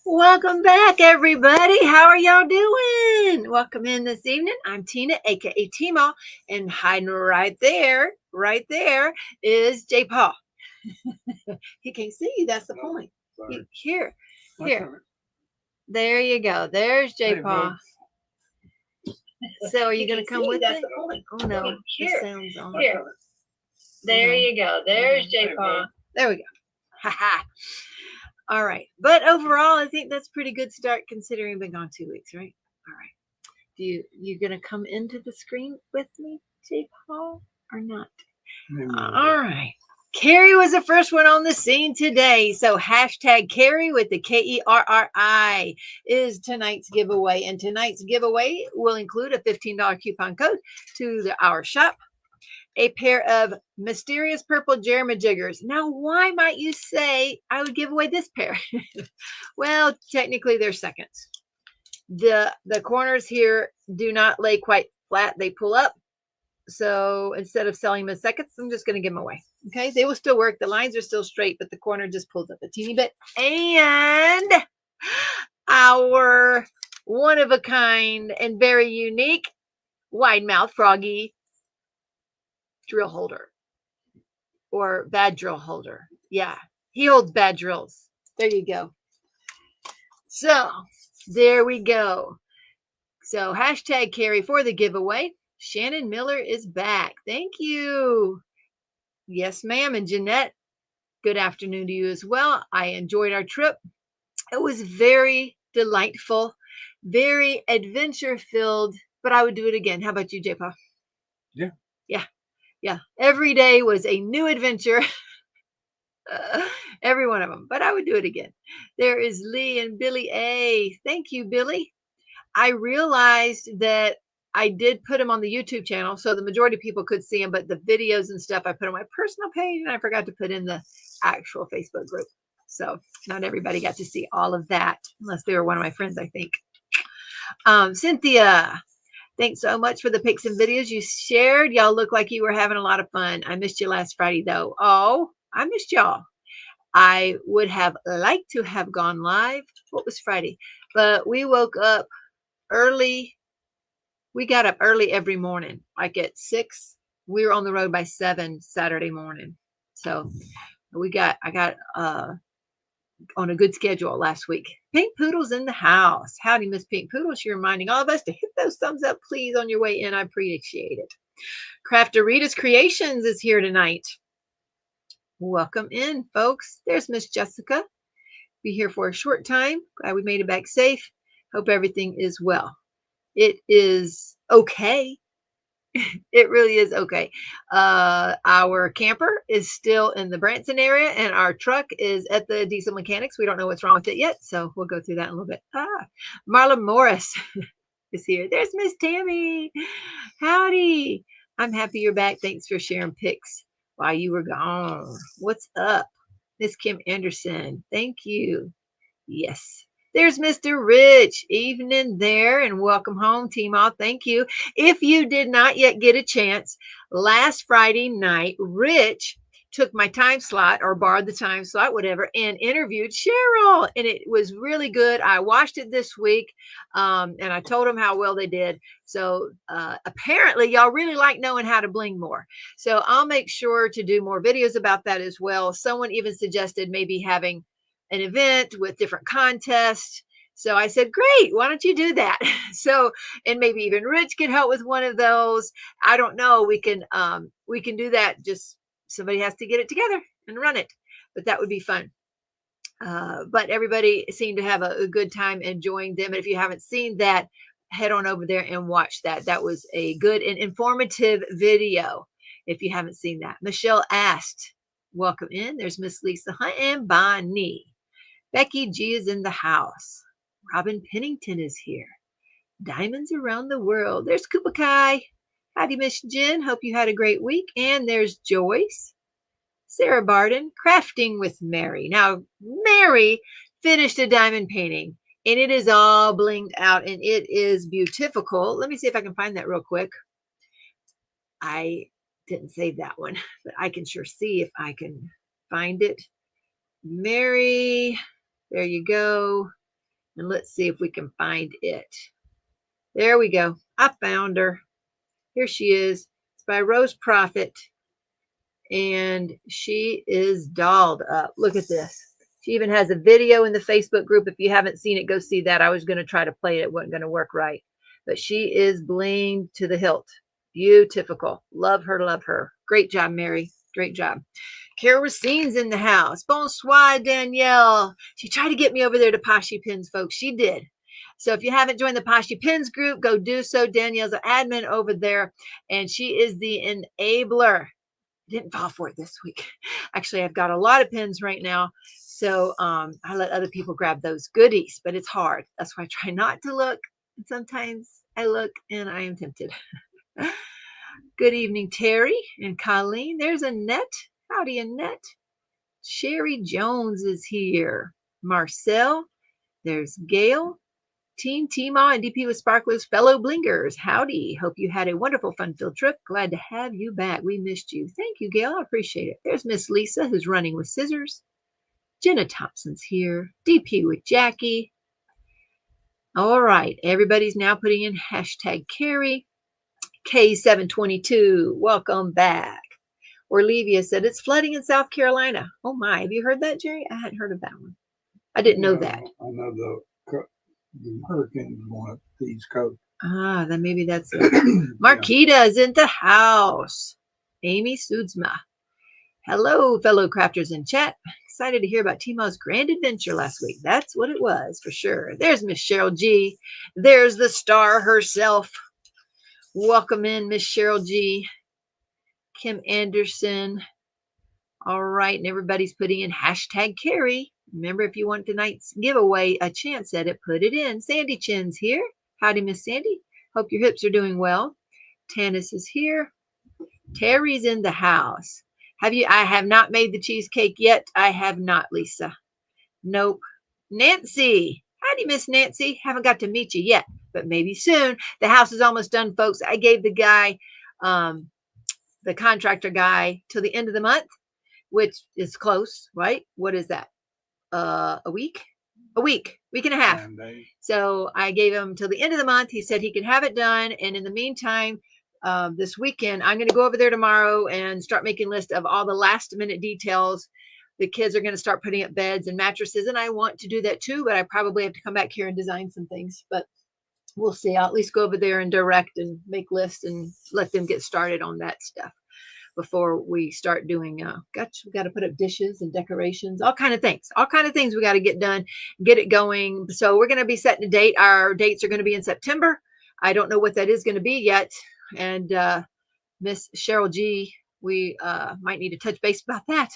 Welcome back, everybody. How are y'all doing? Welcome in this evening. I'm Tina, aka Teemaw, and hiding right there is J. Paul. He can't see you. That's the point. Here. There you go. There's J. Paul. So, are you going to come with me? Oh no, the sound's on. Here. There you go. There's J. Paul. There we go. Ha ha. All right. But overall, I think that's a pretty good start considering we've been gone 2 weeks, right? All right. You going to come into the screen with me, J. Paul, or not? All right. Carrie was the first one on the scene today. So hashtag Carrie with the KERRI is tonight's giveaway. And tonight's giveaway will include a $15 coupon code to our shop. A pair of mysterious purple jeremajiggers. Now, why might you say I would give away this pair? Well, technically they're seconds. The corners here do not lay quite flat. They pull up. So instead of selling them as seconds, I'm just going to give them away. Okay, they will still work. The lines are still straight, but the corner just pulls up a teeny bit. And our one-of-a-kind and very unique wide-mouth froggy drill holder or bad drill holder. Yeah, he holds bad drills. There you go. So there we go. So hashtag Carrie for the giveaway. Shannon Miller is back. Thank you. Yes, ma'am. And Jeanette, good afternoon to you as well. I enjoyed our trip. It was very delightful, very adventure filled, but I would do it again. How about you, J-Pa? Yeah. Every day was a new adventure. Every one of them, but I would do it again. There is Lee and Billy A. Thank you, Billy. I realized that I did put them on the YouTube channel, so the majority of people could see them, but the videos and stuff I put on my personal page, and I forgot to put in the actual Facebook group. So not everybody got to see all of that, unless they were one of my friends, I think. Cynthia, thanks so much for the pics and videos you shared. Y'all look like you were having a lot of fun. I missed you last Friday, though. Oh, I missed y'all. I would have liked to have gone live. What was Friday? But we woke up early. We got up early every morning, like at 6. We were on the road by 7 Saturday morning. So I got on a good schedule last week. Pink Poodle's in the house. Howdy, Miss Pink Poodle. She's reminding all of us to hit those thumbs up, please, on your way in. I appreciate it. Crafterita's Creations is here tonight. Welcome in, folks. There's Miss Jessica. Be here for a short time. Glad we made it back safe. Hope everything is well. It is okay. It really is okay. Our camper is still in the Branson area, and our truck is at the Diesel Mechanics. We don't know what's wrong with it yet, so we'll go through that in a little bit. Marla Morris is here. There's Miss Tammy. Howdy. I'm happy you're back. Thanks for sharing pics while you were gone. What's up? Miss Kim Anderson. Thank you. Yes. There's Mr. Rich. Evening there, and welcome home, Teemaw. Thank you. If you did not yet get a chance, last Friday night, Rich took my time slot or borrowed the time slot, whatever, and interviewed Cheryl. And it was really good. I watched it this week, and I told them how well they did. So apparently y'all really like knowing how to bling more. So I'll make sure to do more videos about that as well. Someone even suggested maybe having an event with different contests. So I said, great, why don't you do that? So, and maybe even Rich can help with one of those. I don't know. We can do that. Just somebody has to get it together and run it, but that would be fun. But everybody seemed to have a good time enjoying them. And if you haven't seen that, head on over there and watch that. That was a good and informative video. If you haven't seen that, Michelle asked, welcome in. There's Miss Lisa Hunt and Bonnie. Becky G is in the house. Robin Pennington is here. Diamonds around the world. There's Koopa Kai. Howdy, Miss Jen. Hope you had a great week. And there's Joyce. Sarah Barden. Crafting with Mary. Now, Mary finished a diamond painting, and it is all blinged out, and it is beautiful. Let me see if I can find that real quick. I didn't save that one, but I can sure see if I can find it. Mary, there you go. And let's see if we can find it. There we go. I found her. Here she is. It's by Rose Prophet. And she is dolled up. Look at this. She even has a video in the Facebook group. If you haven't seen it, go see that. I was going to try to play it. It wasn't going to work right. But she is blinged to the hilt. Beautiful. Love her, love her. Great job, Mary. Great job. Carol Racine's in the house. Bonsoir, Danielle. She tried to get me over there to Poshy Pins, folks. She did. So if you haven't joined the Poshy Pins group, go do so. Danielle's an admin over there, and she is the enabler. Didn't fall for it this week. Actually, I've got a lot of pins right now. So I let other people grab those goodies, but it's hard. That's why I try not to look. And sometimes I look and I am tempted. Good evening, Terry and Colleen. There's Annette. Howdy, Annette. Sherry Jones is here. Marcel. There's Gail. Team Teemaw and DP with Sparklers, fellow blingers. Howdy. Hope you had a wonderful, fun-filled trip. Glad to have you back. We missed you. Thank you, Gail. I appreciate it. There's Miss Lisa, who's running with scissors. Jenna Thompson's here. DP with Jackie. All right. Everybody's now putting in hashtag Carrie. K722. Welcome back. Orlevia said it's flooding in South Carolina. Oh, my. Have you heard that, Jerry? I hadn't heard of that one. I didn't know that. I know the hurricanes going up the East Coast. Ah, then maybe that's it. Marquita is in the house. Amy Sudsma. Hello, fellow crafters in chat. Excited to hear about Teemaw's grand adventure last week. That's what it was, for sure. There's Miss Cheryl G. There's the star herself. Welcome in, Miss Cheryl G. Kim Anderson. All right, and everybody's putting in hashtag Carrie. Remember, if you want tonight's giveaway a chance at it, put it in. Sandy Chin's here. Howdy, Miss Sandy. Hope your hips are doing well. Tanis is here. Terry's in the house. I have not made the cheesecake yet. I have not, Lisa. Nope. Nancy. Howdy, Miss Nancy. Haven't got to meet you yet, but maybe soon. The house is almost done, folks. I gave the guy, the contractor guy, till the end of the month, which is close, right? What is that? A week and a half. So I gave him till the end of the month. He said he could have it done. And in the meantime, this weekend, I'm going to go over there tomorrow and start making a list of all the last minute details. The kids are going to start putting up beds and mattresses. And I want to do that too, but I probably have to come back here and design some things, but we'll see. I'll at least go over there and direct and make lists and let them get started on that stuff before we start doing, we got to put up dishes and decorations, all kind of things we got to get done, get it going. So we're going to be setting a date. Our dates are going to be in September. I don't know what that is going to be yet. And Miss Cheryl G, we might need to touch base about that.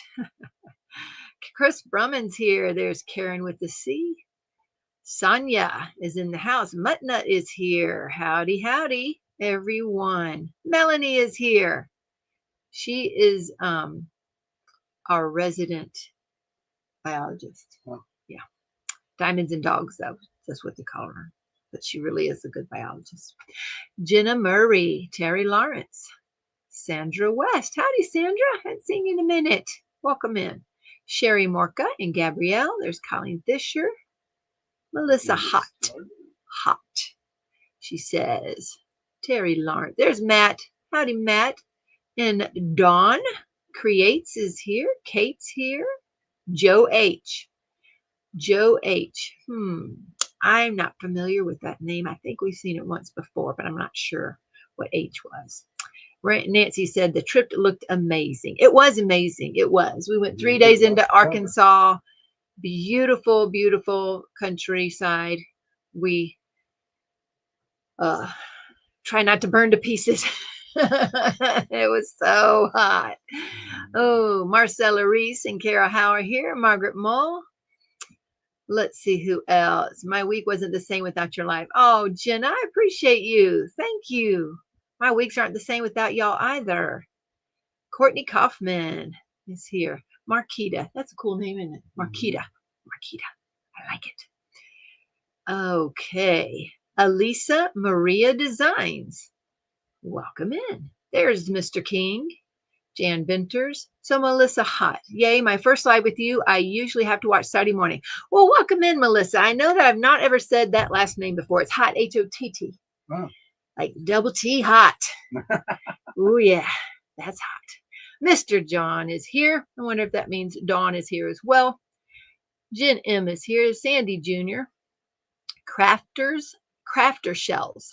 Chris Brumman's here. There's Karen with the C. Sonia is in the house. Mutna is here. Howdy, howdy, everyone. Melanie is here. She is our resident biologist. Oh. Yeah. Diamonds and dogs, though. That's what they call her. But she really is a good biologist. Jenna Murray, Terry Lawrence, Sandra West. Howdy, Sandra. Haven't seen you in a minute. Welcome in. Sherry Morka and Gabrielle. There's Colleen Fisher. Melissa Hot. She says, Terry Lawrence. There's Matt. Howdy, Matt. And Dawn Creates is here. Kate's here. Joe H. I'm not familiar with that name. I think we've seen it once before, but I'm not sure what H was. Nancy said the trip looked amazing. It was amazing. It was. We went 3 days into Arkansas. Beautiful, beautiful countryside. We try not to burn to pieces. It was so hot. Oh, Marcella Reese and Kara Hauer here. Margaret Mull. Let's see who else. My week wasn't the same without your life. Oh, Jenna, I appreciate you. Thank you. My weeks aren't the same without y'all either. Courtney Kaufman is here. Marquita. That's a cool name, isn't it? Marquita. I like it. Okay. Elisa Maria Designs. Welcome in. There's Mr. King. Jan Venters. So Melissa Hot. Yay, my first live with you. I usually have to watch Saturday morning. Well, welcome in, Melissa. I know that I've not ever said that last name before. It's Hot, H-O-T-T. Oh. Like double T hot. Oh, yeah, that's hot. Mr. John is here. I wonder if that means Dawn is here as well. Jen M is here. Sandy Jr. Crafter Shells.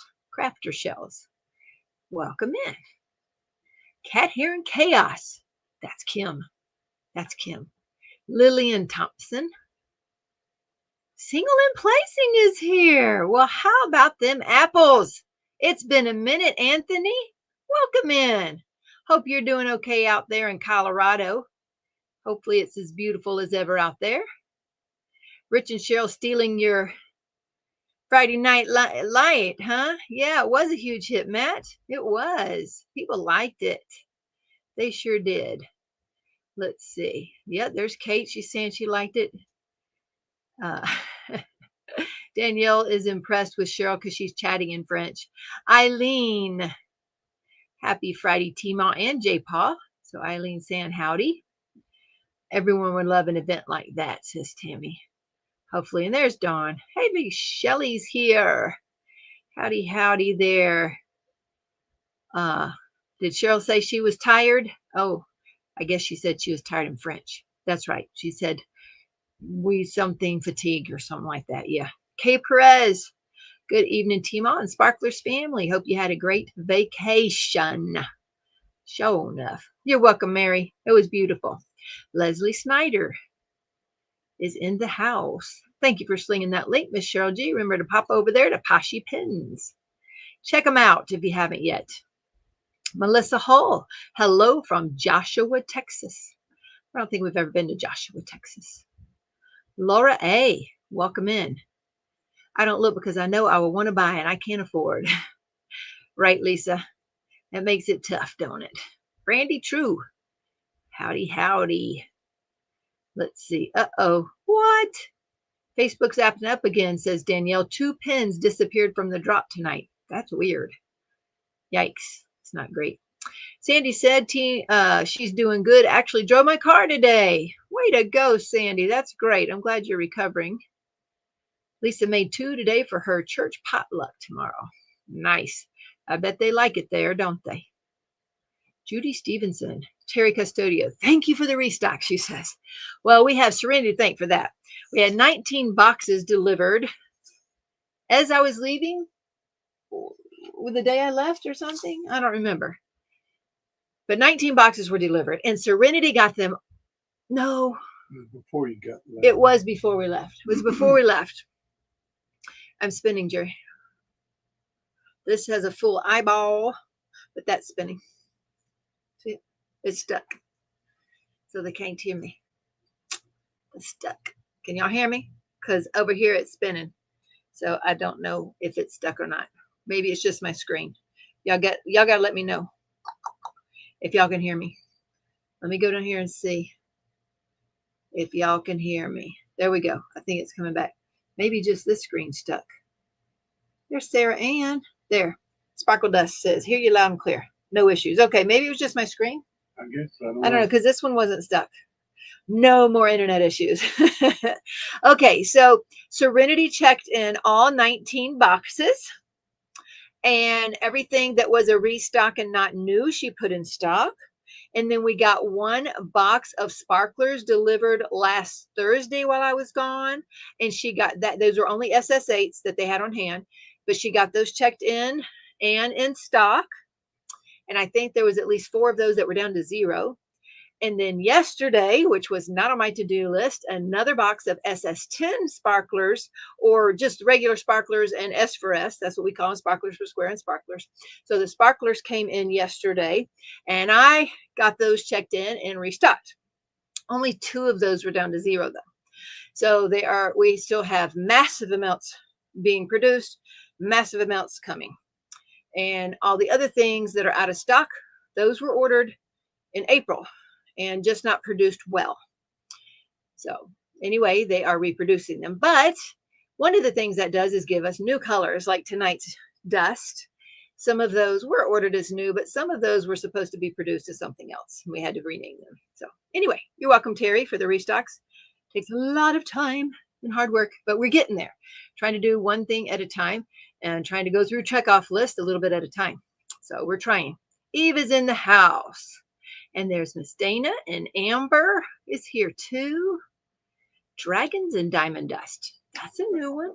Welcome in. Cat Hair and Chaos. That's Kim. Lillian Thompson. Single in Placing is here. Well, how about them apples? It's been a minute, Anthony. Welcome in. Hope you're doing okay out there in Colorado. Hopefully it's as beautiful as ever out there. Rich and Cheryl stealing your Friday night light, huh? Yeah, it was a huge hit, Matt. It was. People liked it. They sure did. Let's see. Yeah, there's Kate. She's saying she liked it. Danielle is impressed with Cheryl because she's chatting in French. Eileen. Happy Friday, Teemaw and J-Paw. So Eileen saying howdy. Everyone would love an event like that, says Tammy. Hopefully. And there's Dawn. Hey, Big Shelly's here. Howdy there. Did Cheryl say she was tired? Oh, I guess she said she was tired in French. That's right. She said we something fatigue or something like that. Yeah. Kay Perez. Good evening, Teemaw and Sparklers family. Hope you had a great vacation. Sure enough. You're welcome, Mary. It was beautiful. Leslie Snyder is in the house. Thank you for slinging that link, Miss Cheryl G. Remember to pop over there to Pashi Pins. Check them out if you haven't yet. Melissa Hull. Hello from Joshua, Texas. I don't think we've ever been to Joshua, Texas. Laura A. Welcome in. I don't look because I know I will want to buy and I can't afford. Right, Lisa? That makes it tough, don't it? Brandy True. Howdy. Let's see. Uh-oh. What? Facebook's acting up again, says Danielle. 2 pins disappeared from the drop tonight. That's weird. Yikes. It's not great. Sandy said she's doing good. Actually drove my car today. Way to go, Sandy. That's great. I'm glad you're recovering. Lisa made 2 today for her church potluck tomorrow. Nice. I bet they like it there, don't they? Judy Stevenson. Terry Custodio. Thank you for the restock, she says. Well, we have Serenity to thank for that. We had 19 boxes delivered. As I was leaving, the day I left or something, I don't remember. But 19 boxes were delivered, and Serenity got them. No. It was before you got left. It was before we left. It was before we left. I'm spinning, Jerry. This has a full eyeball, but that's spinning. See, it's stuck. So they can't hear me. It's stuck. Can y'all hear me? Because over here it's spinning. So I don't know if it's stuck or not. Maybe it's just my screen. Y'all got to let me know if y'all can hear me. Let me go down here and see if y'all can hear me. There we go. I think it's coming back. Maybe just this screen stuck. There's Sarah Ann. There. Sparkle Dust says, hear you loud and clear. No issues. Okay, maybe it was just my screen. I guess. I don't know, because this one wasn't stuck. No more internet issues. Okay, so Serenity checked in all 19 boxes. And everything that was a restock and not new, she put in stock. And then we got 1 box of sparklers delivered last Thursday while I was gone. And she got that. Those were only SS8s that they had on hand. But she got those checked in and in stock. And I think there was at least 4 of those that were down to 0. And then yesterday, which was not on my to-do list, another box of SS10 sparklers, or just regular sparklers and S for S. That's what we call them, sparklers for square and sparklers. So the sparklers came in yesterday, and I got those checked in and restocked. Only 2 of those were down to 0, though. So we still have massive amounts being produced, massive amounts coming. And all the other things that are out of stock, those were ordered in April and just not produced well. So anyway, they are reproducing them. But one of the things that does is give us new colors, like tonight's dust. Some of those were ordered as new, but some of those were supposed to be produced as something else. We had to rename them. So anyway, you're welcome, Terry, for the restocks. Takes a lot of time and hard work, but we're getting there. Trying to do one thing at a time and trying to go through checkoff list a little bit at a time. So we're trying. Eve is in the house. And there's Miss Dana, and Amber is here too. Dragons and Diamond Dust. That's a new one.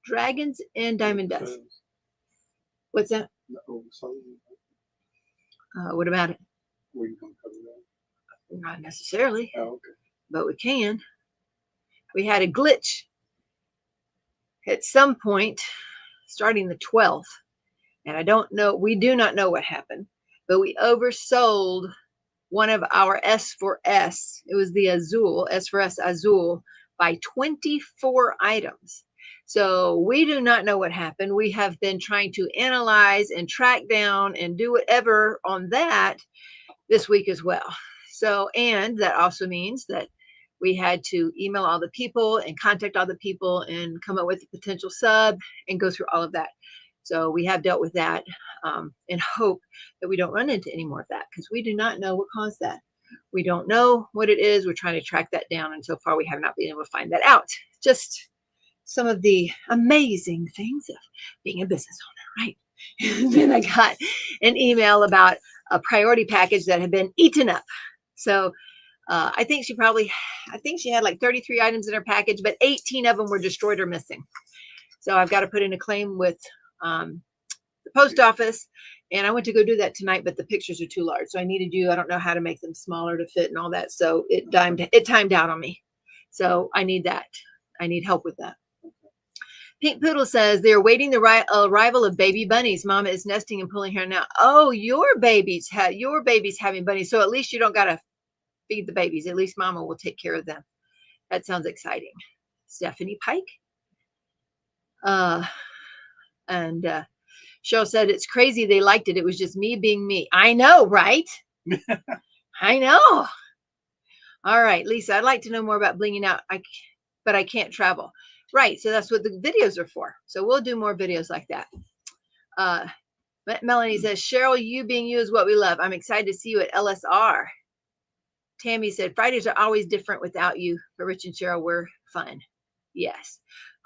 Dragons and Diamond Dust. What's that? What about it? Not necessarily. Oh, okay. But we can. We had a glitch at some point starting the 12th. And I don't know, we do not know what happened, but we oversold one of our S for S. It was the Azul, S for S Azul, by 24 items. So we do not know what happened. We have been trying to analyze and track down and do whatever on that this week as well. So, and that also means that we had to email all the people and contact all the people and come up with a potential sub and go through all of that. So we have dealt with that and hope that we don't run into any more of that, because we do not know what caused that. We don't know what it is. We're trying to track that down. And so far, we have not been able to find that out. Just some of the amazing things of being a business owner, right? And then I got an email about a priority package that had been eaten up. So I think she had like 33 items in her package, but 18 of them were destroyed or missing. So I've got to put in a claim with the post office, and I went to go do that tonight, but the pictures are too large. So I needed you. I don't know how to make them smaller to fit and all that. So it timed out on me. So I need that. I need help with that. Pink Poodle says they're waiting the arrival of baby bunnies. Mama is nesting and pulling hair now. Oh, your baby's having bunnies. So at least you don't got to feed the babies. At least Mama will take care of them. That sounds exciting. Stephanie Pike. And Cheryl said, it's crazy they liked it. It was just me being me. I know, right? I know. All right, Lisa, I'd like to know more about blinging out, but I can't travel. Right, so that's what the videos are for. So we'll do more videos like that. Melanie says, Cheryl, you being you is what we love. I'm excited to see you at LSR. Tammy said, Fridays are always different without you, but Rich and Cheryl were fun. Yes.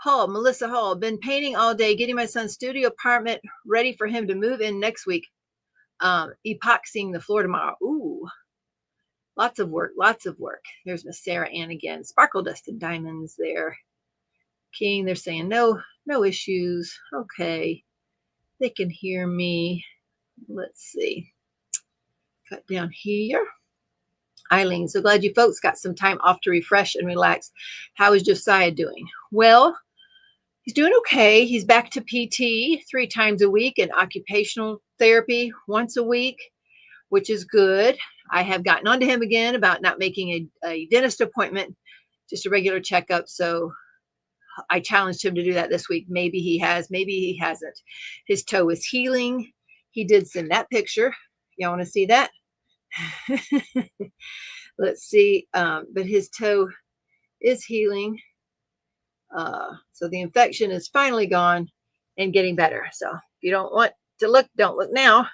Melissa Hall, been painting all day, getting my son's studio apartment ready for him to move in next week. Epoxying the floor tomorrow. Ooh, lots of work, lots of work. There's Miss Sarah Ann again. Sparkle Dust and Diamonds there. King, they're saying no issues. Okay, they can hear me. Let's see. Cut down here. Eileen, so glad you folks got some time off to refresh and relax. How is Josiah doing? Well, he's doing okay. He's back to PT 3 times a week and occupational therapy once a week, which is good. I have gotten on to him again about not making a dentist appointment, just a regular checkup. So I challenged him to do that this week. Maybe he has, maybe he hasn't. His toe is healing. He did send that picture. Y'all want to see that? Let's see. But his toe is healing. So the infection is finally gone and getting better. So if you don't want to look, don't look now.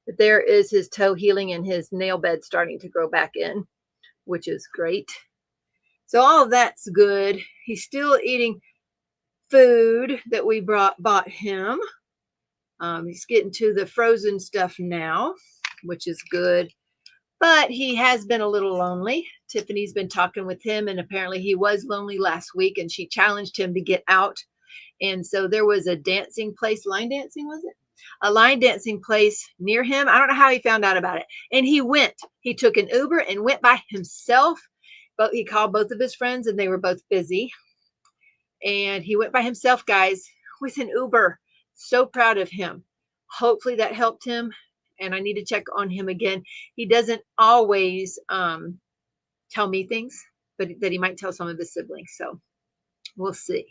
But there is his toe healing and his nail bed starting to grow back in, which is great. So all of that's good. He's still eating food that we bought him. He's getting to the frozen stuff now, which is good. But he has been a little lonely. Tiffany's been talking with him, and apparently he was lonely last week, and she challenged him to get out. And so there was a dancing place, line dancing, was it? A line dancing place near him. I don't know how he found out about it. And he went. He took an Uber and went by himself. But he called both of his friends, and they were both busy. And he went by himself, guys, with an Uber. So proud of him. Hopefully that helped him. And I need to check on him again. He doesn't always tell me things, but that he might tell some of his siblings. So we'll see.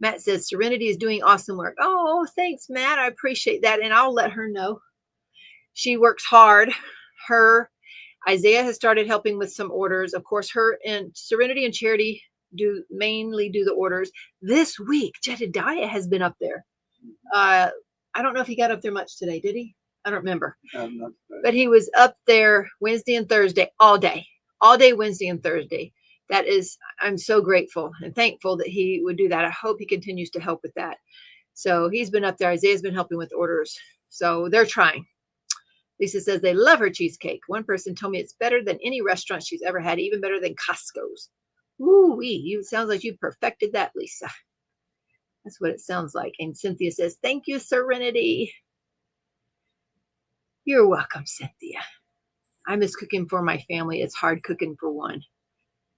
Matt says, Serenity is doing awesome work. Oh, thanks, Matt. I appreciate that. And I'll let her know. She works hard. Isaiah has started helping with some orders. Of course, her and Serenity and Charity mainly do the orders. This week, Jedediah has been up there. I don't know if he got up there much today. Did he? I don't remember. Not But he was up there Wednesday and Thursday all day Wednesday and Thursday. That is, I'm so grateful and thankful that he would do that. I hope he continues to help with that. So he's been up there. Isaiah's been helping with orders. So they're trying. Lisa says they love her cheesecake. One person told me it's better than any restaurant she's ever had, even better than Costco's. Woo-wee, sounds like you perfected that, Lisa. That's what it sounds like. And Cynthia says, thank you, Serenity. You're welcome, Cynthia. I miss cooking for my family. It's hard cooking for one.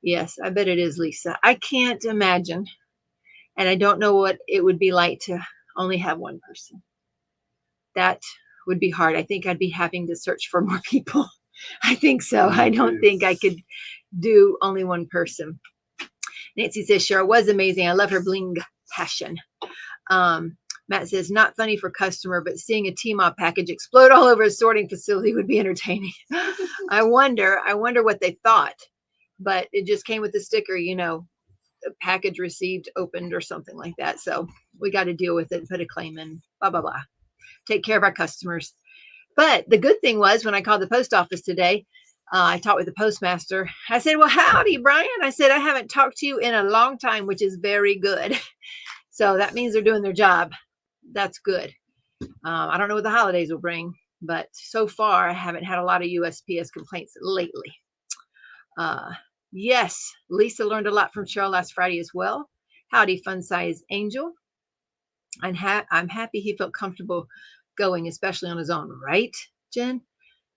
Yes, I bet it is, Lisa. I can't imagine. And I don't know what it would be like to only have one person. That would be hard. I think I'd be having to search for more people. I think so. I don't think I could do only one person. Nancy says, Cheryl was amazing. I love her bling passion. Matt says, not funny for customer, but seeing a Teemaw package explode all over a sorting facility would be entertaining. I wonder what they thought, but it just came with the sticker, you know, a package received, opened or something like that. So we got to deal with it, put a claim in, blah, blah, blah. Take care of our customers. But the good thing was when I called the post office today, I talked with the postmaster. I said, well, howdy, Brian. I said, I haven't talked to you in a long time, which is very good. So that means they're doing their job. That's good. I don't know what the holidays will bring, but so far I haven't had a lot of USPS complaints lately. Yes, Lisa learned a lot from Cheryl last Friday as well. Howdy, fun size angel. I'm happy he felt comfortable going, especially on his own, right, Jen?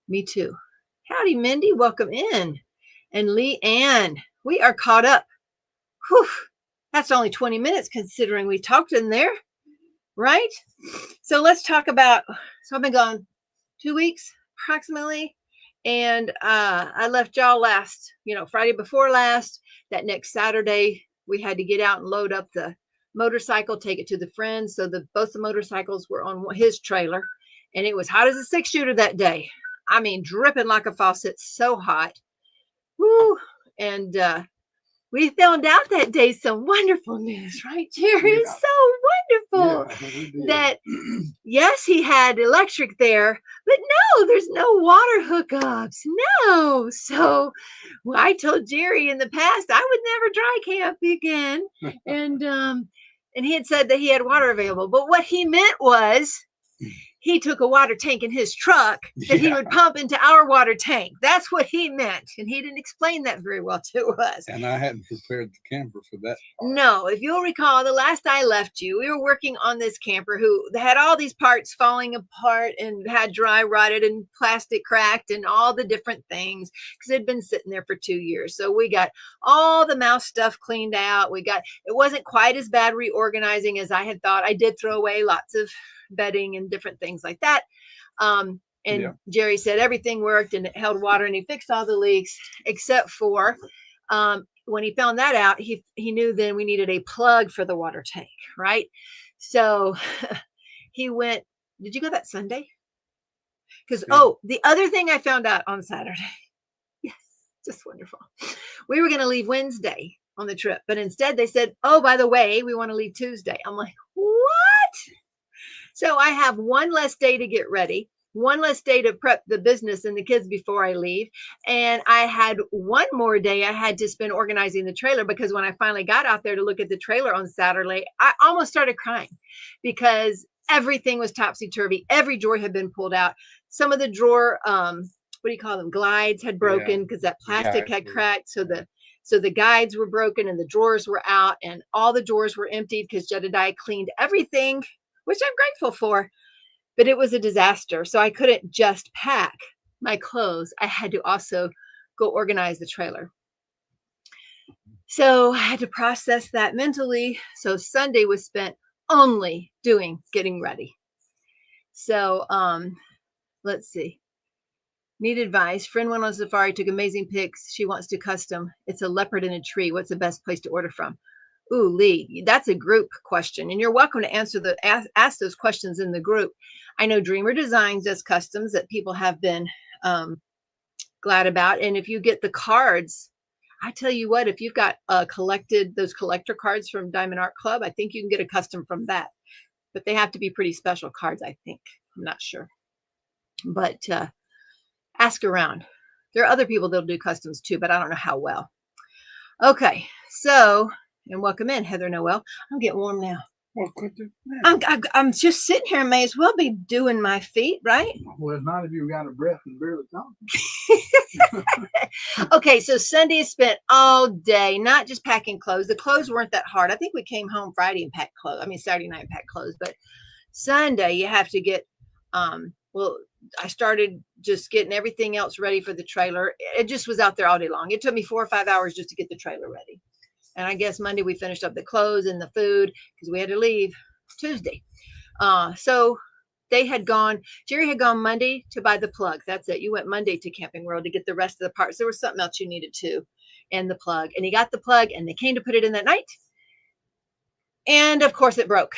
Me too. Howdy, Mindy. Welcome in. And Lee Ann, we are caught up. Whew, that's only 20 minutes considering we talked in there, right? So let's talk about, so I've been gone 2 weeks approximately. And I left y'all last, Friday before last. That next Saturday, we had to get out and load up the motorcycle, take it to the friends. So both the motorcycles were on his trailer. And it was hot as a 6-shooter that day. I mean, dripping like a faucet, so hot. Woo! And we found out that day some wonderful news, right, Jerry? It's so wonderful that, yes, he had electric there, but no, there's no water hookups. No. So I told Jerry in the past I would never dry camp again. And he had said that he had water available. But what he meant was he took a water tank in his truck that he would pump into our water tank. That's what he meant. And he didn't explain that very well to us. And I hadn't prepared the camper for that part. No, if you'll recall, the last I left you, we were working on this camper who had all these parts falling apart and had dry rotted and plastic cracked and all the different things because it had been sitting there for 2 years. So we got all the mouse stuff cleaned out. It wasn't quite as bad reorganizing as I had thought. I did throw away lots of bedding and different things like that. Jerry said everything worked and it held water and he fixed all the leaks except for when he found that out, he knew then we needed a plug for the water tank, right? So he went, did you go that Sunday? Because, the other thing I found out on Saturday, yes, just wonderful. We were going to leave Wednesday on the trip, but instead they said, oh, by the way, we want to leave Tuesday. I'm like, what? So I have one less day to get ready, one less day to prep the business and the kids before I leave. And I had one more day I had to spend organizing the trailer because when I finally got out there to look at the trailer on Saturday, I almost started crying because everything was topsy-turvy. Every drawer had been pulled out. Some of the drawer, what do you call them? Glides had broken because that plastic had cracked. So the guides were broken and the drawers were out and all the drawers were emptied because Jedediah cleaned everything, which I'm grateful for, but it was a disaster. So I couldn't just pack my clothes. I had to also go organize the trailer. So I had to process that mentally. So Sunday was spent only getting ready. So let's see. Need advice. Friend went on safari, took amazing pics. She wants to custom. It's a leopard in a tree. What's the best place to order from? Ooh, Lee, that's a group question, and you're welcome to ask those questions in the group. I know Dreamer Designs does customs that people have been glad about, and if you get the cards, I tell you what, if you've got collected those collector cards from Diamond Art Club, I think you can get a custom from that. but they have to be pretty special cards, I think. I'm not sure. But ask around. There are other people that'll do customs too, but I don't know how well. Okay, so, and welcome in, Heather Noel. I'm getting warm now. Well, quit it now. I'm just sitting here, may as well be doing my feet, right? Well, it's not if you've got a breath and barely talking. Okay, so Sunday is spent all day, not just packing clothes. The clothes weren't that hard. I think we came home Friday and packed clothes. I mean, Saturday night and packed clothes, but Sunday you have to get, well, I started just getting everything else ready for the trailer. It just was out there all day long. It took me 4 or 5 hours just to get the trailer ready. And I guess Monday we finished up the clothes and the food because we had to leave Tuesday. So they had gone, Jerry had gone Monday to buy the plug. That's it. You went Monday to Camping World to get the rest of the parts. There was something else you needed too, and the plug. And he got the plug and they came to put it in that night. And of course it broke.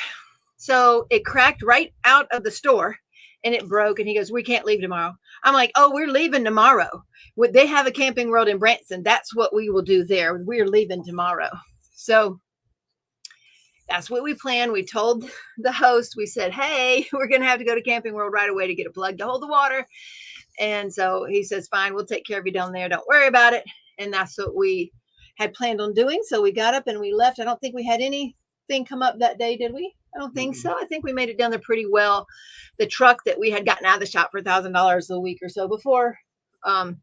So it cracked right out of the store and it broke. And he goes, we can't leave tomorrow. I'm like, oh, we're leaving tomorrow. They have a Camping World in Branson. That's what we will do there. We're leaving tomorrow. So that's what we planned. We told the host, we said, hey, we're going to have to go to Camping World right away to get a plug to hold the water. And so he says, fine, we'll take care of you down there. Don't worry about it. And that's what we had planned on doing. So we got up and we left. I don't think we had anything come up that day, did we? I don't think so. I think we made it down there pretty well. The truck that we had gotten out of the shop for $1,000 a week or so before, the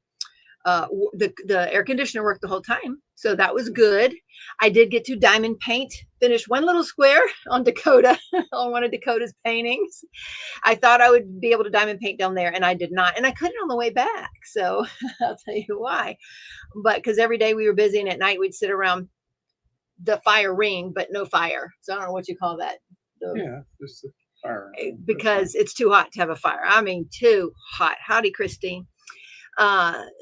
air conditioner worked the whole time. So that was good. I did get to diamond paint, finish one little square on Dakota, on one of Dakota's paintings. I thought I would be able to diamond paint down there and I did not. And I couldn't on the way back. So I'll tell you why. But because every day we were busy and at night we'd sit around the fire ring, but no fire. So I don't know what you call that. Yeah, just the fire. Because it's too hot to have a fire. I mean, too hot. Howdy, Christine.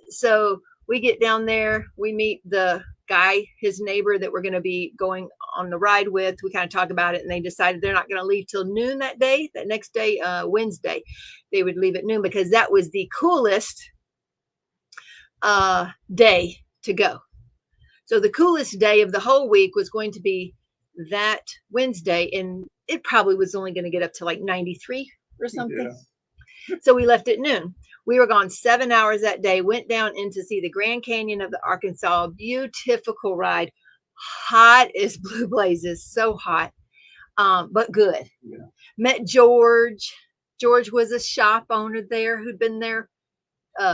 So we get down there, we meet the guy, his neighbor that we're going to be going on the ride with. We kind of talk about it and they decided they're not going to leave till noon that day. That next day, Wednesday, they would leave at noon because that was the coolest day to go. So the coolest day of the whole week was going to be that Wednesday, and it probably was only going to get up to like 93 or something. Yeah. So we left at noon. We were gone 7 hours that day, went down in to see the Grand Canyon of the Arkansas. Beautiful ride. Hot as blue blazes. So hot, but good. Yeah. Met George. George was a shop owner there who'd been there,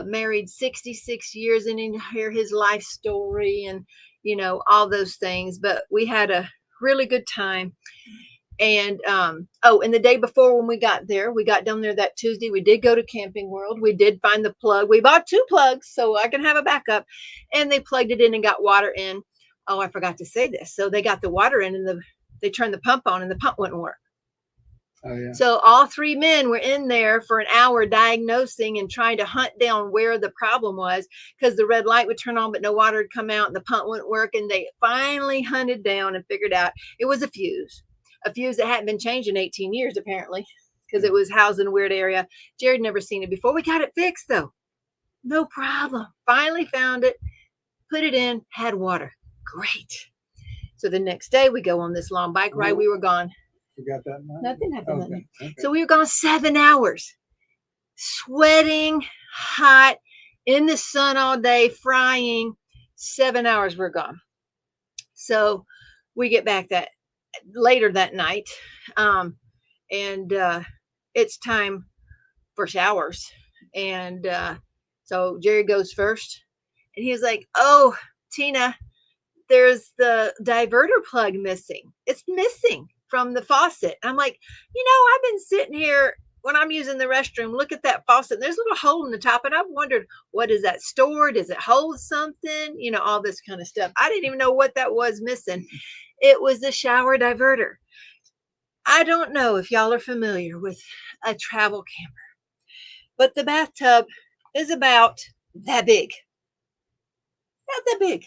married 66 years, and you hear his life story and, you know, all those things. But we had a really good time. And and the day before when we got down there that Tuesday, we did go to Camping World. We did find the plug. We bought 2 plugs so I can have a backup, and they plugged it in and got water in. Oh, I forgot to say this. So they got the water in and they turned the pump on and the pump wouldn't work. Oh, yeah. So all 3 men were in there for an hour diagnosing and trying to hunt down where the problem was, because the red light would turn on, but no water would come out and the pump wouldn't work. And they finally hunted down and figured out it was a fuse that hadn't been changed in 18 years, apparently, because it was housed in a weird area. Jared never seen it before. We got it fixed though. No problem. Finally found it, put it in, had water. Great. So the next day we go on this long bike ride. We were gone. Forgot that night? Nothing happened. Okay. Okay. So we were gone 7 hours, sweating, hot, in the sun all day, frying. 7 hours we're gone. So we get back later that night, and it's time for showers. And so Jerry goes first, and he was like, "Oh, Tina, there's the diverter plug missing. It's missing from the faucet." I'm like, I've been sitting here when I'm using the restroom, look at that faucet. There's a little hole in the top, and I've wondered, what is that stored? Does it hold something? All this kind of stuff. I didn't even know what that was missing. It was the shower diverter. I don't know if y'all are familiar with a travel camper, but the bathtub is about that big. Not that big.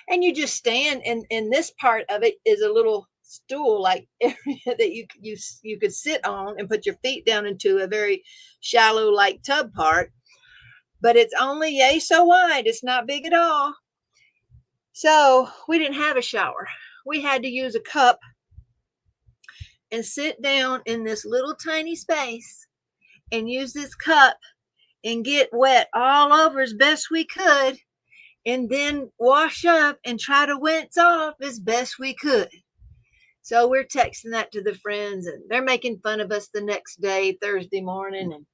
And you just stand, and this part of it is a little stool like area that you could sit on and put your feet down into a very shallow like tub part, but it's only yay so wide. It's not big at all. So we didn't have a shower. We had to use a cup and sit down in this little tiny space and use this cup and get wet all over as best we could, and then wash up and try to rinse off as best we could. So we're texting that to the friends, and they're making fun of us the next day, Thursday morning. And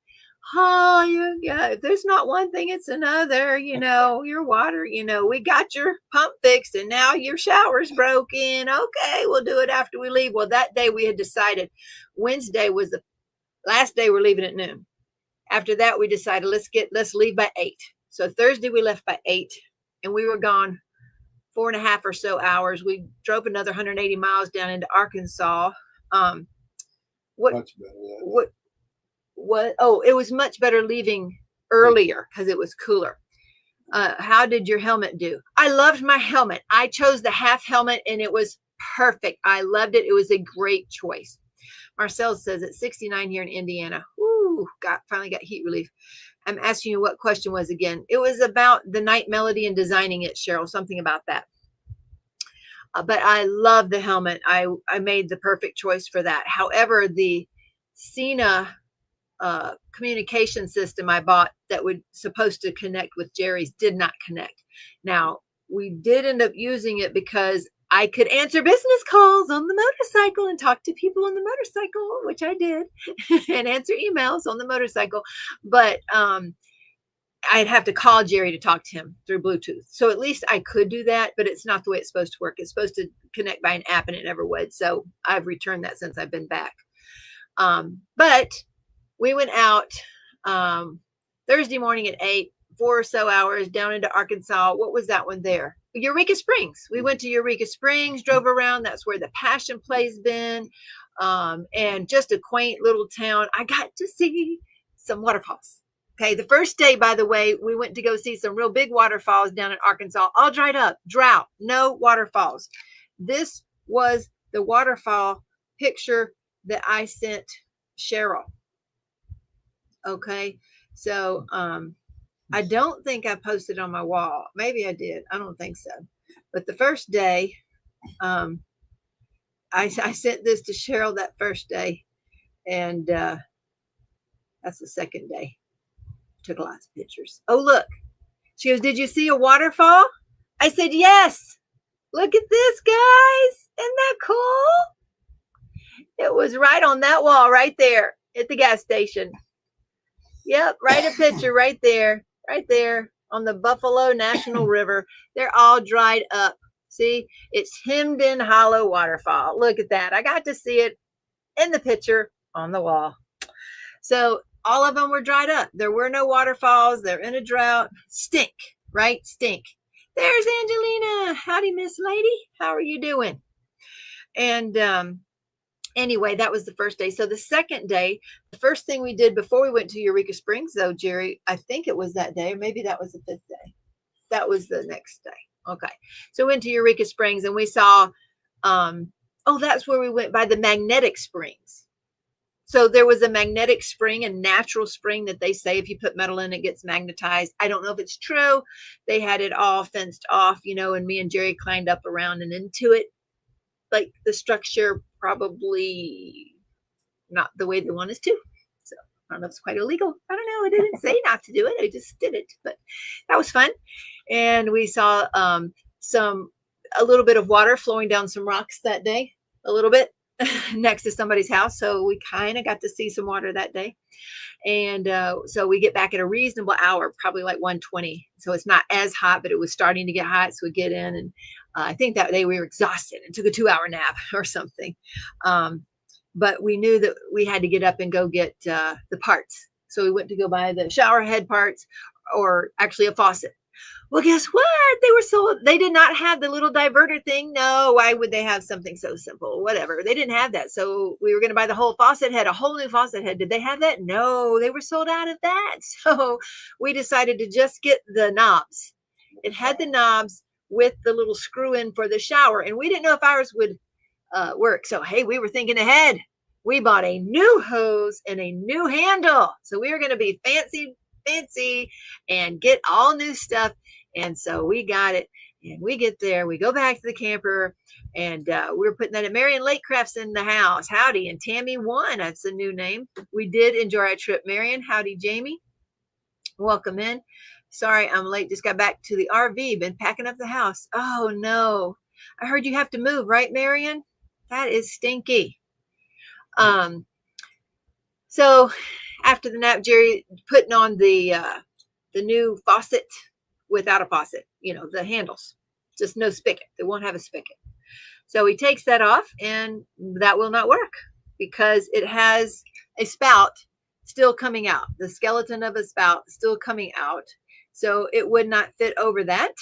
if there's not one thing, it's another. Your water, we got your pump fixed, and now your shower's broken. Okay, we'll do it after we leave. Well, that day we had decided Wednesday was the last day we're leaving at noon. After that, we decided let's leave by 8. So Thursday we left by 8, and we were gone 4.5 or so hours. We drove another 180 miles down into Arkansas. Much better. It was much better leaving earlier because it was cooler. How did your helmet do? I loved my helmet. I chose the half helmet, and it was perfect. I loved it. It was a great choice. Marcel says it's 69 here in Indiana. Woo, finally got heat relief. I'm asking you what question was again. It was about the night melody and designing it, Cheryl, something about that. But I love the helmet. I made the perfect choice for that. However, the Cena communication system I bought that was supposed to connect with Jerry's did not connect. Now, we did end up using it because I could answer business calls on the motorcycle and talk to people on the motorcycle, which I did, and answer emails on the motorcycle. But I'd have to call Jerry to talk to him through Bluetooth. So at least I could do that, but it's not the way it's supposed to work. It's supposed to connect by an app, and it never would. So I've returned that since I've been back. But we went out Thursday morning at 8, 4 or so hours down into Arkansas. What was that one there? Eureka Springs. We went to Eureka Springs, drove around. That's where the Passion Play's been. And just a quaint little town. I got to see some waterfalls. Okay. The first day, by the way, we went to go see some real big waterfalls down in Arkansas, all dried up, drought, no waterfalls. This was the waterfall picture that I sent Cheryl. Okay. So, I don't think I posted on my wall. Maybe I did. I don't think so. But the first day, I sent this to Cheryl that first day. And that's the second day. Took lots of pictures. Oh, look. She goes, did you see a waterfall? I said, yes. Look at this, guys. Isn't that cool? It was right on that wall right there at the gas station. Yep, right a picture right there on the Buffalo National River. They're all dried up. See, it's hemmed in hollow waterfall. Look at that. I got to see it in the picture on the wall. So all of them were dried up. There were no waterfalls. They're in a drought. Stink, right? Stink. There's Angelina. Howdy, Miss Lady. How are you doing? And anyway, that was the first day. So the second day, the first thing we did before we went to Eureka Springs, though, Jerry, I think it was that day, or maybe that was the 5th day. That was the next day. Okay. So we went to Eureka Springs, and we saw, that's where we went, by the magnetic springs. So there was a magnetic spring, a natural spring that they say if you put metal in, it gets magnetized. I don't know if it's true. They had it all fenced off, and me and Jerry climbed up around and into it. Like the structure probably not the way they want us to. So I don't know if it's quite illegal. I don't know. I didn't say not to do it. I just did it. But that was fun. And we saw a little bit of water flowing down some rocks that day, a little bit next to somebody's house. So we kind of got to see some water that day. And so we get back at a reasonable hour, probably like 1:20. So it's not as hot, but it was starting to get hot. So we get in, and I think that day we were exhausted and took a 2-hour nap or something. But we knew that we had to get up and go get the parts. So we went to go buy the shower head parts, or actually a faucet. Well, guess what? They did not have the little diverter thing. No, why would they have something so simple? Whatever. They didn't have that. So we were going to buy the whole faucet head, a whole new faucet head. Did they have that? No, they were sold out of that. So we decided to just get the knobs. It had the knobs with the little screw in for the shower. And we didn't know if ours would work. So, hey, we were thinking ahead. We bought a new hose and a new handle. So we were going to be fancy and get all new stuff. And so we got it. And we get there, we go back to the camper, and we're putting that at Marion Lake Crafts in the house. Howdy, and Tammy 1, that's a new name. We did enjoy our trip, Marion. Howdy, Jamie. Welcome in. Sorry, I'm late. Just got back to the RV. Been packing up the house. Oh, no. I heard you have to move, right, Marion? That is stinky. So after the nap, Jerry putting on the new faucet without a faucet, you know, the handles, just no spigot. They won't have a spigot. So he takes that off, and that will not work because it has a spout still coming out, the skeleton of a spout still coming out. So it would not fit over that.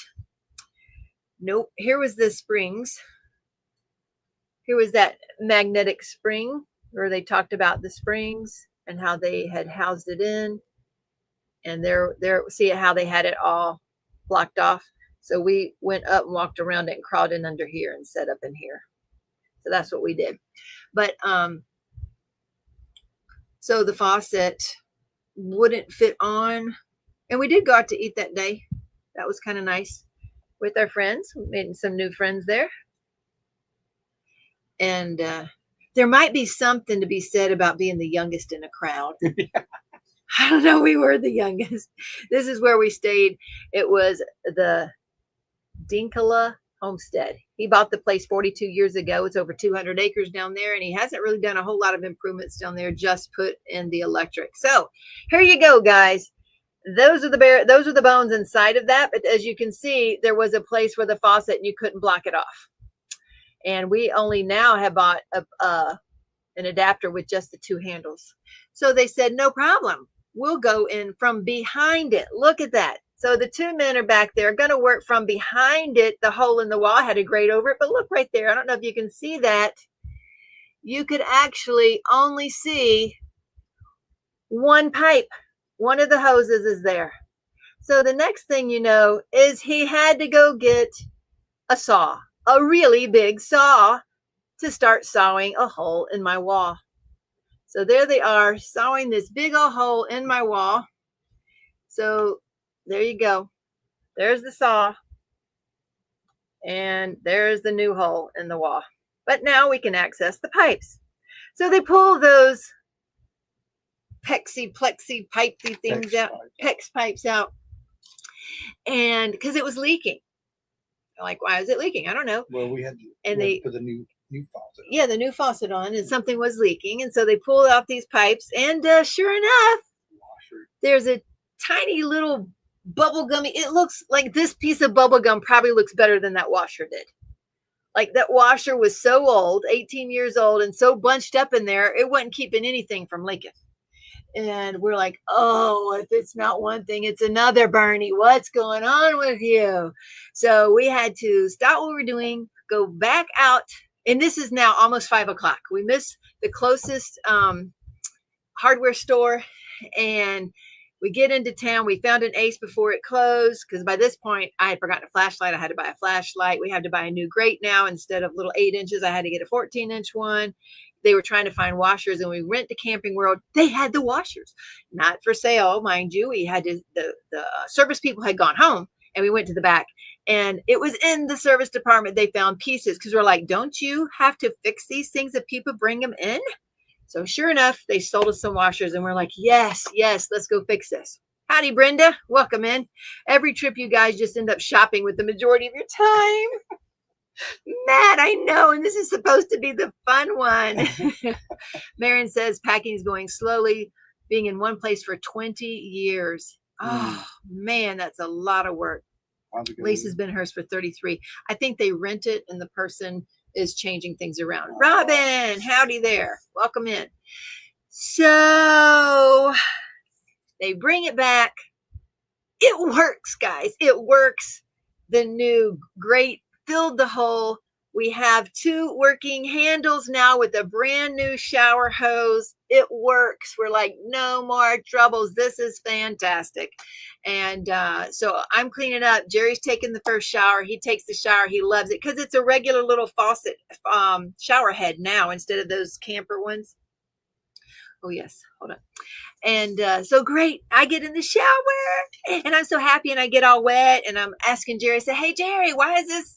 Nope. Here was the springs. Here was that magnetic spring where they talked about the springs and how they had housed it in. And there, see how they had it all blocked off. So we went up and walked around it and crawled in under here and set up in here. So that's what we did. But so the faucet wouldn't fit on. And we did go out to eat that day. That was kind of nice with our friends. We made some new friends there. And there might be something to be said about being the youngest in a crowd. I don't know. We were the youngest. This is where we stayed. It was the Dinkala Homestead. He bought the place 42 years ago. It's over 200 acres down there, and he hasn't really done a whole lot of improvements down there, just put in the electric. So here you go, guys. Those are the bones inside of that. But as you can see, there was a place where the faucet and you couldn't block it off. And we only now have bought an adapter with just the 2 handles. So they said, no problem. We'll go in from behind it. Look at that. So the 2 men are back there going to work from behind it. The hole in the wall had a grate over it, but look right there. I don't know if you can see that. You could actually only see one pipe. One of the hoses is there. So the next thing you know is he had to go get a saw, a really big saw, to start sawing a hole in my wall. So there they are, sawing this big old hole in my wall. So there you go. There's the saw. And there's the new hole in the wall. But now we can access the pipes. So they pull those plexi pipey things out, PEX pipes out. And because it was leaking. Like, why is it leaking? I don't know. Well, we had to put the new faucet. Yeah, the new faucet on, and something was leaking. And so they pulled out these pipes, and sure enough, there's a tiny little bubble gummy. It looks like this piece of bubble gum probably looks better than that washer did. Like, that washer was so old, 18 years old, and so bunched up in there, it wasn't keeping anything from leaking. And we're like, oh, if it's not one thing, it's another, Bernie. What's going on with you? So we had to stop what we're doing, go back out. And this is now almost 5 o'clock. We missed the closest hardware store. And we get into town. We found an Ace before it closed, because by this point, I had forgotten a flashlight. I had to buy a flashlight. We had to buy a new grate now. Instead of little 8 inches, I had to get a 14-inch one. They were trying to find washers, and we went to Camping World. They had the washers, not for sale, mind you. We had to, the service people had gone home, and we went to the back, and it was in the service department. They found pieces, because we're like, don't you have to fix these things if people bring them in? So sure enough, they sold us some washers, and we're like, yes, let's go fix this. Howdy, Brenda. Welcome in. Every trip you guys just end up shopping with the majority of your time. Matt, I know, and this is supposed to be the fun one. Marion says packing is going slowly, being in one place for 20 years. Oh, man, that's a lot of work. Lisa's been hers for 33. I think they rent it, and the person is changing things around. Robin, howdy there. Welcome in. So they bring it back. It works, guys. It works. The new grate filled the hole. We have 2 working handles now with a brand new shower hose. It works. We're like, no more troubles. This is fantastic. And so I'm cleaning up. Jerry's taking the first shower. He takes the shower. He loves it because it's a regular little faucet shower head now instead of those camper ones. Oh, yes. Hold on. And so great. I get in the shower and I'm so happy and I get all wet and I'm asking Jerry, I say, hey, Jerry, why is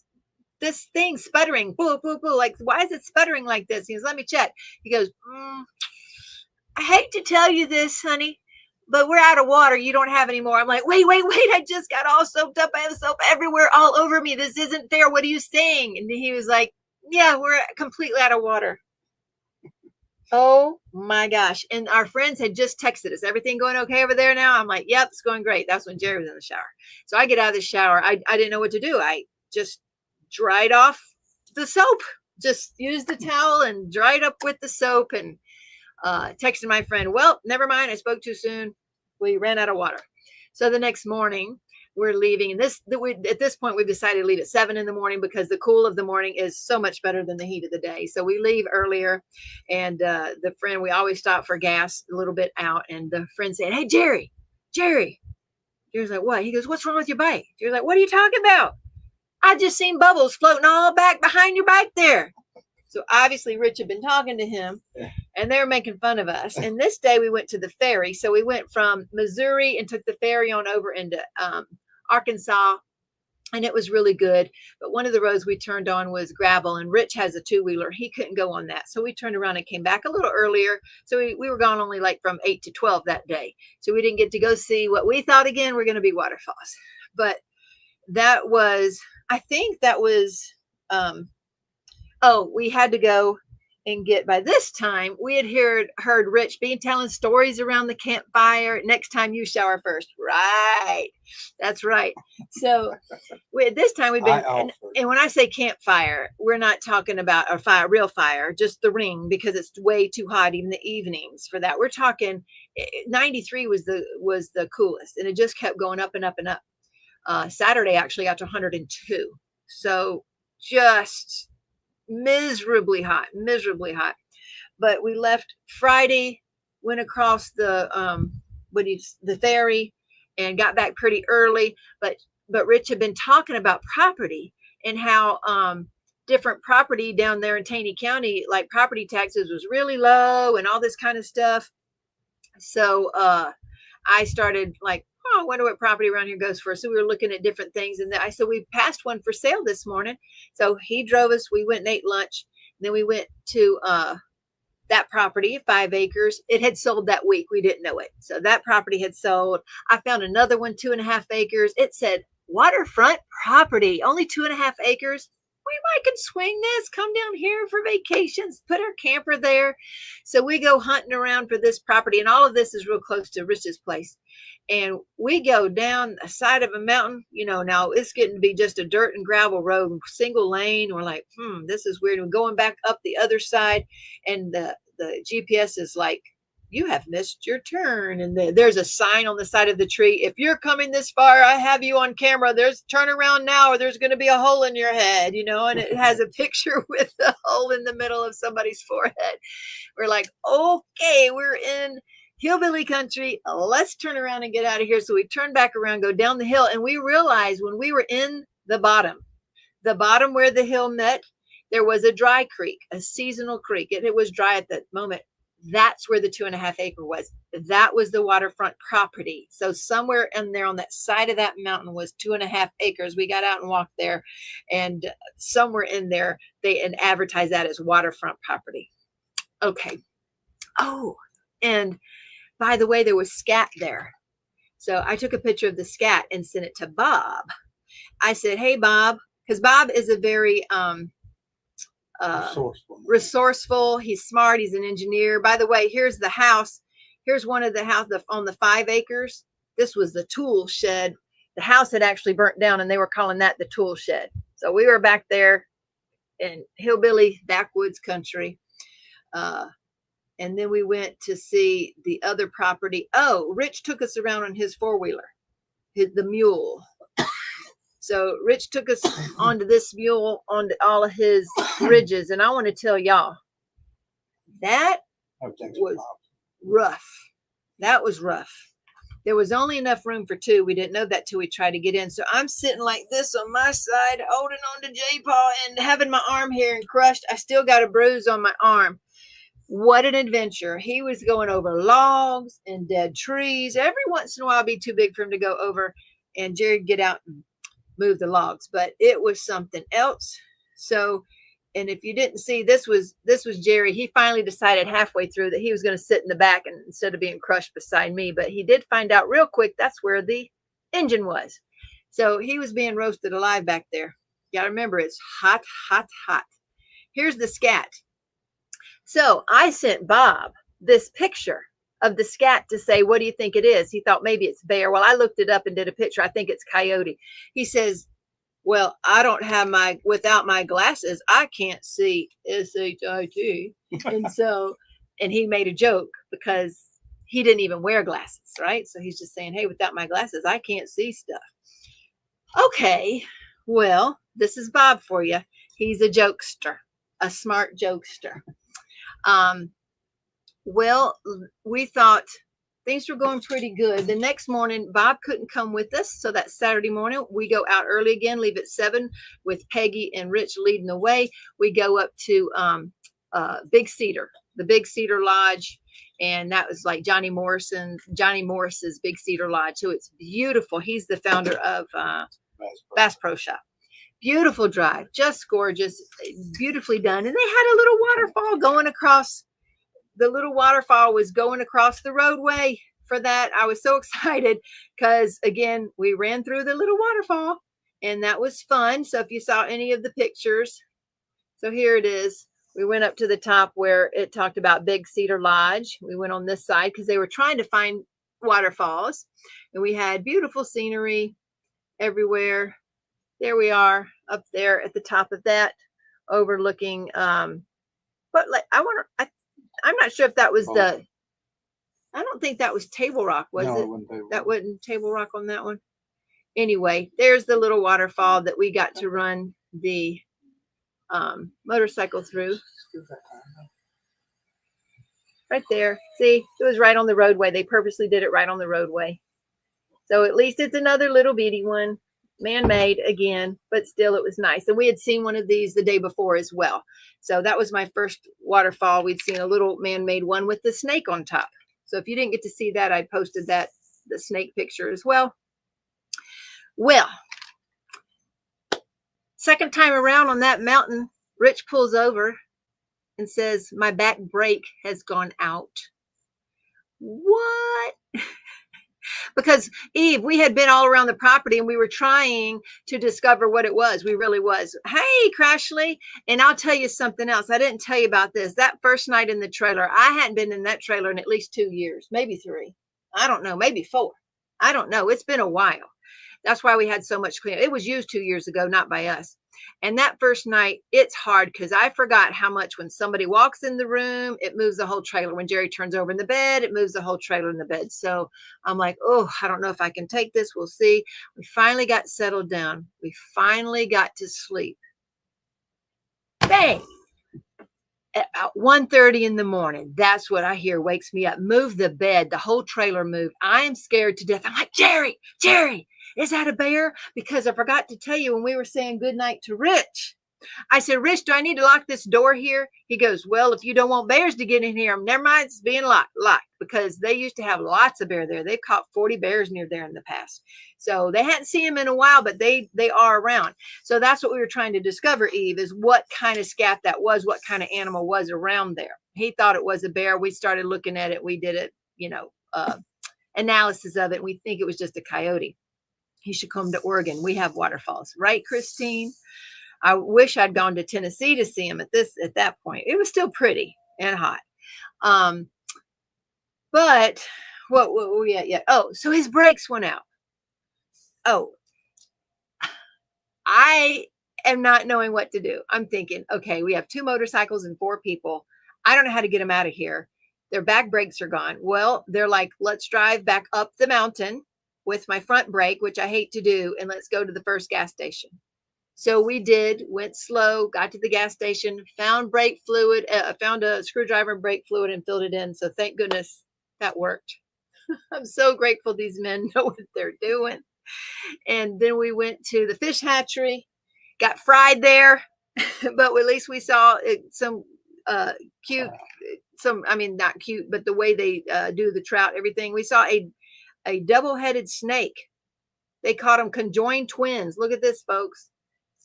this thing sputtering? Boo, boo, boo. Like, why is it sputtering like this? He goes, let me check. He goes, I hate to tell you this, honey, but we're out of water. You don't have any more. I'm like, wait. I just got all soaked up. I have soap everywhere, all over me. This isn't fair. What are you saying? And he was like, yeah, we're completely out of water. Oh my gosh. And our friends had just texted us, everything going okay over there now? I'm like, yep, it's going great. That's when Jerry was in the shower. So I get out of the shower. I didn't know what to do. I just dried off the soap, just used the towel and dried up with the soap and texted my friend, well, never mind. I spoke too soon. We ran out of water. So the next morning, we're leaving. And at this point, we've decided to leave at 7 in the morning because the cool of the morning is so much better than the heat of the day. So we leave earlier. And the friend, we always stop for gas a little bit out. And the friend said, hey, Jerry. Jerry's like, what? He goes, what's wrong with your bike? Jerry's like, what are you talking about? I just seen bubbles floating all back behind your bike there. So obviously Rich had been talking to him and they were making fun of us. And this day we went to the ferry. So we went from Missouri and took the ferry on over into Arkansas. And it was really good. But one of the roads we turned on was gravel and Rich has a 2-wheeler. He couldn't go on that. So we turned around and came back a little earlier. So we were gone only like from 8 to 12 that day. So we didn't get to go see what we thought again were going to be waterfalls. But that was, I think that was, we had to go and get, by this time, we had heard Rich being telling stories around the campfire. Next time you shower first. Right. That's right. So this time we've been, and when I say campfire, we're not talking about a real fire, just the ring, because it's way too hot, even the evenings for that. We're talking 93 was the coolest, and it just kept going up and up and up. Saturday actually got to 102. So just miserably hot. But we left Friday, went across the ferry and got back pretty early. But Rich had been talking about property and how different property down there in Taney County, like property taxes was really low and all this kind of stuff. So I started like, I wonder what property around here goes for. So we were looking at different things. And I said, we passed one for sale this morning. So he drove us. We went and ate lunch. And then we went to that property, 5 acres. It had sold that week. We didn't know it. So that property had sold. I found another one, 2.5 acres. It said waterfront property, only 2.5 acres. We might could swing this, come down here for vacations, put our camper there. So we go hunting around for this property. And all of this is real close to Rich's place. And we go down the side of a mountain, now it's getting to be just a dirt and gravel road, single lane. We're like, this is weird. We're going back up the other side. And the GPS is like, you have missed your turn. And there's a sign on the side of the tree. If you're coming this far, I have you on camera. There's turn around now or there's going to be a hole in your head, and it has a picture with a hole in the middle of somebody's forehead. We're like, okay, we're in hillbilly country. Let's turn around and get out of here. So we turn back around, go down the hill. And we realized when we were in the bottom where the hill met, there was a dry creek, a seasonal creek. It was dry at that moment. That's where the 2.5 acre was. That was the waterfront property. So somewhere in there on that side of that mountain was 2.5 acres. We got out and walked there, and somewhere in there they advertised that as waterfront property. Okay. Oh, and by the way, there was scat there. So I took a picture of the scat and sent it to Bob. I said, hey, Bob, because Bob is a very resourceful. He's smart. He's an engineer. By the way, here's the house. Here's one of the house on the 5 acres. This was the tool shed. The house had actually burnt down and they were calling that the tool shed. So we were back there in hillbilly backwoods country. And then we went to see the other property. Oh, Rich took us around on his 4-wheeler, the mule. So Rich took us onto this mule, onto all of his ridges. And I want to tell y'all, that was rough. That was rough. There was only enough room for 2. We didn't know that till we tried to get in. So I'm sitting like this on my side, holding on to J-Paw and having my arm here and crushed. I still got a bruise on my arm. What an adventure. He was going over logs and dead trees. Every once in a while, it'd be too big for him to go over, and Jerry'd get out and move the logs, but it was something else. So, and if you didn't see, this was Jerry. He finally decided halfway through that he was going to sit in the back and instead of being crushed beside me, but he did find out real quick that's where the engine was. So he was being roasted alive back there. You got to remember, it's hot, hot, hot. Here's the scat. So I sent Bob this picture of the scat to say, what do you think it is? He thought maybe it's bear. Well, I looked it up and did a picture. I think it's coyote. He says, well, I don't have without my glasses, I can't see S-H-I-T. And so, and he made a joke because he didn't even wear glasses, right? So he's just saying, hey, without my glasses, I can't see stuff. Okay, well, this is Bob for you. He's a jokester, a smart jokester. Well, we thought things were going pretty good. The next morning, Bob couldn't come with us. So that Saturday morning, we go out early again, leave at 7 with Peggy and Rich leading the way. We go up to Big Cedar, the Big Cedar Lodge. And that was like Johnny Morris's Big Cedar Lodge. So it's beautiful. He's the founder of Bass Pro Shop. Beautiful drive, just gorgeous, beautifully done. And they had a little waterfall going across. The little waterfall was going across the roadway for that. I was so excited because, again, we ran through the little waterfall and that was fun. So if you saw any of the pictures, so here it is. We went up to the top where it talked about Big Cedar Lodge. We went on this side because they were trying to find waterfalls, and we had beautiful scenery everywhere. There we are up there at the top of that, overlooking. But like I'm not sure if that was I don't think that was Table Rock, was it? That wasn't Table Rock on that one. Anyway, there's the little waterfall that we got to run the motorcycle through. Right there. See, it was right on the roadway. They purposely did it right on the roadway. So at least it's another little bitty one. Man-made again, but still it was nice. And we had seen one of these the day before as well. So that was my first waterfall. We'd seen a little man-made one with the snake on top. So if you didn't get to see that, I posted the snake picture as well. Well, second time around on that mountain, Rich pulls over and says, my back brake has gone out. What? Because Eve, we had been all around the property and we were trying to discover what it was. We really was. Hey, Crashley. And I'll tell you something else. I didn't tell you about this. That first night in the trailer, I hadn't been in that trailer in at least 2 years, maybe 3. I don't know, maybe 4. I don't know. It's been a while. That's why we had so much cleanup. It was used 2 years ago, not by us. And that first night, it's hard because I forgot how much when somebody walks in the room, it moves the whole trailer. When Jerry turns over in the bed, it moves the whole trailer in the bed. So I'm like, oh, I don't know if I can take this. We'll see. We finally got settled down. We finally got to sleep. Bang! At 1:30 in the morning, that's what I hear wakes me up. Move the bed. The whole trailer moved. I am scared to death. I'm like, Jerry, is that a bear? Because I forgot to tell you when we were saying goodnight to Rich. I said, Rich, do I need to lock this door here? He goes, well, if you don't want bears to get in here, never mind, it's being locked, because they used to have lots of bear there. They've caught 40 bears near there in the past. So they hadn't seen them in a while, but they are around. So that's what we were trying to discover, Eve, is what kind of scat that was, what kind of animal was around there. He thought it was a bear. We started looking at it. We did it, analysis of it. We think it was just a coyote. He should come to Oregon. We have waterfalls, right, Christine? I wish I'd gone to Tennessee to see him at that point. It was still pretty and hot. But what were we at yet? Oh, so his brakes went out. Oh, I am not knowing what to do. I'm thinking, okay, we have 2 motorcycles and 4 people. I don't know how to get them out of here. Their back brakes are gone. Well, they're like, let's drive back up the mountain with my front brake, which I hate to do, and let's go to the first gas station. So we did, went slow, got to the gas station, found brake fluid, found a screwdriver and brake fluid and filled it in. So thank goodness that worked. I'm so grateful these men know what they're doing. And then we went to the fish hatchery, got fried there, but at least we saw some cute I mean, not cute, but the way they do the trout, everything. We saw a double-headed snake. They caught them conjoined twins. Look at this, folks.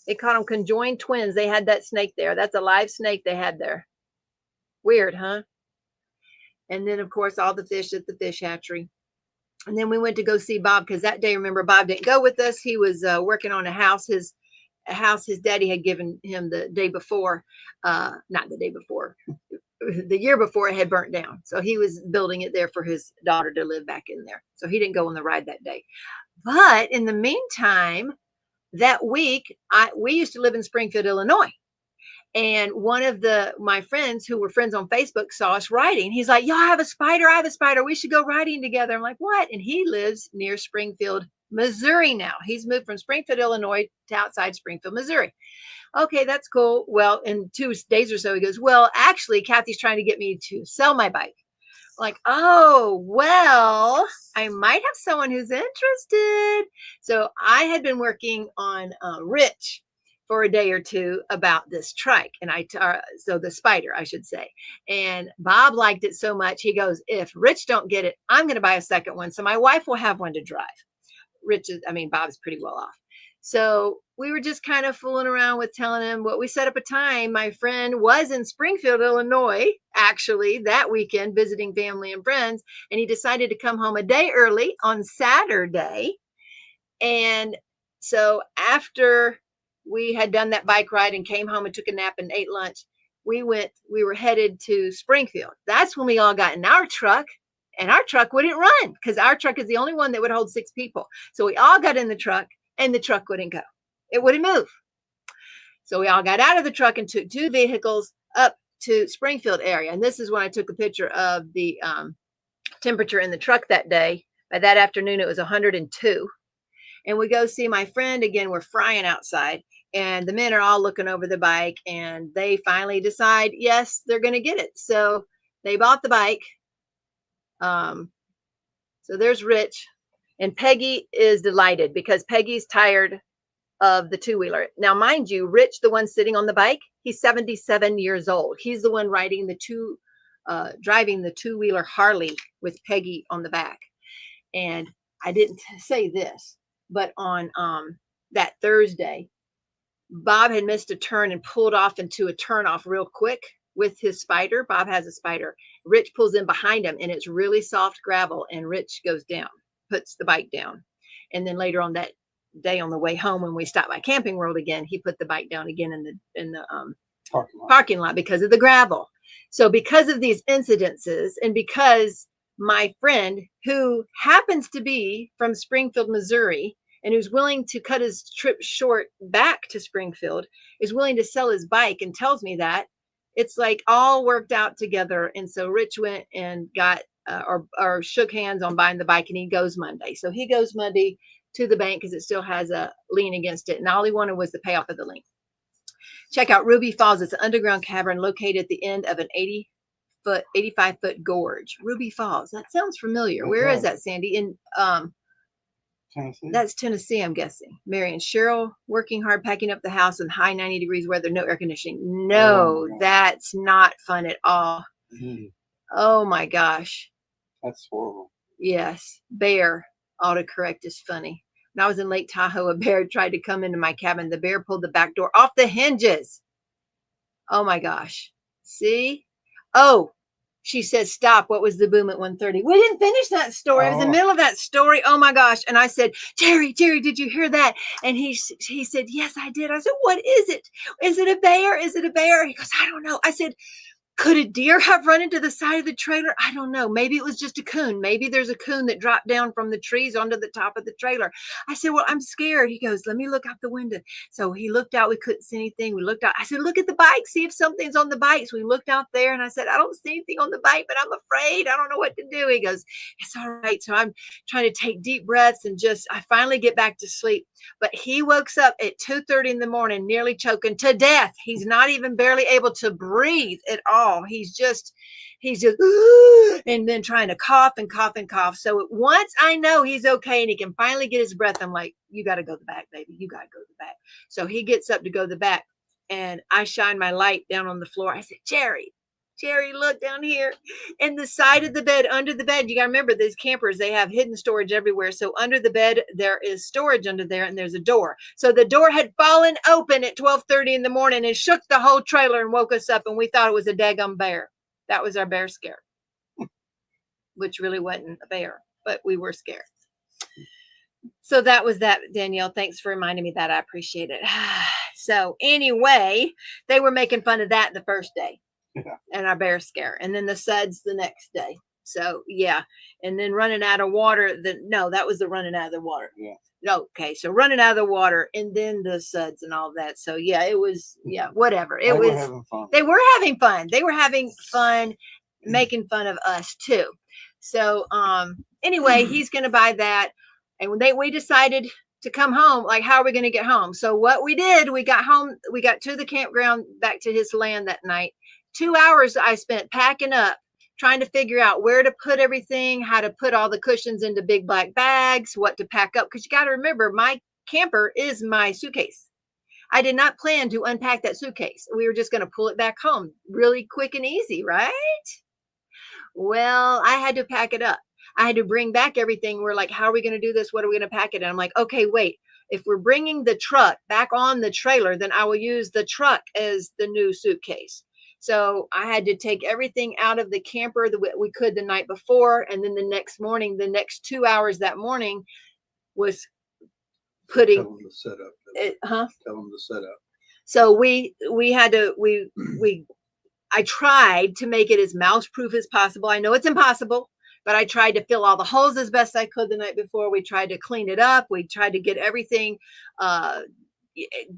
They caught them conjoined twins. They had that snake there. That's a live snake they had there. Weird, huh? And then, of course, all the fish at the fish hatchery. And then we went to go see Bob, because that day, remember, Bob didn't go with us. He was working on a house his daddy had given him the day before, not the day before, the year before, it had burnt down. So he was building it there for his daughter to live back in there. So he didn't go on the ride that day. But in the meantime, that week, we used to live in Springfield, Illinois. And one of my friends who were friends on Facebook saw us riding. He's like, yo, I have a spider. I have a spider. We should go riding together. I'm like, what? And he lives near Springfield, Missouri now. He's moved from Springfield, Illinois to outside Springfield, Missouri. Okay, that's cool. Well, in 2 days or so, he goes, well, actually, Kathy's trying to get me to sell my bike. Like, oh, well, I might have someone who's interested. So I had been working on Rich for a day or two about this trike, and so the spider, I should say. And Bob liked it so much, he goes, if Rich don't get it, I'm going to buy a second one, so my wife will have one to drive. Bob's pretty well off. So we were just kind of fooling around with telling him what we set up a time. My friend was in Springfield, Illinois, actually, that weekend, visiting family and friends, and he decided to come home a day early on Saturday. And so after we had done that bike ride and came home and took a nap and ate lunch, we were headed to Springfield. That's when we all got in our truck, and our truck wouldn't run because our truck is the only one that would hold 6 people. So we all got in the truck, and the truck wouldn't go. It wouldn't move. So we all got out of the truck and took 2 vehicles up to Springfield area. And this is when I took a picture of the temperature in the truck that day. By that afternoon, it was 102. And we go see my friend again. We're frying outside, and the men are all looking over the bike, and they finally decide, yes, they're going to get it. So they bought the bike. So there's Rich, and Peggy is delighted because Peggy's tired of the 2-wheeler. Now, mind you, Rich, the one sitting on the bike, he's 77 years old. He's the one driving the 2-wheeler Harley with Peggy on the back. And I didn't say this, but on that Thursday, Bob had missed a turn and pulled off into a turnoff real quick with his spider. Bob has a spider. Rich pulls in behind him, and it's really soft gravel, and Rich goes down, puts the bike down. And then later on that day on the way home, when we stopped by Camping World again, he put the bike down again in the parking lot because of the gravel. So because of these incidences, and because my friend, who happens to be from Springfield, Missouri, and who's willing to cut his trip short back to Springfield, is willing to sell his bike and tells me that, it's like all worked out together. And so Rich went and got or shook hands on buying the bike, and he goes Monday. So he goes Monday to the bank because it still has a lien against it. And all he wanted was the payoff of the lien. Check out Ruby Falls. It's an underground cavern located at the end of an 85-foot gorge. Ruby Falls. That sounds familiar. Where is that, Sandy? In Tennessee. That's Tennessee, I'm guessing. Mary and Cheryl working hard, packing up the house in high 90 degrees weather, no air conditioning. No, that's not fun at all. Mm. Oh my gosh. That's horrible. Yes. Bear, autocorrect is funny. When I was in Lake Tahoe, a bear tried to come into my cabin. The bear pulled the back door off the hinges. Oh my gosh. See? Oh, she said, stop. What was the boom at 1:30? We didn't finish that story. I was in the middle of that story. Oh my gosh. And I said, Jerry, did you hear that? And he said, yes, I did. I said, what is it? Is it a bear? Is it a bear? He goes, I don't know. I said, could a deer have run into the side of the trailer? I don't know. Maybe it was just a coon. Maybe there's a coon that dropped down from the trees onto the top of the trailer. I said, well, I'm scared. He goes, let me look out the window. So he looked out. We couldn't see anything. We looked out. I said, look at the bike. See if something's on the bike. So we looked out there, and I said, I don't see anything on the bike, but I'm afraid. I don't know what to do. He goes, it's all right. So I'm trying to take deep breaths and I finally get back to sleep. But he wakes up at 2:30 in the morning, nearly choking to death. He's not even barely able to breathe at all. He's just and then trying to cough and cough and cough. So once I know he's okay and he can finally get his breath, I'm like, you got to go to the back, baby. You got to go to the back. So he gets up to go to the back, and I shine my light down on the floor. I said, Jerry, Jerry, look down here. In the side of the bed, under the bed, you got to remember these campers, they have hidden storage everywhere. So under the bed, there is storage under there and there's a door. So the door had fallen open at 12:30 in the morning and shook the whole trailer and woke us up. And we thought it was a daggum bear. That was our bear scare, which really wasn't a bear, but we were scared. So that was that, Danielle. Thanks for reminding me that. I appreciate it. So anyway, they were making fun of that the first day. And our bear scare, and then the suds the next day. So yeah, and then running out of water. No, that was the running out of the water. Yeah. No, okay, so running out of the water, and then the suds and all that. So yeah, it was whatever. It was. Were having fun. They were having fun. They were having fun, making fun of us too. So anyway, he's gonna buy that, and when we decided to come home, like, how are we going to get home? So what we did, we got home, we got to the campground, back to his land that night. 2 hours I spent packing up, trying to figure out where to put everything, how to put all the cushions into big black bags, what to pack up. Because you got to remember, my camper is my suitcase. I did not plan to unpack that suitcase. We were just going to pull it back home really quick and easy, right? Well, I had to pack it up. I had to bring back everything. We're like, how are we going to do this? What are we going to pack it? And I'm like, okay, wait. If we're bringing the truck back on the trailer, then I will use the truck as the new suitcase. So I had to take everything out of the camper that we could the night before. And then the next morning, the next 2 hours that morning was putting. Tell them to set up. Tell them to set up. So we had to, I tried to make it as mouse proof as possible. I know it's impossible, but I tried to fill all the holes as best I could the night before. We tried to clean it up. We tried to get everything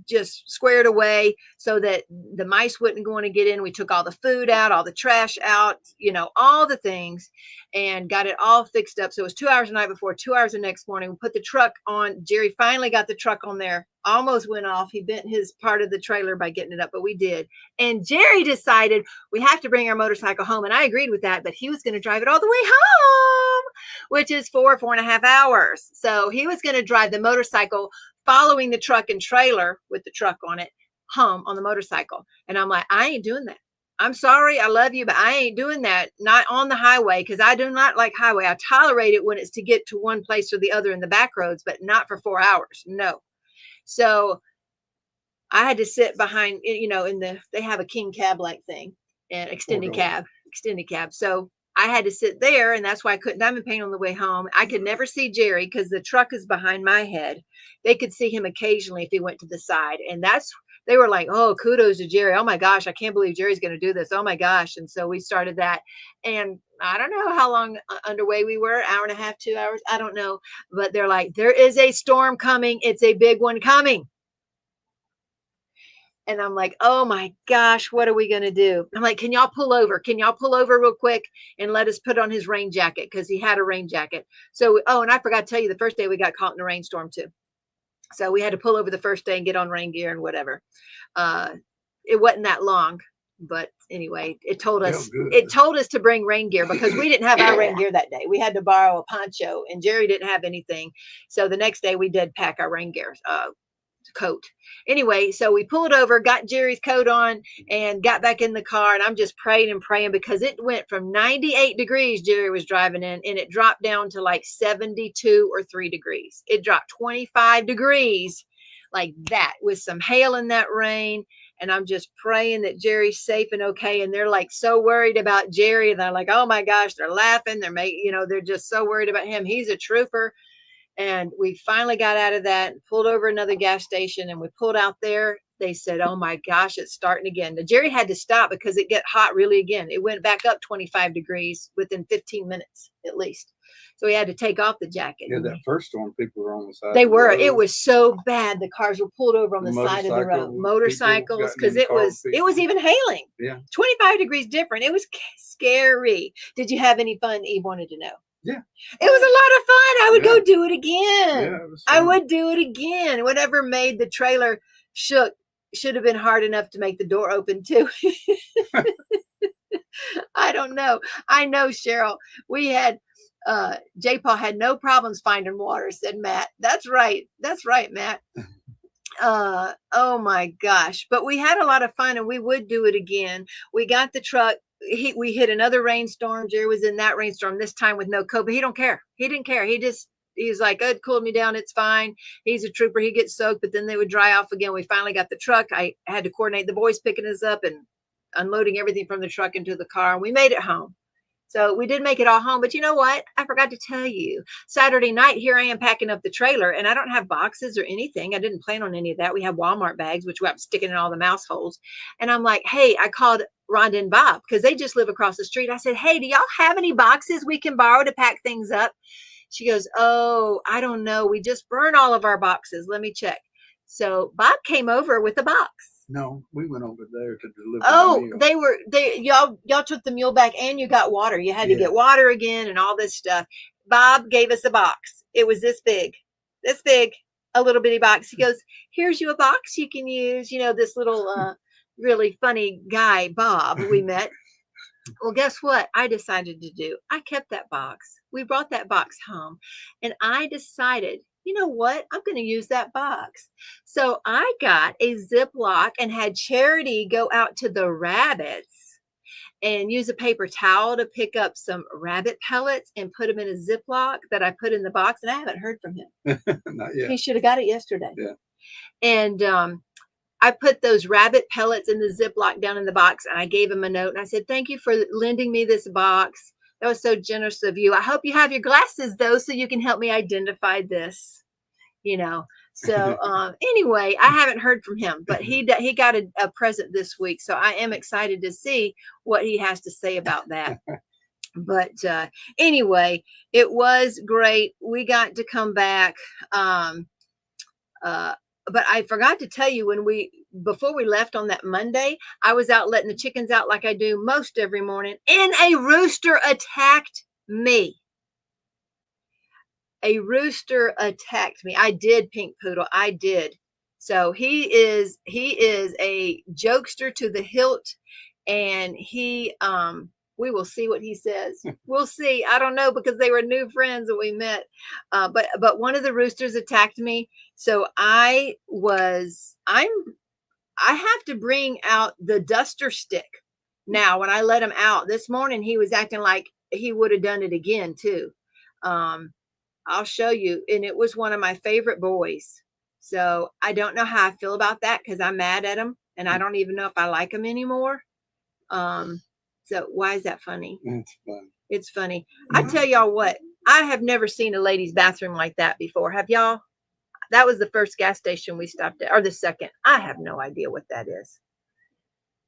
just squared away so that the mice wouldn't want to get in. We took all the food out, all the trash out, all the things, and got it all fixed up. So it was 2 hours the night before, 2 hours the next morning. We put the truck on. Jerry finally got the truck on there. Almost went off. He bent his part of the trailer by getting it up, but we did. And Jerry decided we have to bring our motorcycle home. And I agreed with that, but he was going to drive it all the way home, which is 4.5 hours. So he was going to drive the motorcycle following the truck and trailer with the truck on it home on the motorcycle. And I'm like, I ain't doing that. I'm sorry. I love you, but I ain't doing that. Not on the highway, because I do not like highway. I tolerate it when it's to get to one place or the other in the back roads, but not for 4 hours. No. So I had to sit behind, they have a king cab like thing and extended cab. So I had to sit there, and that's why I couldn't diamond paint on the way home. I could never see Jerry because the truck is behind my head. They could see him occasionally if he went to the side. And they were like, oh, kudos to Jerry. Oh my gosh, I can't believe Jerry's going to do this. Oh my gosh. And so we started that. And I don't know how long underway we were, hour and a half, 2 hours. I don't know. But they're like, there is a storm coming. It's a big one coming. And I'm like, oh my gosh, what are we going to do? I'm like, can y'all pull over? Can y'all pull over real quick and let us put on his rain jacket? Because he had a rain jacket. So, and I forgot to tell you, the first day we got caught in a rainstorm too. So we had to pull over the first day and get on rain gear and whatever. It wasn't that long, but anyway, it told us to bring rain gear because we didn't have our rain gear that day. We had to borrow a poncho, and Jerry didn't have anything. So the next day we did pack our rain gear coat. Anyway, so we pulled over, got Jerry's coat on, and got back in the car. And I'm just praying and praying because it went from 98 degrees Jerry was driving in, and it dropped down to like 72 or 3 degrees. It dropped 25 degrees like that with some hail in that rain. And I'm just praying that Jerry's safe and okay. And they're like so worried about Jerry. And they're like, oh my gosh, they're laughing. They're just so worried about him. He's a trooper. And we finally got out of that and pulled over another gas station, and we pulled out there. They said, oh my gosh, it's starting again. Now, Jerry had to stop because it got hot really again. It went back up 25 degrees within 15 minutes at least. So we had to take off the jacket. Yeah, that first storm, people were on the side. They were. It was so bad. The cars were pulled over on the side of the road. Motorcycles, because it was even hailing. Yeah. 25 degrees different. It was scary. Did you have any fun? Eve wanted to know. Yeah. It was a lot of fun. I would go do it again. Yeah, I would do it again. Whatever made the trailer shook should have been hard enough to make the door open too. I don't know. I know, Cheryl. We had J-Paul had no problems finding water, said Matt. That's right. That's right, Matt. Oh my gosh. But we had a lot of fun, and we would do it again. We got the truck we hit another rainstorm. Jerry was in that rainstorm this time with no coat, but he don't care. He didn't care. He's like, it cooled me down. It's fine. He's a trooper. He gets soaked, but then they would dry off again. We finally got the truck. I had to coordinate the boys picking us up and unloading everything from the truck into the car. And we made it home. So we did make it all home. But you know what? I forgot to tell you. Saturday night, here I am packing up the trailer, and I don't have boxes or anything. I didn't plan on any of that. We have Walmart bags, which we have sticking in all the mouse holes. And I'm like, hey, I called Rhonda and Bob because they just live across the street. I said, hey, do y'all have any boxes we can borrow to pack things up? She goes, oh, I don't know. We just burn all of our boxes. Let me check. So Bob came over with a box. No, we went over there to deliver. Oh, y'all took the mule back and you got water. You had to get water again and all this stuff. Bob gave us a box. It was this big, a little bitty box. He goes, here's you a box you can use. You know, this little really funny guy, Bob, we met. Well, guess what I decided to do? I kept that box. We brought that box home and I decided, you know what? I'm going to use that box. So I got a Ziploc and had Charity go out to the rabbits and use a paper towel to pick up some rabbit pellets and put them in a Ziploc that I put in the box. And I haven't heard from him. Not yet. He should have got it yesterday. Yeah. And I put those rabbit pellets in the Ziploc down in the box and I gave him a note and I said, thank you for lending me this box. That was so generous of you. I hope you have your glasses though, so you can help me identify this, you know. So anyway, I haven't heard from him, but he got a present this week. So I am excited to see what he has to say about that. But anyway, it was great. We got to come back. But I forgot to tell you before we left on that Monday, I was out letting the chickens out like I do most every morning, and a rooster attacked me. A rooster attacked me. I did, Pink Poodle. I did. So he is a jokester to the hilt, and we will see what he says. We'll see. I don't know because they were new friends that we met. But one of the roosters attacked me. So I have to bring out the duster stick. Now, when I let him out this morning, he was acting like he would have done it again too. I'll show you. And it was one of my favorite boys. So I don't know how I feel about that because I'm mad at him and I don't even know if I like him anymore. So why is that funny? It's fun. It's funny. I tell y'all what, I have never seen a ladies' bathroom like that before. Have y'all? That was the first gas station we stopped at, or the second. I have no idea what that is.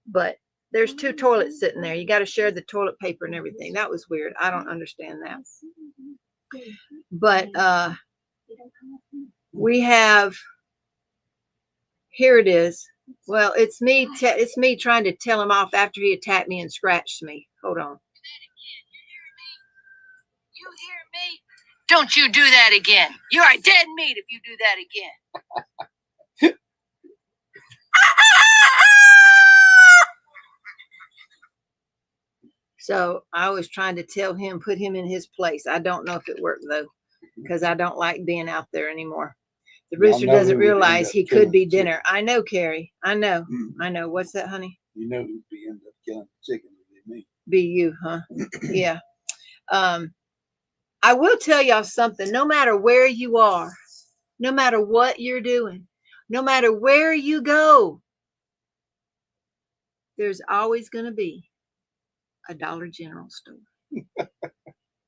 But there's 2 toilets sitting there. You got to share the toilet paper and everything. That was weird. I don't understand that. But we have, here it is. Well, it's me trying to tell him off after he attacked me and scratched me. Hold on. You hear me? Don't you do that again. You are dead meat if you do that again. So I was trying to tell him, put him in his place. I don't know if it worked though, because I don't like being out there anymore. The rooster doesn't realize he could be dinner. I know, Carrie. I know. I know. What's that, honey? You know who'd be end up killing the chicken would be me. Be you, huh? Yeah. I will tell y'all something. No matter where you are, no matter what you're doing, no matter where you go, there's always going to be a Dollar General store.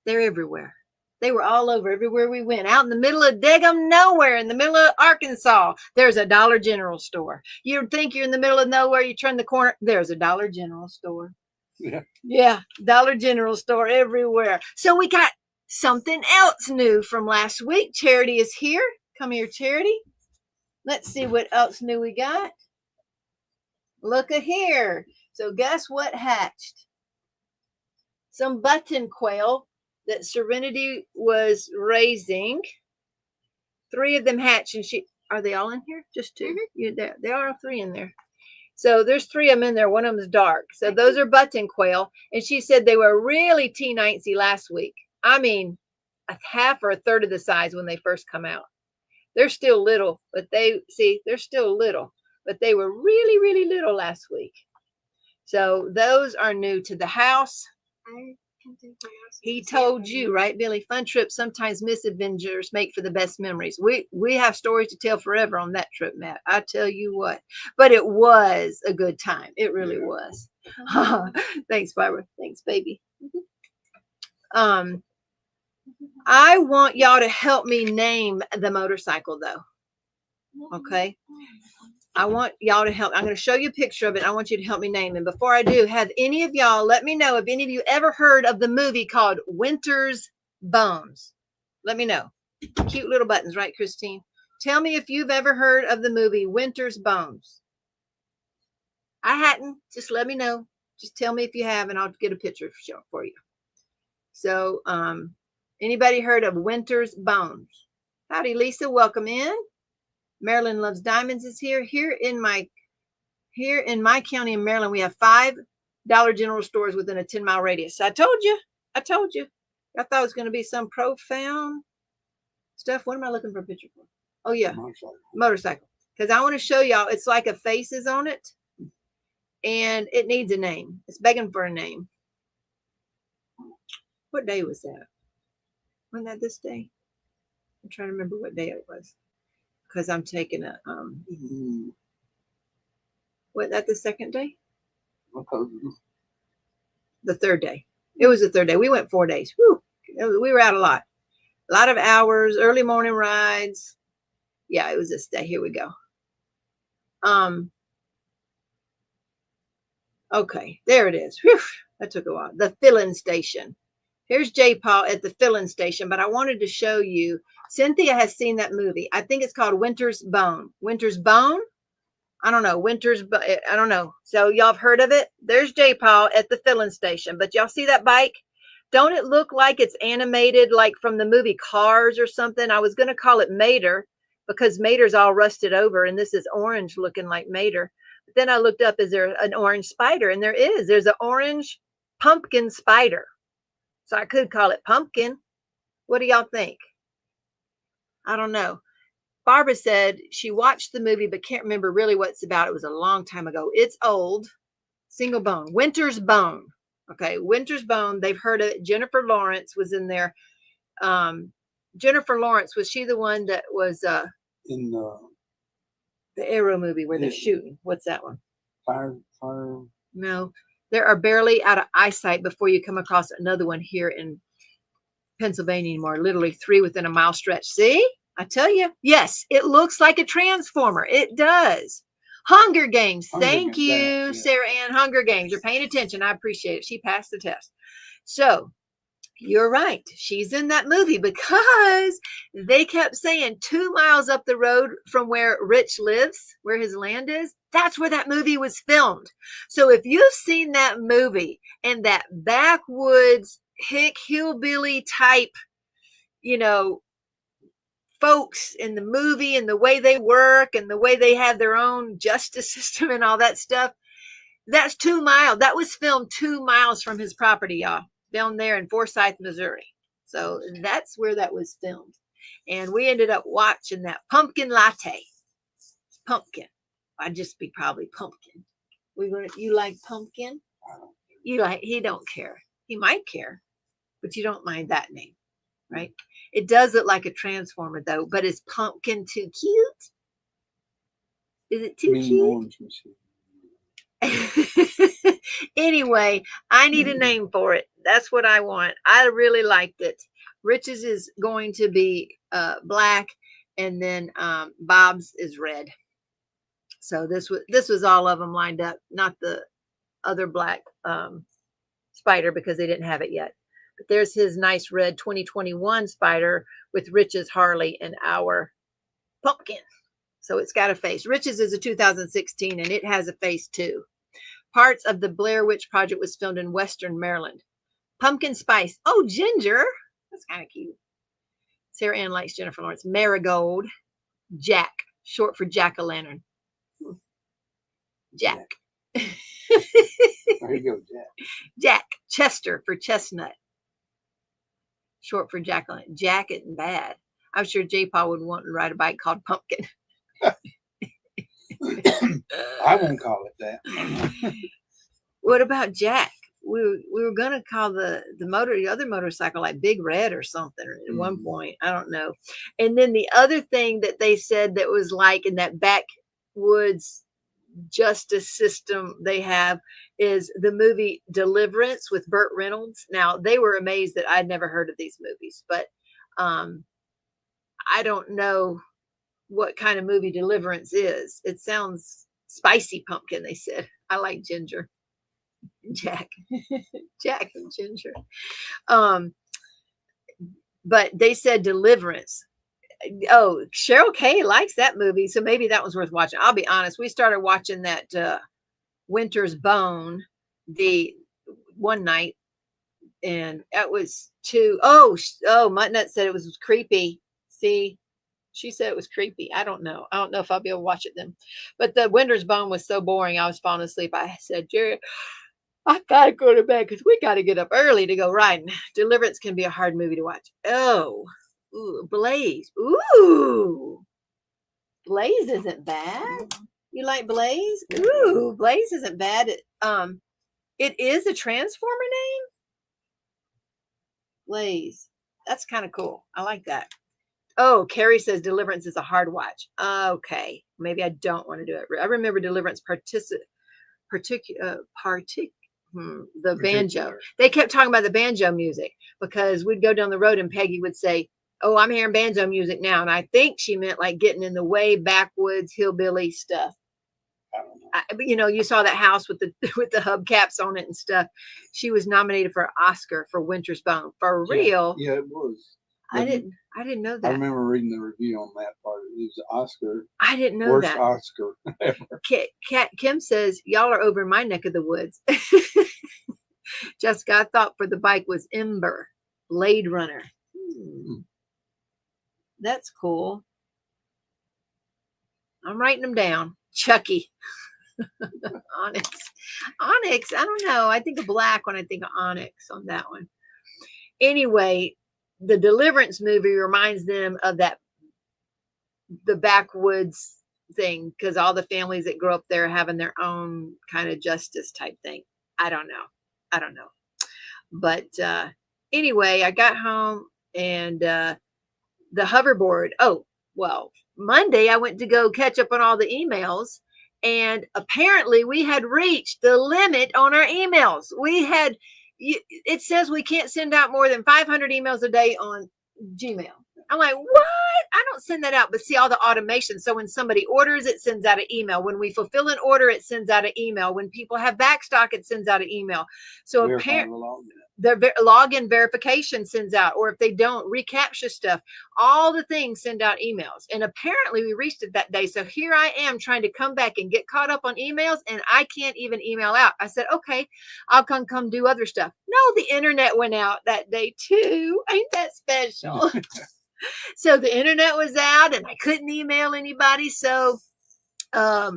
They're everywhere. They were all over, everywhere we went. Out in the middle of daggum nowhere, in the middle of Arkansas, there's a Dollar General store. You think you're in the middle of nowhere, you turn the corner, there's a Dollar General store. Yeah, Dollar General store everywhere. So we got something else new from last week. Charity is here. Come here, Charity. Let's see what else new we got. Look at here. So guess what hatched? Some button quail that Serenity was raising. 3 of them hatched, and are they all in here? Just 2? There are 3 in there. So there's 3 of them in there. One of them is dark. So those are button quail. And she said they were really teeny last week. I mean, a half or a third of the size when they first come out. They're still little, but they're still little, but they were really, really little last week. So those are new to the house. He told you, right, Billy? Fun trips, sometimes misadventures make for the best memories. We have stories to tell forever on that trip, Matt. I tell you what. But it was a good time. It really was. Thanks, Barbara. Thanks, baby. I want y'all to help me name the motorcycle, though. Okay. I want y'all to help. I'm going to show you a picture of it. I want you to help me name it. Before I do, have any of y'all, let me know if any of you ever heard of the movie called Winter's Bones. Let me know. Cute little buttons, right, Christine? Tell me if you've ever heard of the movie Winter's Bones. I hadn't. Just let me know. Just tell me if you have, and I'll get a picture for you. So, anybody heard of Winter's Bones? Howdy, Lisa. Welcome in. Maryland Loves Diamonds is here. Here in my county in Maryland, we have 5 Dollar General stores within a 10-mile radius. I told you. I thought it was going to be some profound stuff. What am I looking for a picture for? Oh, yeah. Motorcycle. Because I want to show y'all. It's like a faces on it. And it needs a name. It's begging for a name. What day was that? Wasn't that this day? I'm trying to remember what day it was. Because I'm taking a was that the second day? The third day. It was the third day. We went 4 days. Whew. We were out a lot of hours, early morning rides. Yeah, it was this day. Here we go. Okay, there it is. Whew. That took a while. The filling station. Here's J. Paul at the filling station, but I wanted to show you. Cynthia has seen that movie. I think it's called Winter's Bone. Winter's Bone? I don't know. I don't know. So y'all have heard of it? There's J. Paul at the filling station. But y'all see that bike? Don't it look like it's animated like from the movie Cars or something? I was going to call it Mater because Mater's all rusted over, and this is orange looking like Mater. But then I looked up, is there an orange spider? And there is. There's an orange pumpkin spider. So I could call it Pumpkin. What do y'all think? I don't know. Barbara said she watched the movie but can't remember really what it's about. It was a long time ago. It's old. Single Bone. Winter's Bone. Okay, Winter's Bone. They've heard of it. Jennifer Lawrence was in there. Jennifer Lawrence, was she the one that was in the Arrow movie where they're shooting? What's that one? Fire. No. There are barely out of eyesight before you come across another one here in Pennsylvania anymore. Literally 3 within a mile stretch. See? I tell you. Yes, it looks like a transformer. It does. Hunger Games. Thank you, Sarah Ann. Hunger Games. You're paying attention. I appreciate it. She passed the test. So you're right. She's in that movie because they kept saying 2 miles up the road from where Rich lives, where his land is, that's where that movie was filmed. So if you've seen that movie and that backwoods hillbilly type, folks in the movie and the way they work and the way they have their own justice system and all that stuff, that's 2 miles. That was filmed 2 miles from his property, y'all, down there in Forsyth, Missouri. So that's where that was filmed. And we ended up watching that pumpkin latte. Pumpkin. I'd just be probably pumpkin. You like pumpkin? He don't care. He might care, but you don't mind that name, right? It does look like a transformer though, but is pumpkin too cute? Is it too cute? Anyway, I need a name for it. That's what I want. I really liked it. Rich's is going to be black, and then Bob's is red. So this was all of them lined up, not the other black spider because they didn't have it yet. But there's his nice red 2021 spider with Rich's Harley and our pumpkin. So it's got a face. Rich's is a 2016 and it has a face too. Parts of the Blair Witch Project was filmed in Western Maryland. Pumpkin spice. Oh, ginger. That's kind of cute. Sarah Ann likes Jennifer Lawrence. Marigold. Jack. Short for jack-o'-lantern. Jack. There you go, Jack. Jack. Chester for chestnut. Short for jack-o'-lantern. Jack isn't bad. I'm sure J-Paul would want to ride a bike called Pumpkin. I won't call it that. What about Jack? We were gonna call the other motorcycle like Big Red or something at one point. I don't know. And then the other thing that they said that was like in that backwoods justice system they have is the movie Deliverance with Burt Reynolds. Now they were amazed that I'd never heard of these movies, but I don't know what kind of movie Deliverance is. It sounds spicy pumpkin, they said. I like ginger. Jack. Jack and Ginger. But they said Deliverance. Oh, Cheryl Kay likes that movie, so maybe that was worth watching. I'll be honest. We started watching that Winter's Bone the one night, and that was too. Oh, Muttnut said it was creepy. See, she said it was creepy. I don't know. I don't know if I'll be able to watch it then. But the Winter's Bone was so boring. I was falling asleep. I said, Jerry, I gotta go to bed because we gotta get up early to go riding. Deliverance can be a hard movie to watch. Oh, ooh, Blaze. Ooh, Blaze isn't bad. You like Blaze? Ooh, Blaze isn't bad. It is a Transformer name. Blaze. That's kind of cool. I like that. Oh, Carrie says Deliverance is a hard watch. Okay, maybe I don't want to do it. I remember Deliverance the banjo. They kept talking about the banjo music because we'd go down the road and Peggy would say, "Oh, I'm hearing banjo music now," and I think she meant like getting in the way backwoods hillbilly stuff. You saw that house with the hubcaps on it and stuff. She was nominated for an Oscar for Winter's Bone. For real? Yeah, it was. I didn't know that. I remember reading the review on that part. It was Oscar. I didn't know worst that. Oscar ever. Kim says, y'all are over in my neck of the woods. Jessica, I thought for the bike was Ember, Blade Runner. That's cool. I'm writing them down. Chucky. Onyx. I don't know. I think of black when I think of Onyx on that one. Anyway, the Deliverance movie reminds them of the backwoods thing, because all the families that grow up there having their own kind of justice type thing. I don't know. But anyway, I got home and the hoverboard. Oh, well, Monday I went to go catch up on all the emails, and apparently we had reached the limit on our emails. It says we can't send out more than 500 emails a day on Gmail. I'm like, what? I don't send that out. But see all the automation. So when somebody orders, it sends out an email. When we fulfill an order, it sends out an email. When people have backstock, it sends out an email. So apparently their login verification sends out, or if they don't, recapture stuff. All the things send out emails. And apparently we reached it that day. So here I am trying to come back and get caught up on emails, and I can't even email out. I said, okay, I'll come do other stuff. No, the internet went out that day too. Ain't that special? So the internet was out and I couldn't email anybody. So I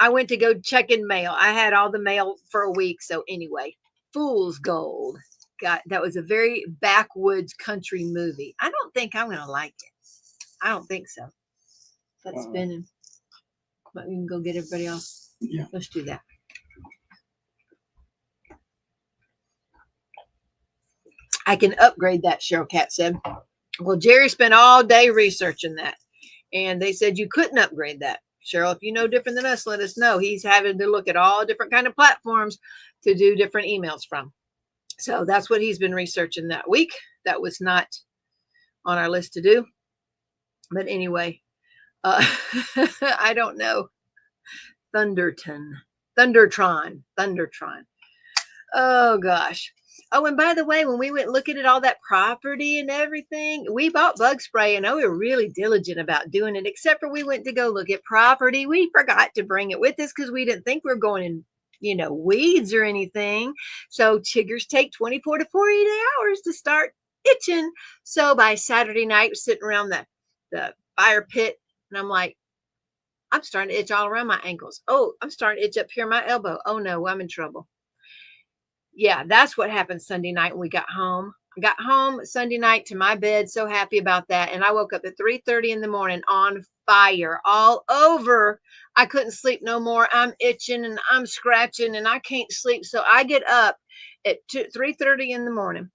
went to go check in mail. I had all the mail for a week. So anyway, Fool's Gold. That was a very backwoods country movie. I don't think I'm going to like it. I don't think so. That's spinning. But we can go get everybody else. Yeah. Let's do that. I can upgrade that, Cheryl Cat said. Well, Jerry spent all day researching that, and they said you couldn't upgrade that. Cheryl, if you know different than us, let us know. He's having to look at all different kind of platforms to do different emails from. So that's what he's been researching that week. That was not on our list to do. But anyway, I don't know. Thundertron. Oh, gosh. Oh, and by the way, when we went looking at all that property and everything, we bought bug spray, and we were really diligent about doing it, except for we went to go look at property. We forgot to bring it with us because we didn't think we were going in, weeds or anything. So chiggers take 24 to 48 hours to start itching. So by Saturday night, we're sitting around the fire pit, and I'm like, I'm starting to itch all around my ankles. Oh, I'm starting to itch up here my elbow. Oh, no, I'm in trouble. Yeah, that's what happened Sunday night when we got home. got home Sunday night to my bed, so happy about that. And I woke up at 3:30 in the morning on fire all over. I couldn't sleep no more. I'm itching and I'm scratching and I can't sleep. So I get up at 3:30 in the morning.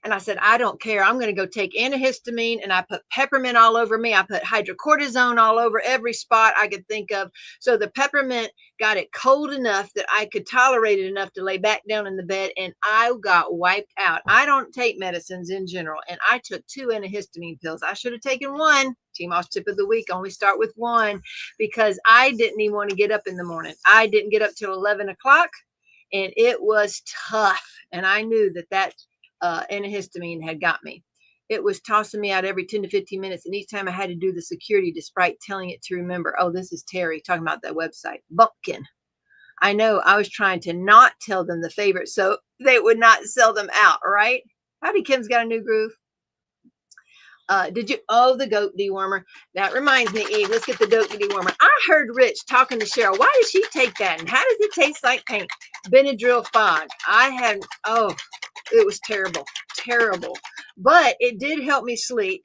And I said, I don't care. I'm going to go take antihistamine. And I put peppermint all over me. I put hydrocortisone all over every spot I could think of. So the peppermint got it cold enough that I could tolerate it enough to lay back down in the bed. And I got wiped out. I don't take medicines in general. And I took 2 antihistamine pills. I should have taken 1. Teemaw's tip of the week. Only start with 1 because I didn't even want to get up in the morning. I didn't get up till 11 o'clock. And it was tough. And I knew that antihistamine had got me. It was tossing me out every 10 to 15 minutes. And each time I had to do the security despite telling it to remember, oh, this is Terry talking about that website, Bumpkin. I know I was trying to not tell them the favorite so they would not sell them out, right? Howdy, Kim's got a new groove. The goat dewormer. That reminds me, Eve, let's get the goat dewormer. I heard Rich talking to Cheryl. Why does she take that? And how does it taste like paint? Benadryl fog. It was terrible, but it did help me sleep.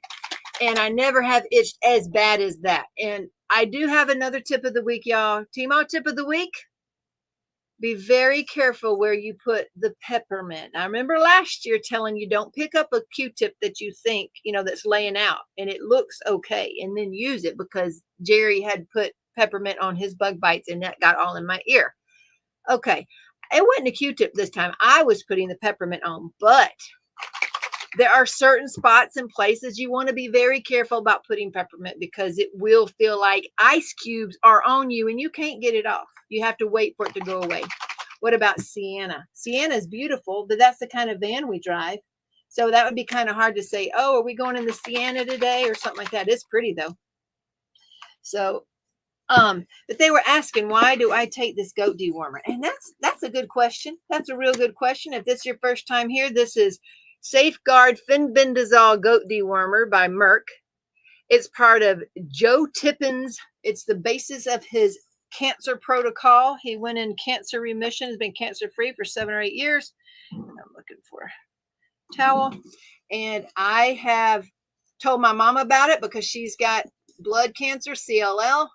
And I never have itched as bad as that. And I do have another tip of the week, y'all. Teemaw tip of the week. Be very careful where you put the peppermint. I remember last year telling you don't pick up a Q-tip that you think, that's laying out and it looks okay and then use it because Jerry had put peppermint on his bug bites and that got all in my ear. Okay. It wasn't a Q-tip this time. I was putting the peppermint on, but there are certain spots and places you want to be very careful about putting peppermint because it will feel like ice cubes are on you and you can't get it off. You have to wait for it to go away. What about sienna? Sienna is beautiful, but that's the kind of van we drive. So that would be kind of hard to say, oh, are we going in the sienna today or something like that? It's pretty though. So, but they were asking, why do I take this goat dewormer? And that's a good question. That's a real good question. If this is your first time here, this is Safeguard Fenbendazole Goat Dewormer by Merck. It's part of Joe Tippin's. It's the basis of his cancer protocol. He went in cancer remission, has been cancer-free for 7 or 8 years. And I'm looking for a towel. And I have told my mom about it because she's got blood cancer, CLL.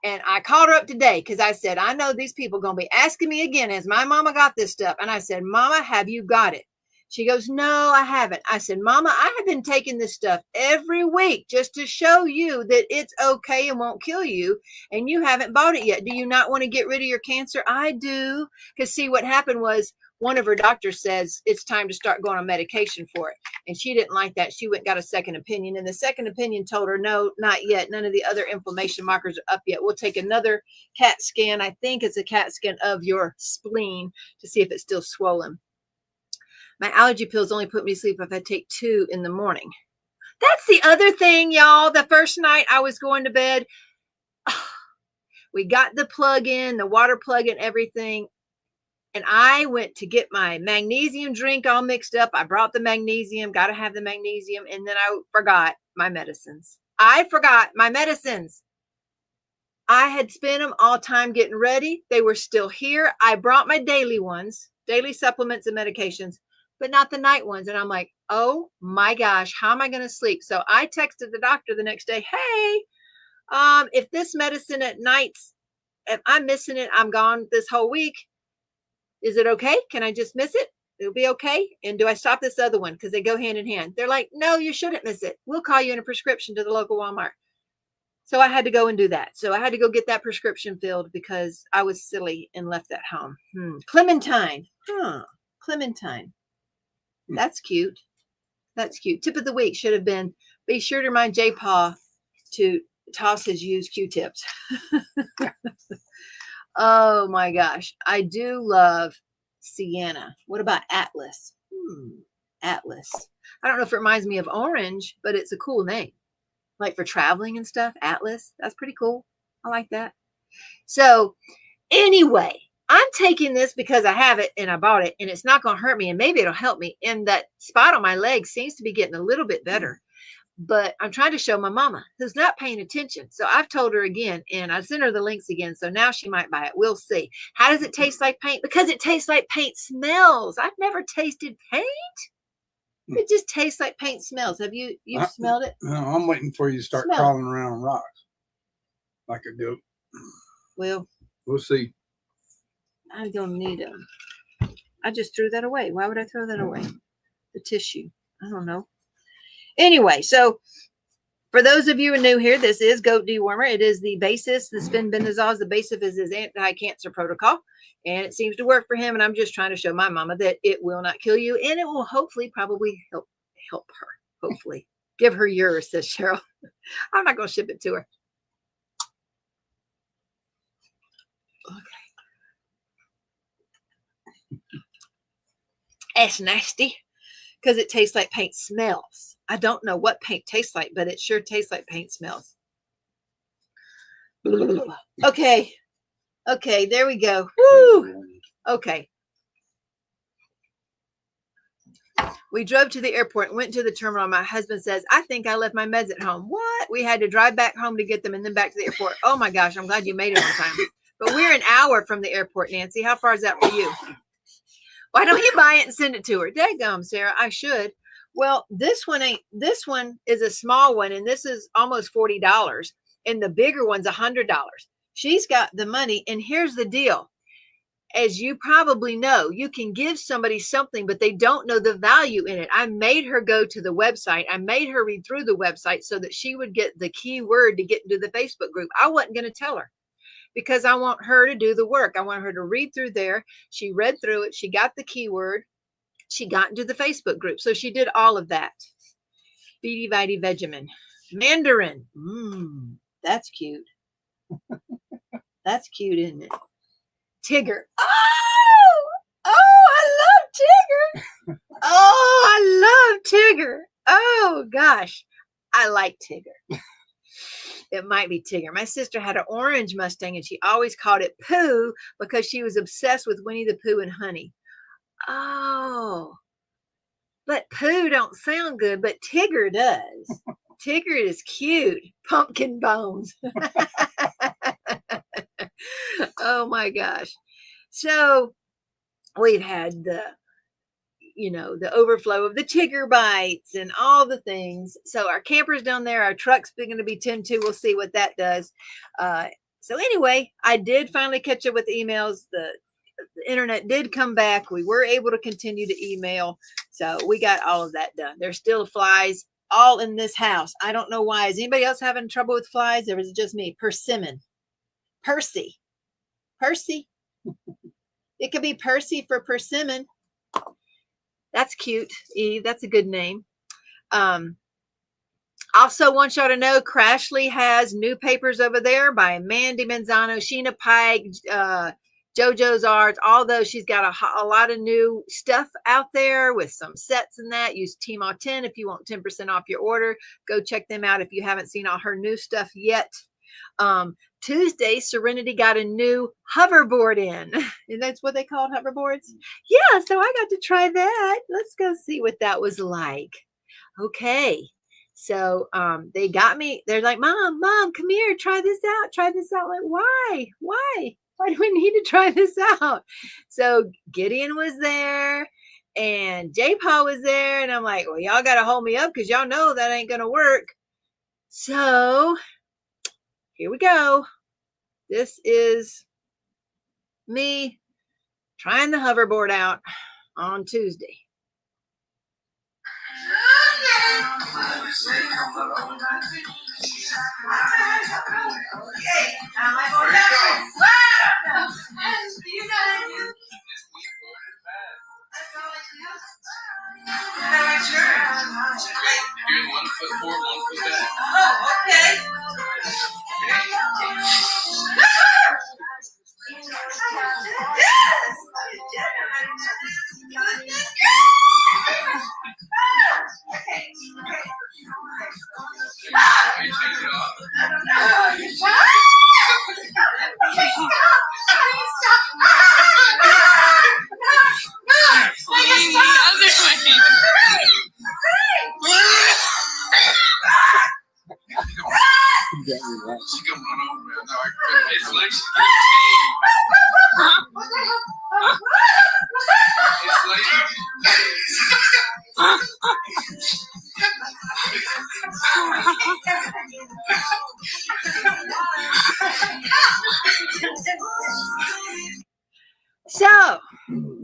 And I called her up today because I said, I know these people are going to be asking me again, has my mama got this stuff? And I said, Mama, have you got it? She goes, no, I haven't. I said, Mama, I have been taking this stuff every week just to show you that it's okay and won't kill you. And you haven't bought it yet. Do you not want to get rid of your cancer? I do. Because see, what happened was one of her doctors says it's time to start going on medication for it. And she didn't like that. She went and got a second opinion. And the second opinion told her, no, not yet. None of the other inflammation markers are up yet. We'll take another CAT scan. I think it's a CAT scan of your spleen to see if it's still swollen. My allergy pills only put me to sleep if I take 2 in the morning. That's the other thing, y'all. The first night I was going to bed, we got the plug in, the water plug and everything. And I went to get my magnesium drink all mixed up. I brought the magnesium, got to have the magnesium. And then I forgot my medicines. I had spent them all time getting ready. They were still here. I brought my daily ones, daily supplements and medications, but not the night ones. And I'm like, oh my gosh, how am I going to sleep? So I texted the doctor the next day, hey, if this medicine at nights, if I'm missing it, I'm gone this whole week. Is it okay? Can I just miss it? It'll be okay. And do I stop this other one? Because they go hand in hand. They're like, no, you shouldn't miss it. We'll call you in a prescription to the local Walmart. So I had to go and do that. So I had to go get that prescription filled because I was silly and left that home. Clementine. Clementine. That's cute. That's cute. Tip of the week should have been, be sure to remind J-Paw to toss his used Q-tips. Oh my gosh. I do love sienna. What about Atlas? Atlas. I don't know if it reminds me of orange, but it's a cool name. Like for traveling and stuff, Atlas. That's pretty cool. I like that. So anyway, I'm taking this because I have it and I bought it and it's not going to hurt me and maybe it'll help me. And that spot on my leg seems to be getting a little bit better. But I'm trying to show my mama who's not paying attention. So I've told her again and I sent her the links again. So now she might buy it. We'll see. How does it taste like paint? Because it tastes like paint smells. I've never tasted paint. It just tastes like paint smells. Have you smelled it? No, I'm waiting for you to start Smell. crawling around on rocks like a goat. Well, We'll see. I don't need them. I just threw that away. Why would I throw that away? The tissue. I don't know. Anyway, so for those of you who are new here, this is goat dewormer. It is the basis. The sphingobenzol is the basis of his anti-cancer protocol. And it seems to work for him. And I'm just trying to show my mama that it will not kill you. And it will hopefully probably help her. Hopefully. Give her yours, says Cheryl. I'm not going to ship it to her. Okay. That's nasty because it tastes like paint smells. I don't know what paint tastes like, but it sure tastes like paint smells. Okay. Okay, there we go. Woo! Okay. We drove to the airport and went to the terminal. My husband says, I think I left my meds at home. What? We had to drive back home to get them and then back to the airport. Oh my gosh, I'm glad you made it on time. But we're an hour from the airport, Nancy. How far is that for you? Why don't you buy it and send it to her? Daggum, Sarah, I should. Well, this one is a small one, and this is almost $40. And the bigger one's $100. She's got the money, and here's the deal. As you probably know, you can give somebody something, but they don't know the value in it. I made her go to the website. I made her read through the website so that she would get the keyword to get into the Facebook group. I wasn't going to tell her because I want her to do the work. I want her to read through there. She read through it. She got the keyword. She got into the Facebook group. So she did all of that. Beady Vitey Vegemin. Mandarin. That's cute. That's cute, isn't it? Tigger. Oh, I love Tigger. Oh, I love Tigger. Oh, gosh. I like Tigger. It might be Tigger. My sister had an orange Mustang, and she always called it Pooh because she was obsessed with Winnie the Pooh and honey. Oh, but Pooh don't sound good, but Tigger does. Tigger is cute. Pumpkin bones. Oh my gosh. So we've had the overflow of the Tigger bites and all the things. So our camper's down there. Our truck's going to be tended to. We'll see what that does. So anyway, I did finally catch up with emails. The internet did come back. We were able to continue to email. So we got all of that done. There's still flies all in this house. I don't know why. Is anybody else having trouble with flies? Or is it just me? Persimmon. Percy. It could be Percy for persimmon. That's cute, Eve. That's a good name. Also want y'all to know Crashley has new papers over there by Mandy Manzano, Sheena Pike, JoJo's Arts, all those. She's got a lot of new stuff out there with some sets and that. Use Teemaw-10 if you want 10% off your order. Go check them out if you haven't seen all her new stuff yet. Tuesday, Serenity got a new hoverboard in. And that's what they called hoverboards? Yeah, so I got to try that. Let's go see what that was like. Okay. So they got me. They're like, Mom, come here. Try this out. Try this out. Like, why? Why do we need to try this out? So Gideon was there and J-Paw was there. And I'm like, well, y'all got to hold me up because y'all know that ain't going to work. So here we go. This is me trying the hoverboard out on Tuesday. Doing 1 foot forward, 1 foot back. Oh, okay. She can run over it. No, it's like she's it's like So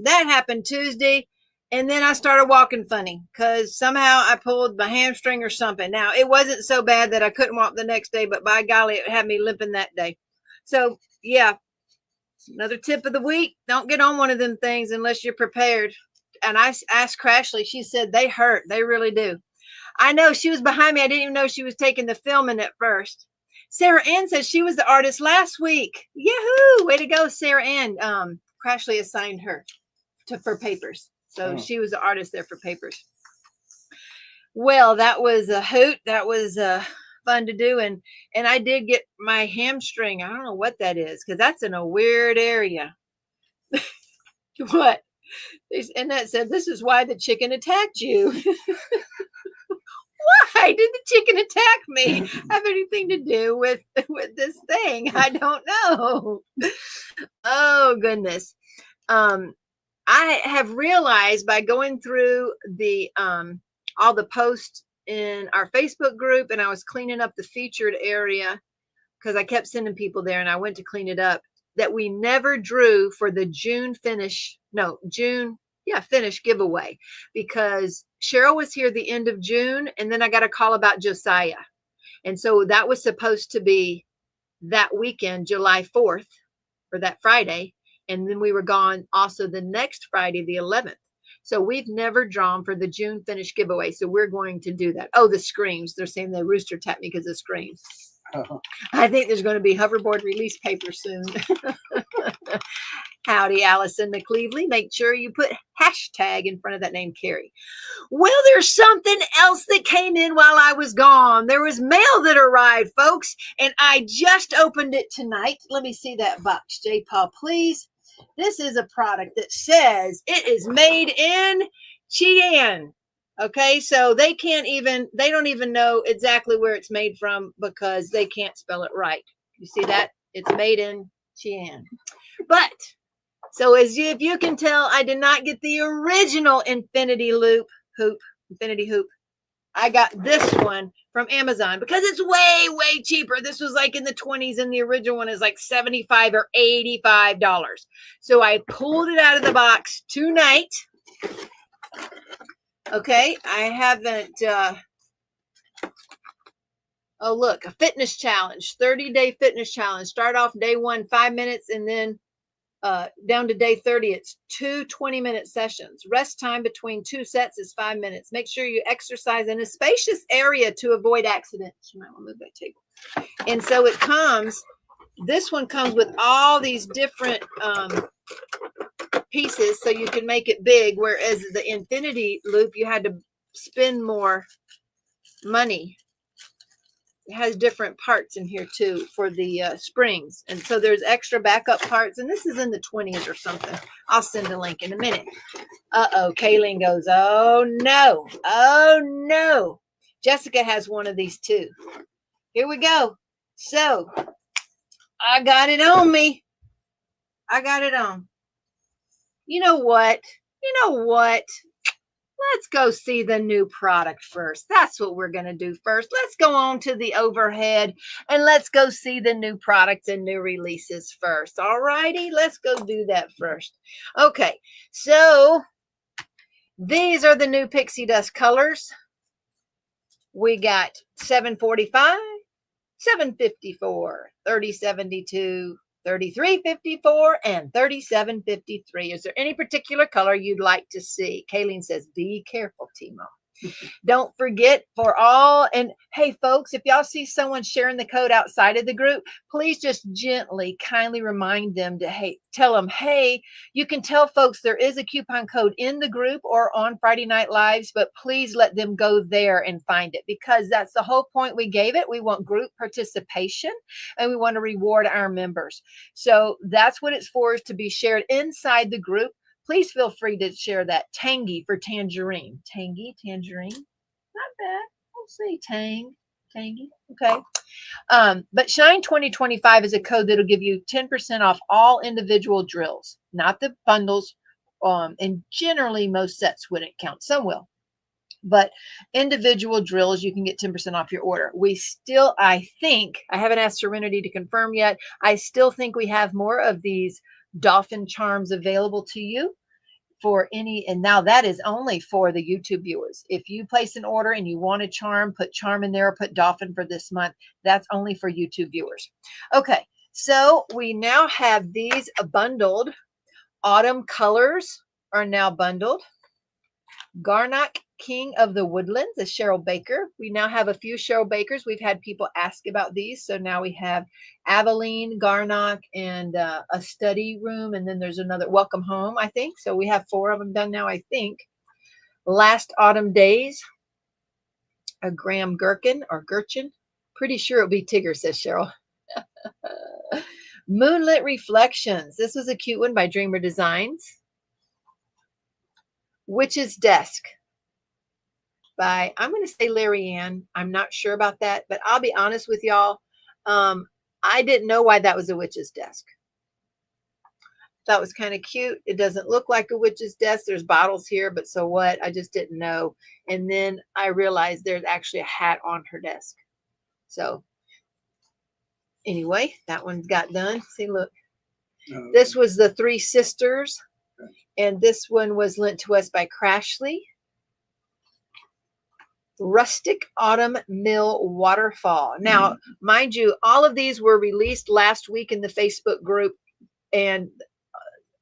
that happened Tuesday. And then I started walking funny because somehow I pulled my hamstring or something. Now, it wasn't so bad that I couldn't walk the next day, but by golly, it had me limping that day. So, yeah, another tip of the week. Don't get on one of them things unless you're prepared. And I asked Crashley. She said they hurt. They really do. I know she was behind me. I didn't even know she was taking the filming at first. Sarah Ann says she was the artist last week. Yahoo! Way to go, Sarah Ann. Crashley assigned her for papers. So she was the artist there for papers. Well, that was a hoot. That was fun to do. And I did get my hamstring. I don't know what that is because that's in a weird area. What? And that said, this is why the chicken attacked you. Why did the chicken attack me? Have anything to do with this thing? I don't know. Oh, goodness. I have realized by going through the all the posts in our Facebook group, and I was cleaning up the featured area because I kept sending people there, and I went to clean it up, that we never drew for the June finish giveaway because Cheryl was here the end of June, and then I got a call about Josiah. And so that was supposed to be that weekend, July 4th, or that Friday. And then we were gone also the next Friday, the 11th. So we've never drawn for the June finish giveaway. So we're going to do that. Oh, the screams. They're saying the rooster tapped me because of screams. I think there's going to be hoverboard release paper soon. Howdy, Allison McCleavely. Make sure you put hashtag in front of that name, Carrie. Well, there's something else that came in while I was gone. There was mail that arrived, folks, and I just opened it tonight. Let me see that box, J. Paul, please. This is a product that says it is made in Cheyenne. Okay, so they don't even know exactly where it's made from because they can't spell it right. You see that? It's made in Cheyenne. But, so if you can tell, I did not get the original infinity hoop. I got this one from Amazon because it's way, way cheaper. This was like in the 20s and the original one is like $75 or $85. So I pulled it out of the box tonight. Okay, I haven't, oh, look, a fitness challenge, 30-day fitness challenge. Start off day 1, 5 minutes, and then down to day 30, it's 2 20-minute sessions. Rest time between 2 sets is 5 minutes. Make sure you exercise in a spacious area to avoid accidents. You might want to move that table. And so this one comes with all these different pieces so you can make it big, whereas the infinity loop you had to spend more money. It has different parts in here too for the springs, and so there's extra backup parts, and this is in the 20s or something. I'll send a link in a minute. Kayleen goes, oh no. Jessica has one of these too. Here we go. So I got it on me. You know what? Let's go see the new product first. That's what we're going to do first. Let's go on to the overhead and let's go see the new products and new releases first. All righty, let's go do that first. Okay, so these are the new pixie dust colors. We got 745, 754, 3072, 3354 and 3753. Is there any particular color you'd like to see? Kayleen says, be careful, Teemaw. Don't forget for all, and hey folks, if y'all see someone sharing the code outside of the group, please just gently, kindly remind them to, tell them, you can tell folks there is a coupon code in the group or on Friday Night Lives, but please let them go there and find it because that's the whole point we gave it. We want group participation and we want to reward our members. So that's what it's for, is to be shared inside the group. Please feel free to share that. Tangy for tangerine. Tangy, tangerine. Not bad. I'll say tangy. Okay. But Shine 2025 is a code that'll give you 10% off all individual drills, not the bundles. And generally most sets wouldn't count. Some will. But individual drills, you can get 10% off your order. We still, I think, I haven't asked Serenity to confirm yet. I still think we have more of these dolphin charms available to you for any, and now that is only for the YouTube viewers. If you place an order and you want a charm, put charm in there, or put dolphin for this month. That's only for YouTube viewers. Okay, so we now have these bundled. Autumn colors are now bundled. Garnock, King of the Woodlands, a Cheryl Baker. We now have a few Cheryl Bakers. We've had people ask about these. So now we have Aveline, Garnock, and a study room. And then there's another Welcome Home, I think. So we have 4 of them done now, I think. Last Autumn Days, a Graham Gherkin or Gurchin. Pretty sure it'll be Tigger, says Cheryl. Moonlit Reflections. This was a cute one by Dreamer Designs. Witch's Desk by, I'm going to say Larry Ann. I'm not sure about that, but I'll be honest with y'all. I didn't know why that was a witch's desk. Thought it was kind of cute. It doesn't look like a witch's desk. There's bottles here, but so what? I just didn't know. And then I realized there's actually a hat on her desk. So anyway, that one got done. See, look. This was the 3 Sisters. And this one was lent to us by Crashley. Rustic Autumn Mill Waterfall. Now, mind you, all of these were released last week in the Facebook group, and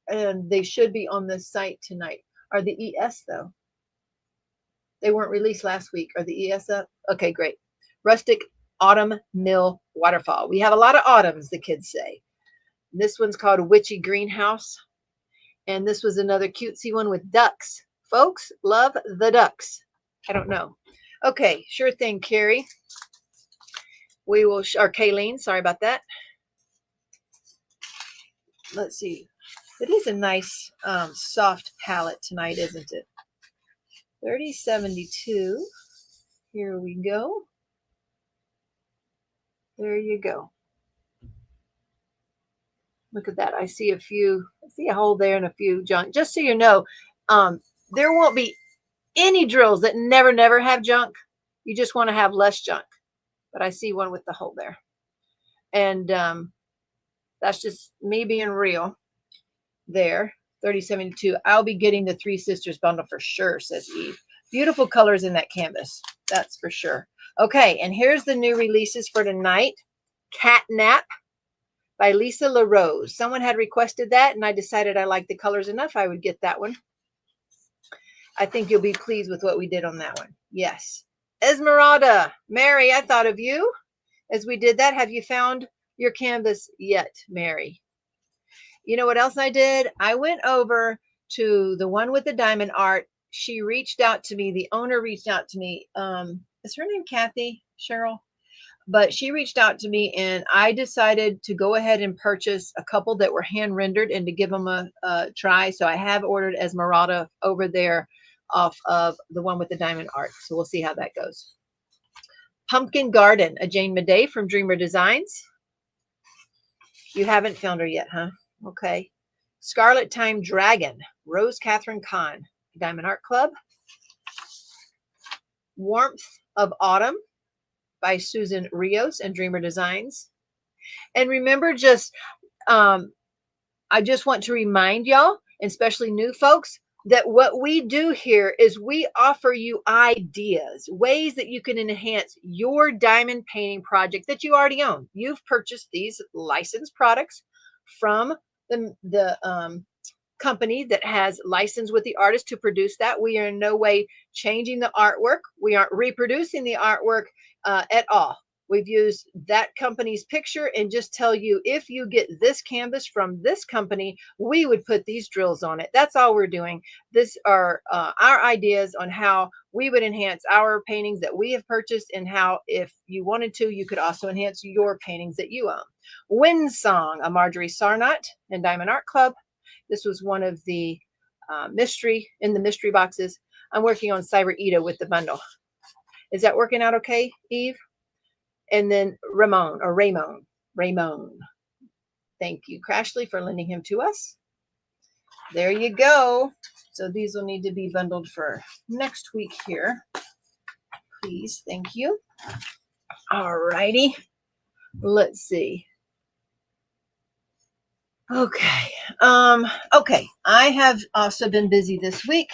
they should be on the site tonight. Are the ES, though? They weren't released last week. Are the ES up? Okay, great. Rustic Autumn Mill Waterfall. We have a lot of autumns, the kids say. This one's called Witchy Greenhouse. And this was another cutesy one with ducks. Folks love the ducks. I don't know. Okay, sure thing, Carrie. We will, or Kayleen, sorry about that. Let's see. It is a nice soft palette tonight, isn't it? 3072. Here we go. There you go. Look at that. I see a hole there and a few junk. Just so you know, there won't be any drills that never have junk. You just want to have less junk. But I see one with the hole there. And that's just me being real. There, 3072. I'll be getting the 3 Sisters bundle for sure, says Eve. Beautiful colors in that canvas. That's for sure. Okay, and here's the new releases for tonight. Catnap by Lisa LaRose. Someone had requested that, and I decided I liked the colors enough. I would get that one. I think you'll be pleased with what we did on that one. Yes. Esmeralda. Mary, I thought of you as we did that. Have you found your canvas yet, Mary? You know what else I did? I went over to the one with the diamond art. She reached out to me. The owner reached out to me. Is her name Kathy? Cheryl? But she reached out to me, and I decided to go ahead and purchase a couple that were hand rendered and to give them a try. So I have ordered Esmeralda over there off of the one with the diamond art. So we'll see how that goes. Pumpkin Garden, a Jane Madej from Dreamer Designs. You haven't found her yet, huh? Okay. Scarlet Time Dragon, Rose Catherine Kahn, Diamond Art Club. Warmth of Autumn by Susan Rios and Dreamer Designs. And remember, I just want to remind y'all, especially new folks, that what we do here is we offer you ideas, ways that you can enhance your diamond painting project that you already own. You've purchased these licensed products from the company that has licensed with the artist to produce that. We are in no way changing the artwork. We aren't reproducing the artwork at all. We've used that company's picture and just tell you, if you get this canvas from this company, we would put these drills on it. That's all we're doing. These are our ideas on how we would enhance our paintings that we have purchased, and how, if you wanted to, you could also enhance your paintings that you own. Wind Song, a Marjorie Sarnot and Diamond Art Club. This was one of the mystery boxes. I'm working on Cyber Ida with the bundle. Is that working out okay, Eve? And then Ramon. Thank you, Crashley, for lending him to us. there you go. So these will need to be bundled for next week here. Please, thank you. All righty. Let's see. Okay. Okay. I have also been busy this week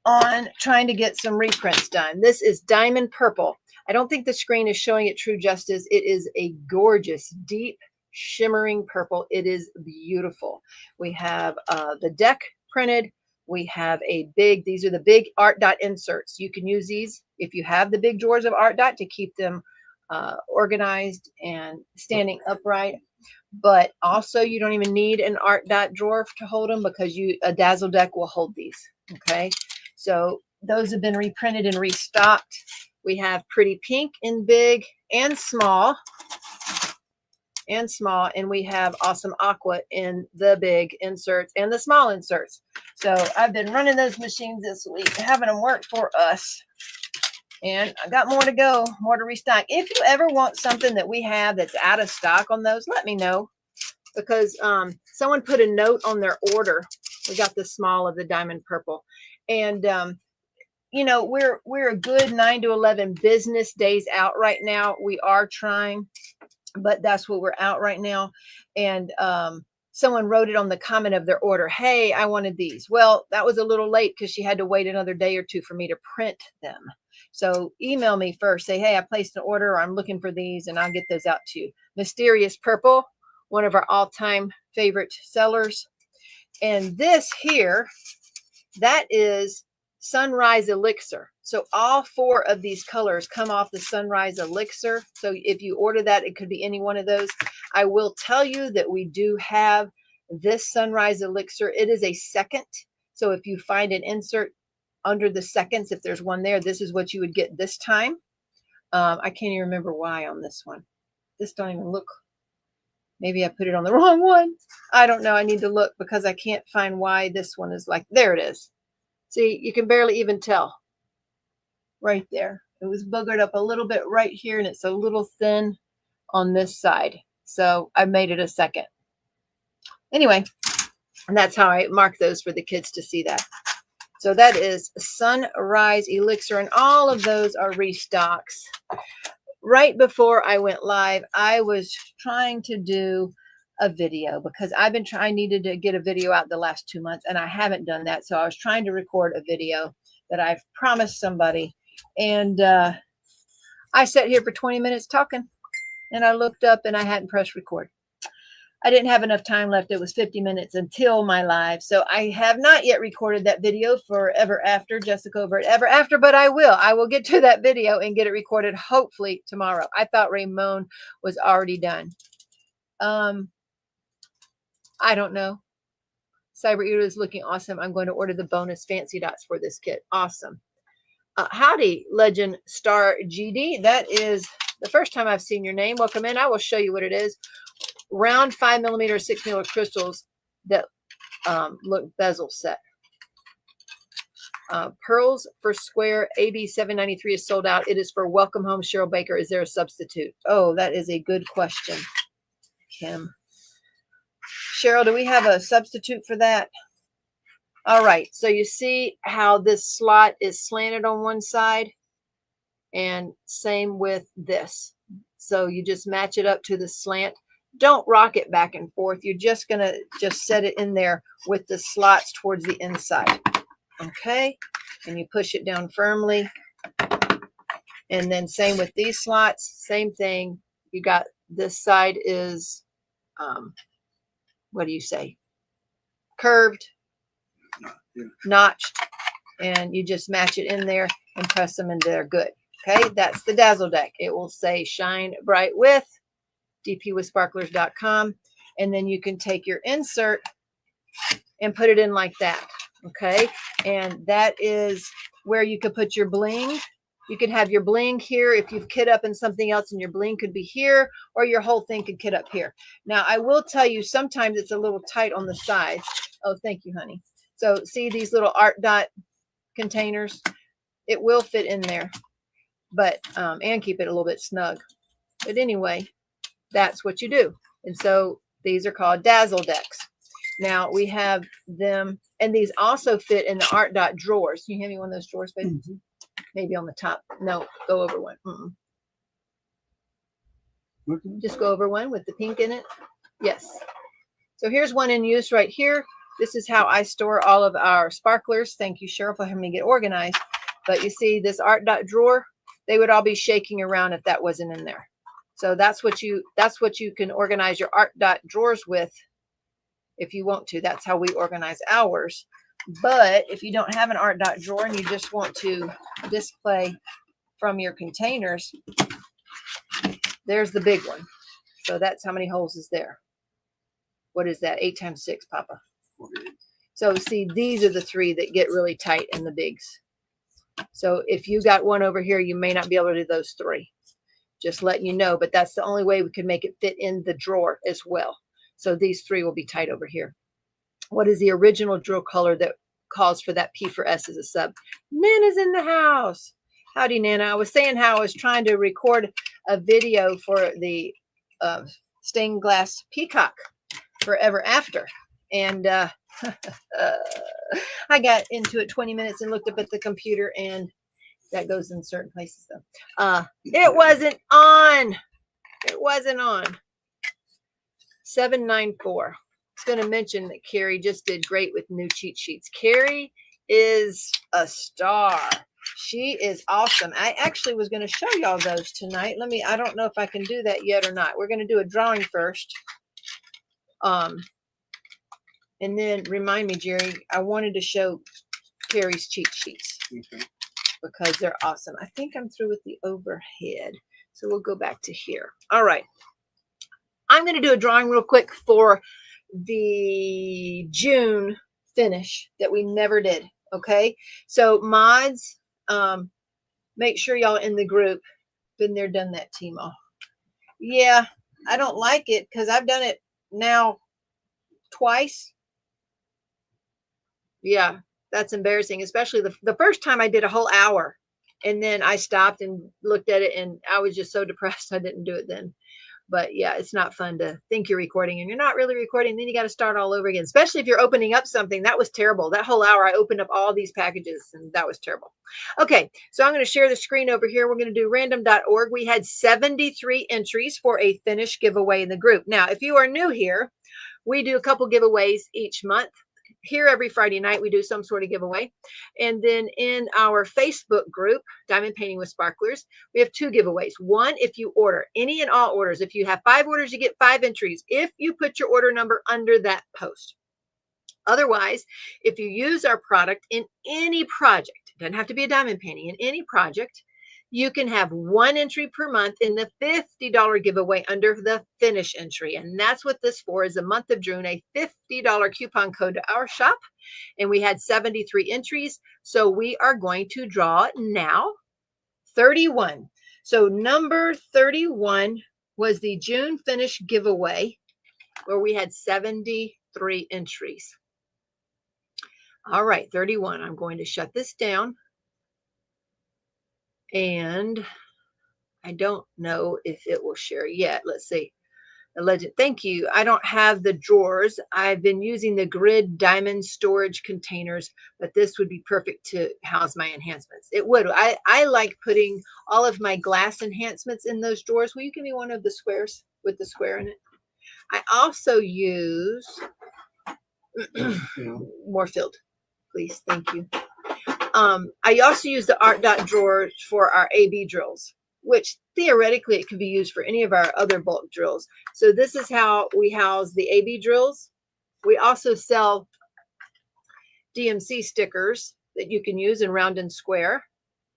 on trying to get some reprints done. This is Diamond Purple. I don't think the screen is showing it true justice. It is a gorgeous, deep, shimmering purple. It is beautiful. We have the deck printed. We have a big, these are the big ARTDOT inserts. You can use these if you have the big drawers of ARTDOT to keep them organized and standing upright. But also you don't even need an ARTDOT drawer to hold them because a Dazzle deck will hold these. Okay. So those have been reprinted and restocked. We have Pretty Pink in big and small, and we have Awesome Aqua in the big inserts and the small inserts. So I've been running those machines this week, having them work for us. And I got more to go, more to restock. If you ever want something that we have that's out of stock on those, let me know. Because someone put a note on their order. We got the small of the Diamond Purple. And you know, we're a good 9 to 11 business days out right now. We are trying, but that's what we're out right now. And someone wrote it on the comment of their order. Hey, I wanted these. Well, that was a little late because she had to wait another day or two for me to print them. So email me first. Say, hey, I placed an order. Or I'm looking for these, and I'll get those out to you. Mysterious Purple, one of our all-time favorite sellers. And this here, that is Sunrise Elixir. So all 4 of these colors come off the Sunrise Elixir. So if you order that, it could be any one of those. I will tell you that we do have this Sunrise Elixir. It is a second. So if you find an insert under the seconds, if there's one there, this is what you would get this time. I can't even remember why on this one. This don't even look. Maybe I put it on the wrong one. I don't know. I need to look because I can't find why this one is like, there it is. See, you can barely even tell right there. It was boogered up a little bit right here, and it's a little thin on this side. So I made it a second. Anyway, and that's how I mark those for the kids to see that. So that is Sunrise Elixir, and all of those are restocks. Right before I went live, I was trying to do a video because I needed to get a video out the last 2 months, and I haven't done that. So I was trying to record a video that I've promised somebody. And I sat here for 20 minutes talking, and I looked up and I hadn't pressed record. I didn't have enough time left. It was 50 minutes until my live. So I have not yet recorded that video for Ever After, Jessica over at Ever After, but I will. I will get to that video and get it recorded hopefully tomorrow. I thought Ramon was already done. I don't know. Cyber Eater is looking awesome. I'm going to order the bonus fancy dots for this kit. Awesome. Howdy, Legend Star GD. That is the first time I've seen your name. Welcome in. I will show you what it is. Round 5mm, 6mm crystals that look bezel set. Pearls for square. AB 793 is sold out. It is for Welcome Home Cheryl Baker. Is there a substitute? Oh, that is a good question, Kim. Cheryl, do we have a substitute for that? All right. So you see how this slot is slanted on one side, and same with this. So you just match it up to the slant. Don't rock it back and forth. You're just going to set it in there with the slots towards the inside. Okay. And you push it down firmly. And then same with these slots, same thing. You got this side is, what do you say? Curved, notched, and you just match it in there and press them in there. Good. Okay. That's the Dazzle deck. It will say shine bright with dpwithsparklers.com, and then you can take your insert and put it in like that. Okay, and that is where you could put your bling. You could have your bling here if you've kit up in something else, and your bling could be here, or your whole thing could kit up here. Now I will tell you, sometimes it's a little tight on the sides. Oh, thank you, honey. So see these little ARTDOT containers? It will fit in there, but and keep it a little bit snug. But anyway, that's what you do. And so these are called Dazzle decks. Now we have them, and these also fit in the ARTDOT drawers. Can you hand me one of those drawers, baby? Mm-hmm. Maybe on the top. No, go over one. Just go over one with the pink in it. Yes. So here's one in use right here. This is how I store all of our sparklers. Thank you, Cheryl, for having me get organized. But you see this ARTDOT drawer, they would all be shaking around if that wasn't in there. So that's what you can organize your ARTDOT drawers with if you want to. That's how we organize ours. But if you don't have an ARTDOT drawer and you just want to display from your containers, there's the big one. So that's how many holes is there. What is that? 8 times 6, Papa. So see, these are the 3 that get really tight in the bigs. So if you got one over here, you may not be able to do those 3. Just letting you know, but that's the only way we can make it fit in the drawer as well. So these 3 will be tight over here. What is the original drill color that calls for that P for S as a sub? Nana's in the house. Howdy, Nana. I was saying how I was trying to record a video for the stained glass peacock forever after. And I got into it 20 minutes and looked up at the computer, and that goes in certain places though. It wasn't on. It wasn't on. 794. I was going to mention that Carrie just did great with new cheat sheets. Carrie is a star. She is awesome. I actually was going to show y'all those tonight. I don't know if I can do that yet or not. We're going to do a drawing first. And then remind me, Jerry, I wanted to show Carrie's cheat sheets. Okay. Because they're awesome. I think I'm through with the overhead. So we'll go back to here. All right. I'm going to do a drawing real quick for the June finish that we never did. Okay. So mods, make sure y'all in the group. Been there, done that, Teemaw. Yeah, I don't like it because I've done it now twice. Yeah, that's embarrassing, especially the first time I did a whole hour, and then I stopped and looked at it, and I was just so depressed I didn't do it then. But yeah, it's not fun to think you're recording and you're not really recording. Then you got to start all over again, especially if you're opening up something. That was terrible. That whole hour I opened up all these packages, and that was terrible. Okay, so I'm going to share the screen over here. We're going to do random.org. We had 73 entries for a finish giveaway in the group. Now, if you are new here, we do a couple giveaways each month. Here every Friday night we do some sort of giveaway, and then in our Facebook group, Diamond Painting with Sparklers, we have 2 giveaways. One, if you order any and all orders, if you have 5 orders, you get 5 entries if you put your order number under that post. Otherwise, if you use our product in any project, it doesn't have to be a diamond painting, in any project, you can have 1 entry per month in the $50 giveaway under the finish entry. And that's what this for is the month of June, a $50 coupon code to our shop. And we had 73 entries. So we are going to draw now 31. So number 31 was the June finish giveaway where we had 73 entries. All right, 31. I'm going to shut this down. And I don't know if it will share yet. Let's see. The legend. Thank you. I don't have the drawers. I've been using the grid diamond storage containers, but this would be perfect to house my enhancements. It would. I like putting all of my glass enhancements in those drawers. Will you give me one of the squares with the square in it? I also use more filled, please. Thank you. I also use the ARTDOT drawers for our AB drills, which theoretically it could be used for any of our other bulk drills. So this is how we house the AB drills. We also sell DMC stickers that you can use in round and square.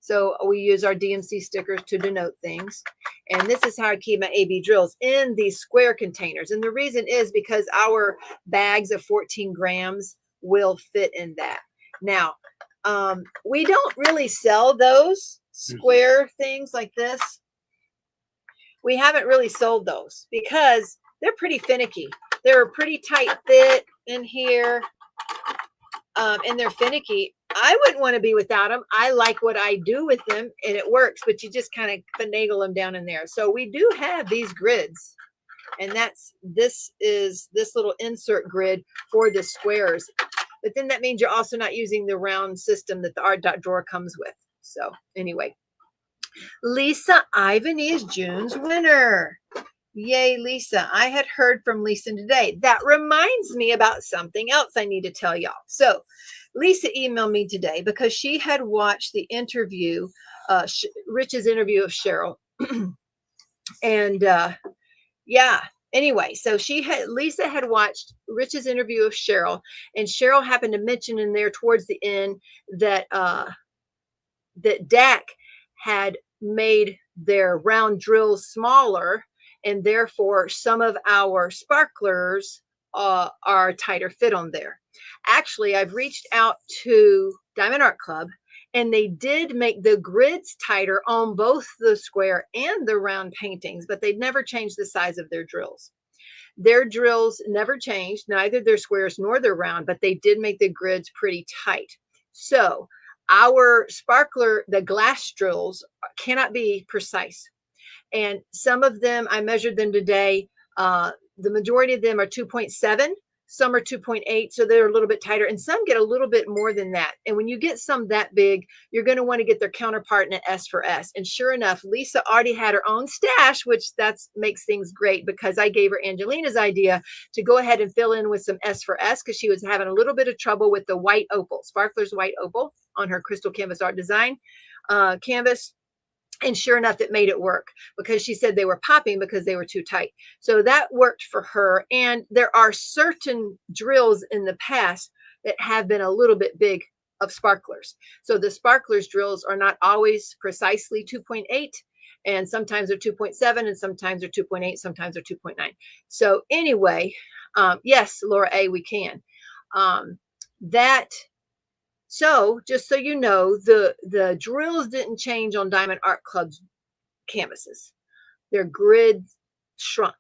So we use our DMC stickers to denote things. And this is how I keep my AB drills in these square containers. And the reason is because our bags of 14 grams will fit in that. Now, we don't really sell those square things like this. We haven't really sold those because they're pretty finicky. They're a pretty tight fit in here, and they're finicky. I wouldn't want to be without them. I like what I do with them, and it works, but you just kind of finagle them down in there. So we do have these grids, And this is this little insert grid for the squares. But then that means you're also not using the round system that the ARTDOT drawer comes with. So anyway, Lisa Ivany is June's winner. Yay, Lisa. I had heard from Lisa today. That reminds me about something else I need to tell y'all. So Lisa emailed me today because she had watched the interview, Rich's interview of Cheryl. And yeah, anyway, so Lisa had watched Rich's interview of Cheryl, and Cheryl happened to mention in there towards the end that that DAC had made their round drills smaller, and therefore some of our sparklers are tighter fit on there. Actually, I've reached out to Diamond Art Club, and they did make the grids tighter on both the square and the round paintings, but they'd never changed the size of their drills. Their drills never changed, neither their squares nor their round, but they did make the grids pretty tight. So our sparkler, the glass drills, cannot be precise. And some of them, I measured them today. The majority of them are 2.7. Some are 2.8, so they're a little bit tighter, and some get a little bit more than that. And when you get some that big, you're going to want to get their counterpart in an S for S. And sure enough, Lisa already had her own stash, which makes things great, because I gave her Angelina's idea to go ahead and fill in with some S for S, because she was having a little bit of trouble with the white opal, Sparkler's white opal on her Crystal Canvas Art Design canvas. And sure enough, it made it work, because she said they were popping because they were too tight. So that worked for her. And there are certain drills in the past that have been a little bit big of sparklers. So the sparklers drills are not always precisely 2.8. And sometimes they're 2.7, and sometimes they're 2.8, sometimes they're 2.9. So anyway, yes, Laura A., we can. So just so you know, the drills didn't change on Diamond Art Club's canvases. Their grid shrunk.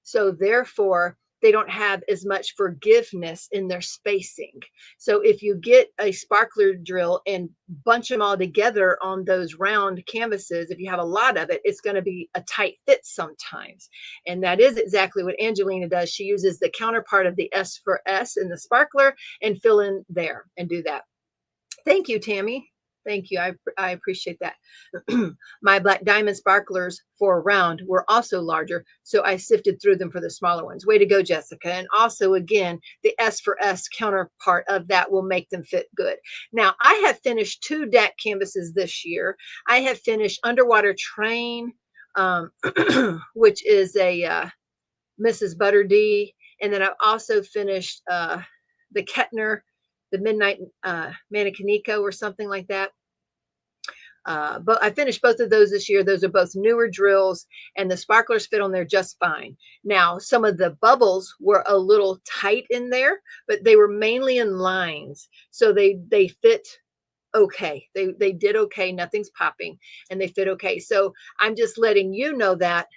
So therefore, they don't have as much forgiveness in their spacing. So if you get a sparkler drill and bunch them all together on those round canvases, if you have a lot of it, it's going to be a tight fit sometimes. And that is exactly what Angelina does. She uses the counterpart of the S for S in the sparkler and fill in there and do that. Thank you, Tammy. Thank you. I appreciate that. My black diamond sparklers for round were also larger, so I sifted through them for the smaller ones. Way to go, Jessica. And also, again, the S for S counterpart of that will make them fit good. Now, I have finished 2 DAC canvases this year. I have finished Underwater Train, which is a Mrs. Butter D. And then I've also finished the Kettner, the Midnight Mannequinico or something like that. But I finished both of those this year. Those are both newer drills, and the sparklers fit on there just fine. Now, some of the bubbles were a little tight in there, but they were mainly in lines. So they fit okay. They did okay. Nothing's popping, and they fit okay. So I'm just letting you know that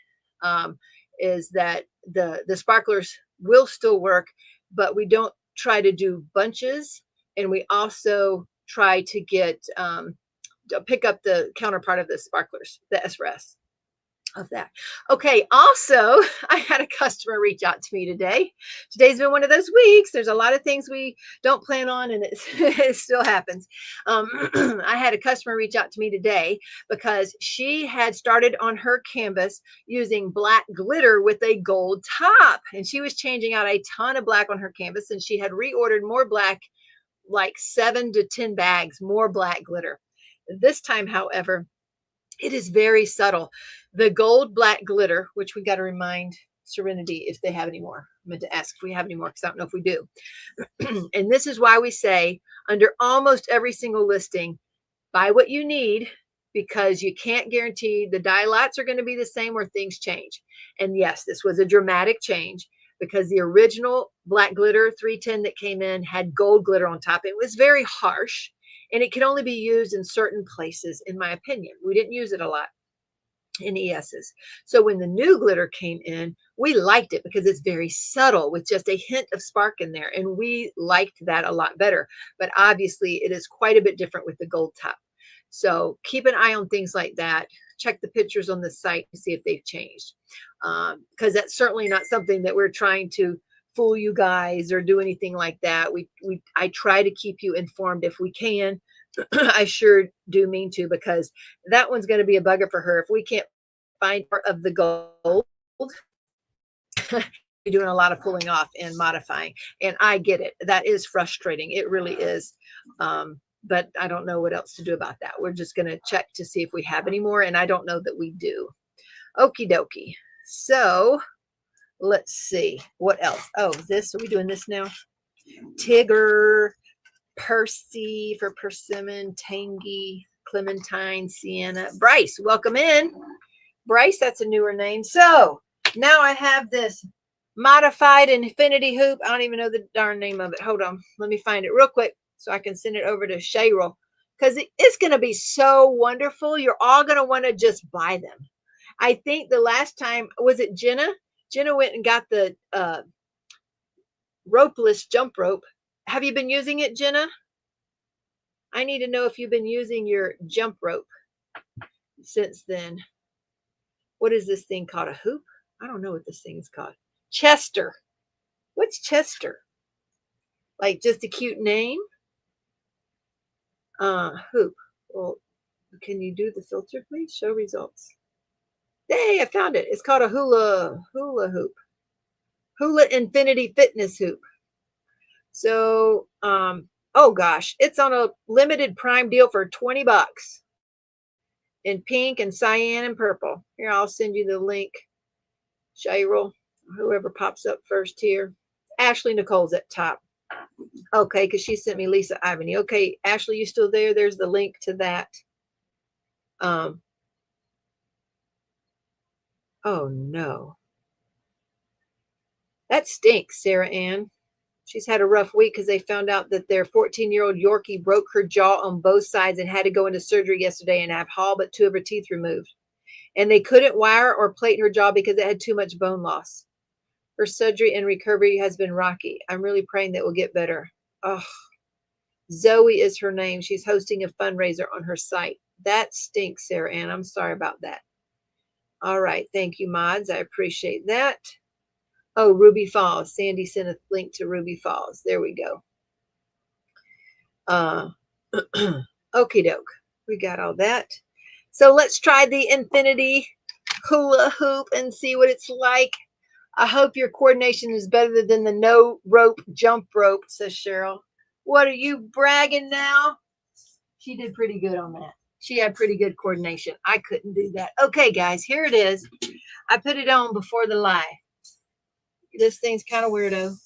is that the sparklers will still work, but we don't try to do bunches, and we also try to get pick up the counterpart of the sparklers, the S for S of that. Okay, also, I had a customer reach out to me today. Today's been one of those weeks. There's a lot of things we don't plan on, and it still happens. I had a customer reach out to me today because she had started on her canvas using black glitter with a gold top, and she was changing out a ton of black on her canvas, and she had reordered more black, like 7 to 10 bags, more black glitter. This time, however, it is very subtle. The gold black glitter, which we got to remind Serenity if they have any more. I meant to ask if we have any more because I don't know if we do. And this is why we say under almost every single listing, buy what you need, because you can't guarantee the die lots are going to be the same or things change. And yes, this was a dramatic change because the original black glitter 310 that came in had gold glitter on top. It was very harsh. And it can only be used in certain places, in my opinion. We didn't use it a lot in ESs. So when the new glitter came in, we liked it because it's very subtle with just a hint of spark in there. And we liked that a lot better. But obviously, it is quite a bit different with the gold top. So keep an eye on things like that. Check the pictures on the site to see if they've changed. Because that's certainly not something that we're trying to fool you guys or do anything like that. I try to keep you informed if we can. I sure do mean to, because that one's going to be a bugger for her. If we can't find part of the gold, you're doing a lot of pulling off and modifying. And I get it. That is frustrating. It really is. But I don't know what else to do about that. We're just going to check to see if we have any more. And I don't know that we do. Okie dokie. So let's see what else. Oh, are we doing this now? Tigger, Percy for persimmon, Tangy, Clementine, Sienna. Bryce, welcome in. Bryce, that's a newer name. So now I have this modified infinity hoop. I don't even know the darn name of it. Hold on. Let me find it real quick so I can send it over to Cheryl, because it's going to be so wonderful. You're all going to want to just buy them. I think the last time, was it Jenna? Jenna went and got the ropeless jump rope. Have you been using it, Jenna? I need to know if you've been using your jump rope since then. What is this thing called? A hoop? I don't know what this thing is called. Chester. What's Chester? Like just a cute name? Hoop. Well, can you do the filter, please? Show results. Hey, I found it. It's called a hula hoop. Hula Infinity Fitness Hoop. So, oh gosh, it's on a limited prime deal for $20 in pink and cyan and purple. Here, I'll send you the link. Cheryl, whoever pops up first here. Ashley Nicole's at top. Okay, because she sent me Lisa Ivany. Okay, Ashley, you still there? There's the link to that. Oh no. That stinks, Sarah Ann. She's had a rough week because they found out that their 14-year-old Yorkie broke her jaw on both sides and had to go into surgery yesterday and have all but 2 of her teeth removed. And they couldn't wire or plate her jaw because it had too much bone loss. Her surgery and recovery has been rocky. I'm really praying that will get better. Oh, Zoe is her name. She's hosting a fundraiser on her site. That stinks, Sarah Ann. I'm sorry about that. All right. Thank you, mods. I appreciate that. Oh, Ruby Falls. Sandy sent a link to Ruby Falls. There we go. Okie doke. We got all that. So let's try the infinity hula hoop and see what it's like. I hope your coordination is better than the no rope jump rope, says Cheryl. What, are you bragging now? She did pretty good on that. She had pretty good coordination. I couldn't do that. Okay, guys, here it is. I put it on before the live. This thing's kind of weirdo.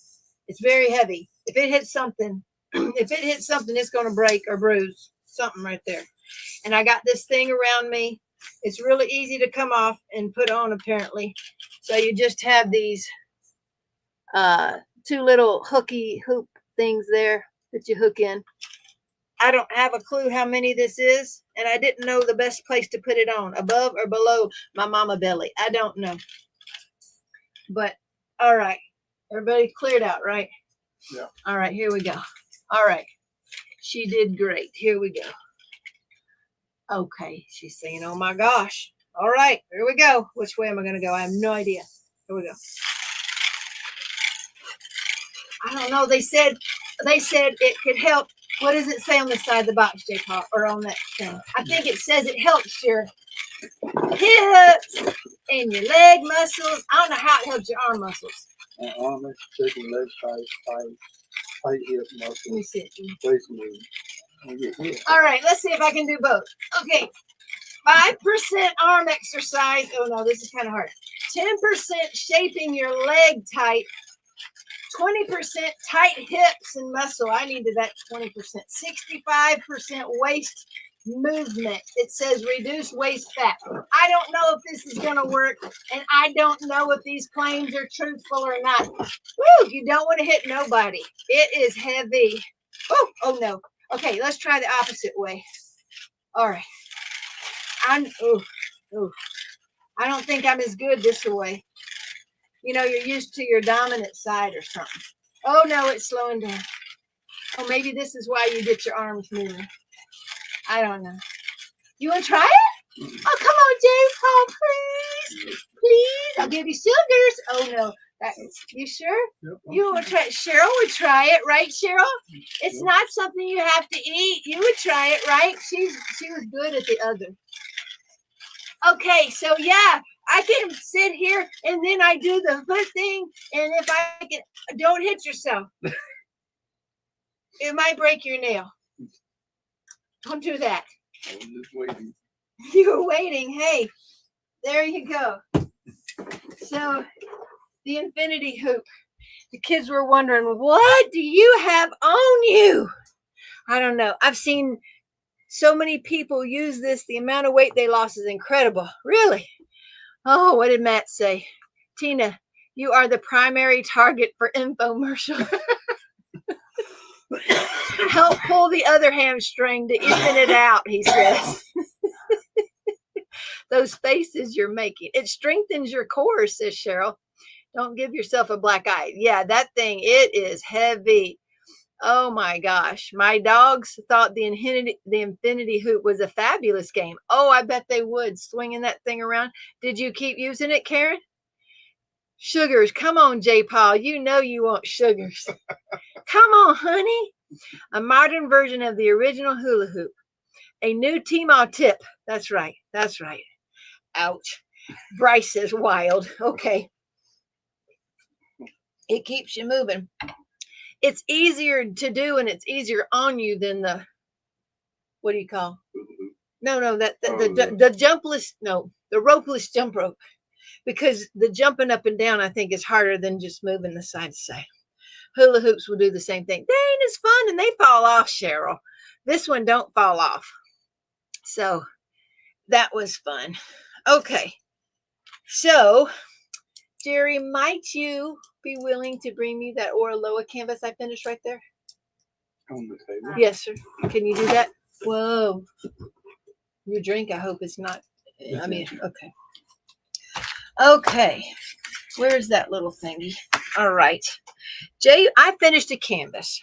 It's very heavy. If it hits something, it's going to break or bruise something right there. And I got this thing around me. It's really easy to come off and put on, apparently. So you just have these 2 little hooky hoop things there that you hook in. I don't have a clue how many this is, and I didn't know the best place to put it on, above or below my mama belly. I don't know. But, all right. Everybody cleared out, right? Yeah. All right, here we go. All right. She did great. Here we go. Okay. She's saying, oh my gosh. All right, here we go. Which way am I going to go? I have no idea. Here we go. I don't know. They said it could help. What does it say on the side of the box, J-Pop, or on that thing? I think it says it helps your hips and your leg muscles. I don't know how it helps your arm muscles. Arm, shaking legs, tight hip muscles. Let me see. Waist movement. All right, let's see if I can do both. Okay, 5% arm exercise. Oh no, this is kind of hard. 10% shaping your leg tight. 20% tight hips and muscle. I needed that 20%. 65% waist movement. It says reduce waist fat. I don't know if this is going to work, and I don't know if these claims are truthful or not. Woo, you don't want to hit nobody. It is heavy. Oh no. Okay, let's try the opposite way. All right. I don't think I'm as good this way. You know, you're used to your dominant side or something. Oh, no, it's slowing down. Oh, maybe this is why you get your arms moving. I don't know. You want to try it? Oh, come on, James. Oh, please. Please. I'll give you sugars. Oh, no. You sure? Yep, You want to try it? Cheryl would try it, right, Cheryl? It's not something you have to eat. You would try it, right? She was good at the other. Okay, so yeah, I can sit here and then I do the foot thing, and if I can, don't hit yourself. It might break your nail. Don't do that. I was just waiting. You were waiting. Hey, there you go. So the infinity hoop. The kids were wondering, what do you have on you? I don't know. I've seen so many people use this. The amount of weight they lost is incredible. Really? Oh, what did Matt say? Tina, you are the primary target for infomercial. Help pull the other hamstring to even it out, he says. Those faces you're making. It strengthens your core, says Cheryl. Don't give yourself a black eye. Yeah, that thing, it is heavy. Oh my gosh. My dogs thought the infinity hoop was a fabulous game. Oh, I bet they would, swinging that thing around. Did you keep using it, Karen? Sugars. Come on, J. Paul. You know you want sugars. Come on, honey. A modern version of the original hula hoop. A new Teemaw tip. That's right. That's right. Ouch. Bryce says wild. Okay. It keeps you moving. It's easier to do and it's easier on you than the, what do you call? No, the jumpless, no, the ropeless jump rope. Because the jumping up and down, I think, is harder than just moving the side to side. Hula hoops will do the same thing. Dang, it's fun and they fall off, Cheryl. This one don't fall off. So that was fun. Okay. So, Jerry, might you be willing to bring me that Oraloa canvas I finished right there? On the table. Yes, sir. Can you do that? Whoa. Your drink, I hope, is not, I mean, okay. Okay. Where's that little thingy? All right. Jay, I finished a canvas.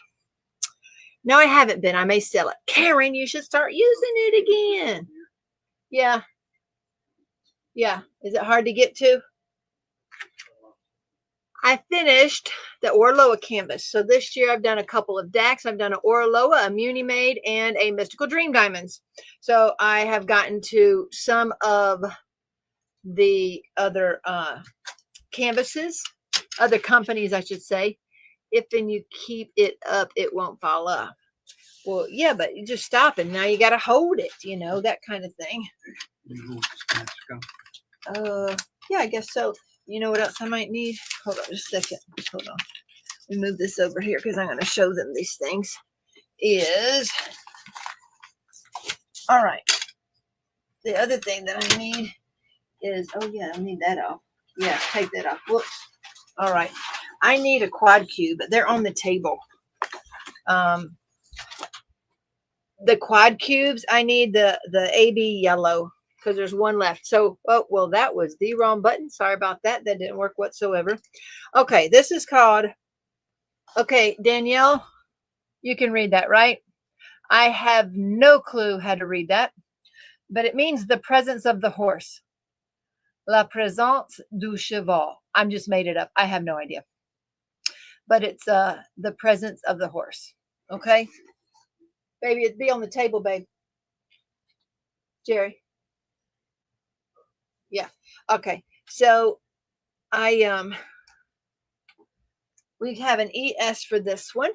No, I haven't been. I may sell it. Karen, you should start using it again. Yeah. Yeah. Is it hard to get to? I finished the Oraloa canvas. So this year I've done a couple of DACs. I've done an Oraloa, a Muni Made, and a Mystical Dream Diamonds. So I have gotten to some of the other canvases, other companies, I should say. If then you keep it up, it won't fall off. Well, yeah, but you just stop and now you got to hold it, you know, that kind of thing. Yeah, I guess so. You know what else I might need? Hold on just a second. Hold on. Let me move this over here because I'm going to show them these things. All right. The other thing that I need is, oh yeah, I need that off. Yeah, take that off. Whoops. All right. I need a quad cube. They're on the table. The quad cubes, I need the AB yellow because there's one left. So, oh, well, that was the wrong button. Sorry about that. That didn't work whatsoever. Okay, this is called, okay, Danielle, you can read that, right? I have no clue how to read that, but it means the presence of the horse. La présence du cheval. I'm just made it up. I have no idea. But it's the presence of the horse. Okay? Baby, it'd be on the table, babe. Jerry. Yeah. Okay. So we have an ES for this one.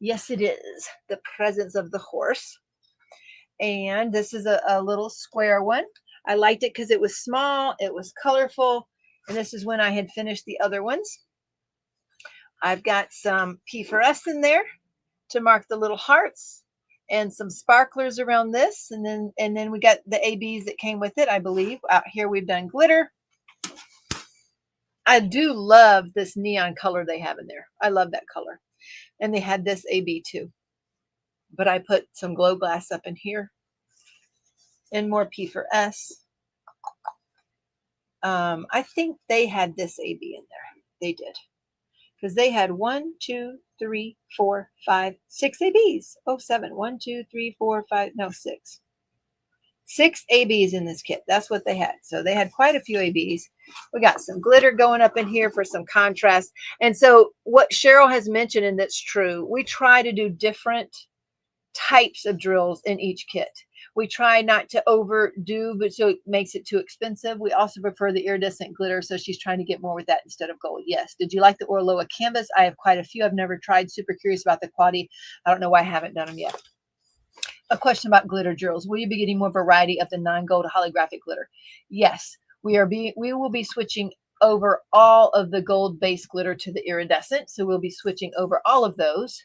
Yes, it is. The presence of the horse. And this is a little square one. I liked it because it was small, it was colorful, and this is when I had finished the other ones. I've got some P4S in there to mark the little hearts and some sparklers around this, and then we got the ABs that came with it, I believe. Out here we've done glitter. I do love this neon color they have in there. I love that color. And they had this AB too. But I put some glow glass up in here and more P4S. I think they had this AB in there. They did. Because they had 1, 2, 3, 4, 5, 6 ABs. Oh, 7. 1, 2, 3, 4, 5. No, 6. 6 ABs in this kit. That's what they had. So they had quite a few ABs. We got some glitter going up in here for some contrast. And so what Cheryl has mentioned, and that's true, we try to do different types of drills in each kit. We try not to overdo, but so it makes it too expensive. We also prefer the iridescent glitter, so she's trying to get more with that instead of gold. Yes. Did you like the Orloa canvas? I have quite a few. I've never tried. Super curious about the quality. I don't know why I haven't done them yet. A question about glitter drills. Will you be getting more variety of the non-gold holographic glitter? Yes. We will be switching over all of the gold-based glitter to the iridescent, so we'll be switching over all of those,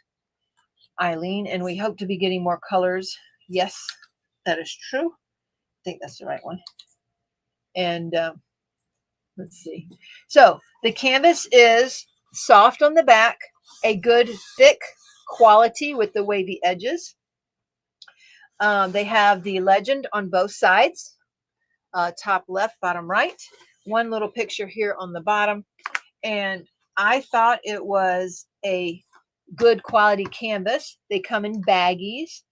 Eileen, and we hope to be getting more colors. Yes, that is true. I think that's the right one. And let's see. So the canvas is soft on the back, a good thick quality with the wavy edges. They have the legend on both sides, top left, bottom right. One little picture here on the bottom. And I thought it was a good quality canvas. They come in baggies.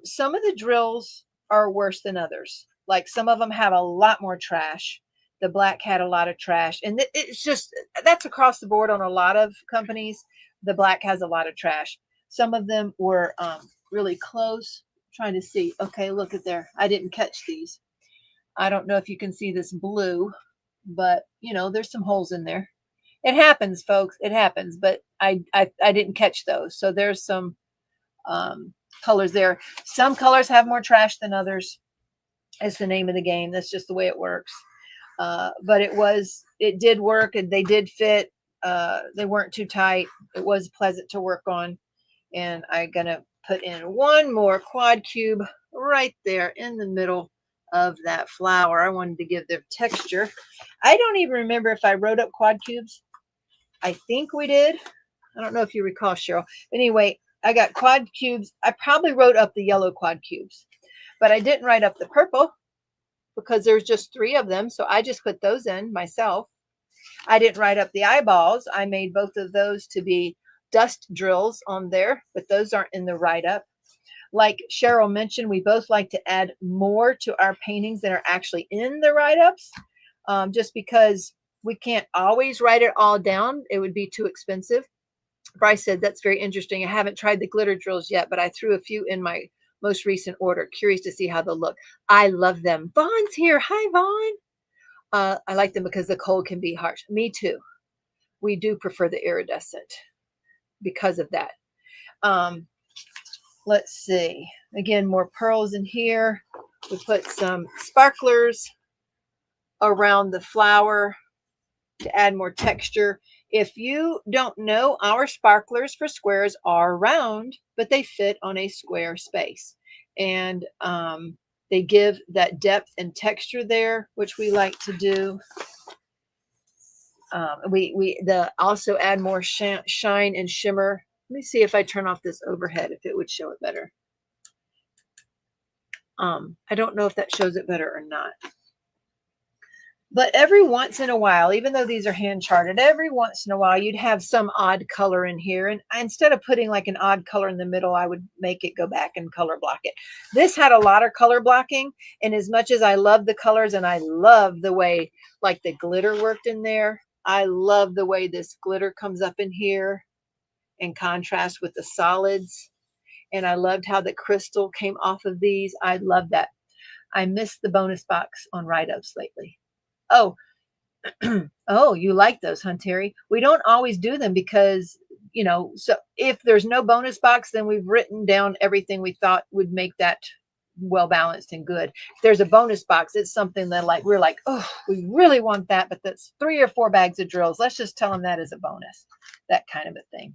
Some of the drills are worse than others. Like some of them have a lot more trash. The black had a lot of trash. And it's just, that's across the board on a lot of companies. The black has a lot of trash. Some of them were really close. I'm trying to see. Okay, look at there. I didn't catch these. I don't know if you can see this blue, but you know, there's some holes in there. It happens, folks. It happens, but I didn't catch those. So there's some colors there. Some colors have more trash than others. It's the name of the game. That's just the way it works. But it did work, and they did fit. They weren't too tight. It was pleasant to work on. And I'm gonna put in one more quad cube right there in the middle of that flower. I wanted to give them texture. I don't even remember if I wrote up quad cubes. I think we did. I don't know if you recall, Cheryl. Anyway, I got quad cubes. I probably wrote up the yellow quad cubes, but I didn't write up the purple because there's just 3 of them. So I just put those in myself. I didn't write up the eyeballs. I made both of those to be dust drills on there, but those aren't in the write-up. Like Cheryl mentioned, we both like to add more to our paintings than are actually in the write-ups, just because we can't always write it all down. It would be too expensive. Bryce said, that's very interesting. I haven't tried the glitter drills yet, but I threw a few in my most recent order. Curious to see how they'll look. I love them. Vaughn's here. Hi, Vaughn. I like them because the cold can be harsh. Me too. We do prefer the iridescent because of that. Let's see. Again, more pearls in here. We put some sparklers around the flower to add more texture. If you don't know, our sparklers for squares are round, but they fit on a square space. And they give that depth and texture there, which we like to do. We also add more shine and shimmer. Let me see if I turn off this overhead, if it would show it better. I don't know if that shows it better or not. But every once in a while, even though these are hand charted, every once in a while you'd have some odd color in here. And instead of putting like an odd color in the middle, I would make it go back and color block it. This had a lot of color blocking. And as much as I love the colors and I love the way like the glitter worked in there, I love the way this glitter comes up in here in contrast with the solids. And I loved how the crystal came off of these. I love that. I missed the bonus box on write-ups lately. Oh, oh, you like those, huh, Terry? We don't always do them because, you know, so if there's no bonus box, then we've written down everything we thought would make that well balanced and good. If there's a bonus box, it's something that like we're like, oh, we really want that, but that's 3 or 4 bags of drills. Let's just tell them that as a bonus, that kind of a thing.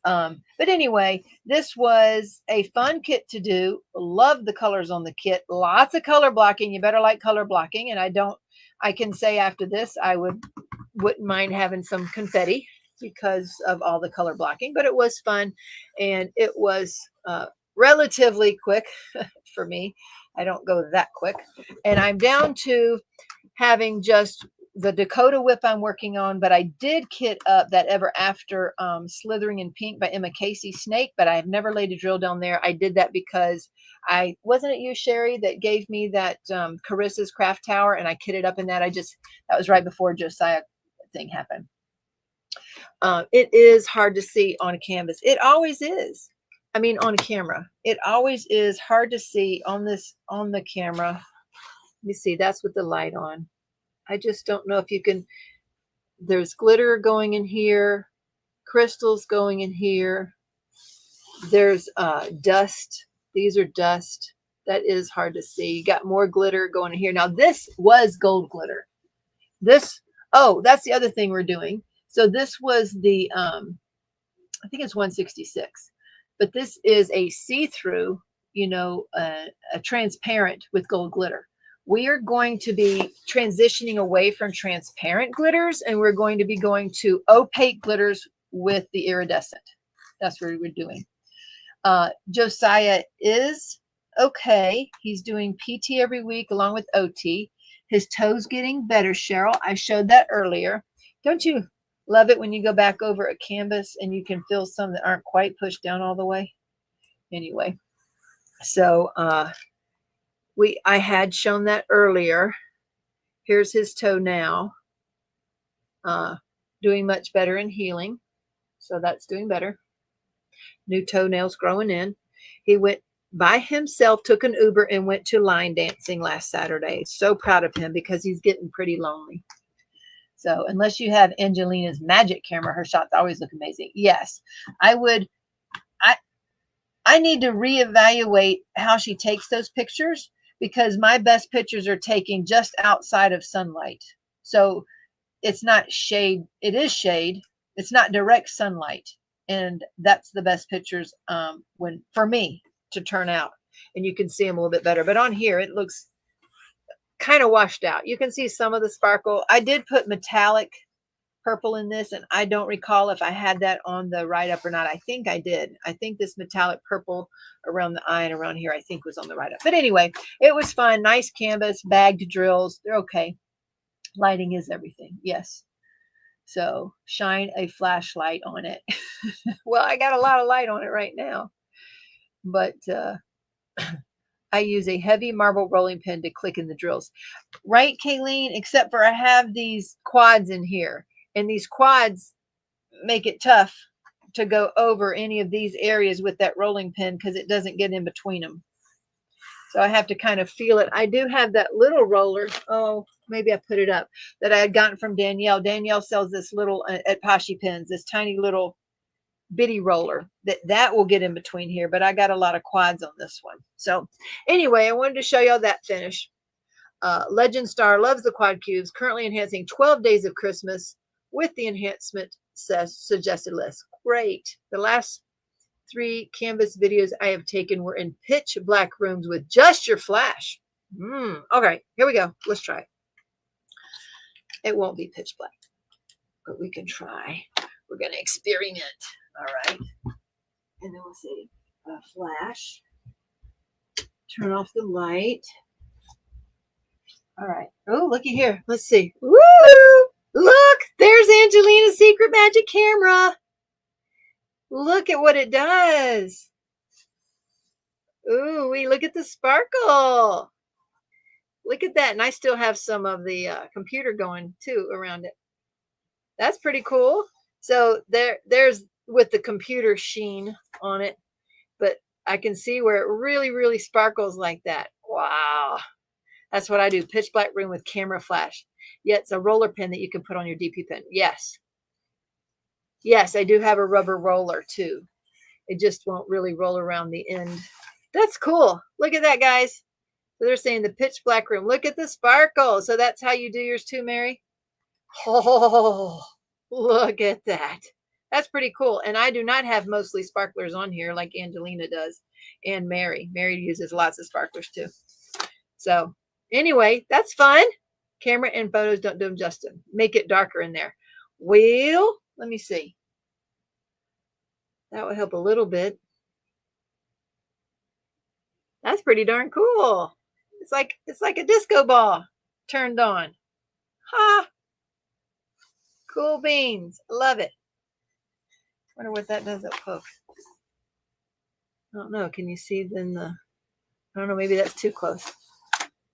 But anyway, this was a fun kit to do. Love the colors on the kit. Lots of color blocking. You better like color blocking. And I can say after this, I wouldn't mind having some confetti because of all the color blocking, but it was fun. And it was relatively quick for me. I don't go that quick. And I'm down to having just the Dakota whip I'm working on, but I did kit up that Ever After Slithering in Pink by Emma Casey snake, but I've never laid a drill down there. I did that because wasn't it you, Sherry, that gave me that Carissa's craft tower, and I kitted up in that. That was right before Josiah thing happened. It is hard to see on a canvas. It always is. I mean, on a camera. It always is hard to see on the camera. Let me see. That's with the light on. I just don't know if you can. There's glitter going in here, crystals going in here. There's dust. These are dust. That is hard to see. You got more glitter going in here. Now, this was gold glitter. That's the other thing we're doing. So this was the, I think it's 166, but this is a see-through, a transparent with gold glitter. We are going to be transitioning away from transparent glitters, and we're going to be going to opaque glitters with the iridescent. That's what we're doing. Josiah is okay. He's doing PT every week along with OT. His toe's getting better, Cheryl. I showed that earlier. Don't you love it when you go back over a canvas and you can feel some that aren't quite pushed down all the way? Anyway, so I had shown that earlier. Here's his toe now. Doing much better in healing. So that's doing better. New toenails growing in. He went by himself, took an Uber, and went to line dancing last Saturday. So proud of him because he's getting pretty lonely. So unless you have Angelina's magic camera, her shots always look amazing. Yes, I would. I need to reevaluate how she takes those pictures, because my best pictures are taken just outside of sunlight. So it's not shade. It is shade. It's not direct sunlight. And that's the best pictures for me to turn out. And you can see them a little bit better. But on here, it looks kind of washed out. You can see some of the sparkle. I did put metallic purple in this, and I don't recall if I had that on the write-up or not. I think I did. I think this metallic purple around the eye and around here, I think, was on the write-up. But anyway, it was fun. Nice canvas, bagged drills. They're okay. Lighting is everything. Yes. So shine a flashlight on it. Well, I got a lot of light on it right now. But I use a heavy marble rolling pin to click in the drills. Right, Kayleen? Except for I have these quads in here. And these quads make it tough to go over any of these areas with that rolling pin because it doesn't get in between them. So I have to kind of feel it. I do have that little roller. Oh, maybe I put it up, that I had gotten from Danielle. Danielle sells this little at Pashi Pens, this tiny little bitty roller that will get in between here. But I got a lot of quads on this one. So anyway, I wanted to show y'all that finish. Legend Star loves the quad cubes. Currently enhancing 12 Days of Christmas with the enhancement suggested list. Great. The last 3 canvas videos I have taken were in pitch black rooms with just your flash. Okay, here we go. Let's try it. It won't be pitch black, but we can try. We're going to experiment. All right. And then we'll see. Flash. Turn off the light. All right. Oh, looky here. Let's see. Woo! Look, there's Angelina's secret magic camera. Look at what it does. Ooh, look at the sparkle. Look at that. And I still have some of the computer going too around it. That's pretty cool. So there's with the computer sheen on it, but I can see where it really, really sparkles like that. Wow. That's what I do. Pitch black room with camera flash. Yeah, it's a roller pin that you can put on your DP pen. Yes. Yes, I do have a rubber roller too. It just won't really roll around the end. That's cool. Look at that, guys. So they're saying the pitch black room. Look at the sparkle. So that's how you do yours too, Mary? Oh, look at that. That's pretty cool. And I do not have mostly sparklers on here like Angelina does. And Mary. Mary uses lots of sparklers too. So anyway, that's fun. Camera and photos don't do them justice. Make it darker in there. Well, let me see. That would help a little bit. That's pretty darn cool. It's like a disco ball turned on. Ha! Cool beans. Love it. Wonder what that does up close. I don't know. Can you see then the, I don't know, maybe that's too close.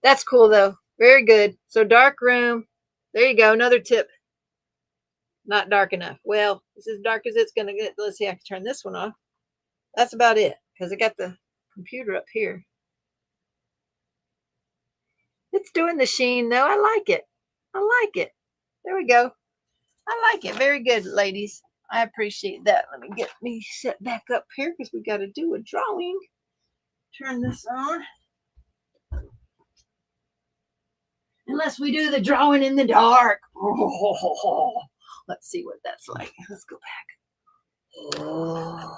That's cool though. Very good. So dark room. There you go. Another tip. Not dark enough. Well, it's as dark as it's going to get. Let's see. I can turn this one off. That's about it because I got the computer up here. It's doing the sheen though. I like it. I like it. There we go. I like it. Very good, ladies. I appreciate that. Let me get me set back up here because we got to do a drawing. Turn this on. Unless we do the drawing in the dark. Oh, let's see what that's like. Let's go back. Oh,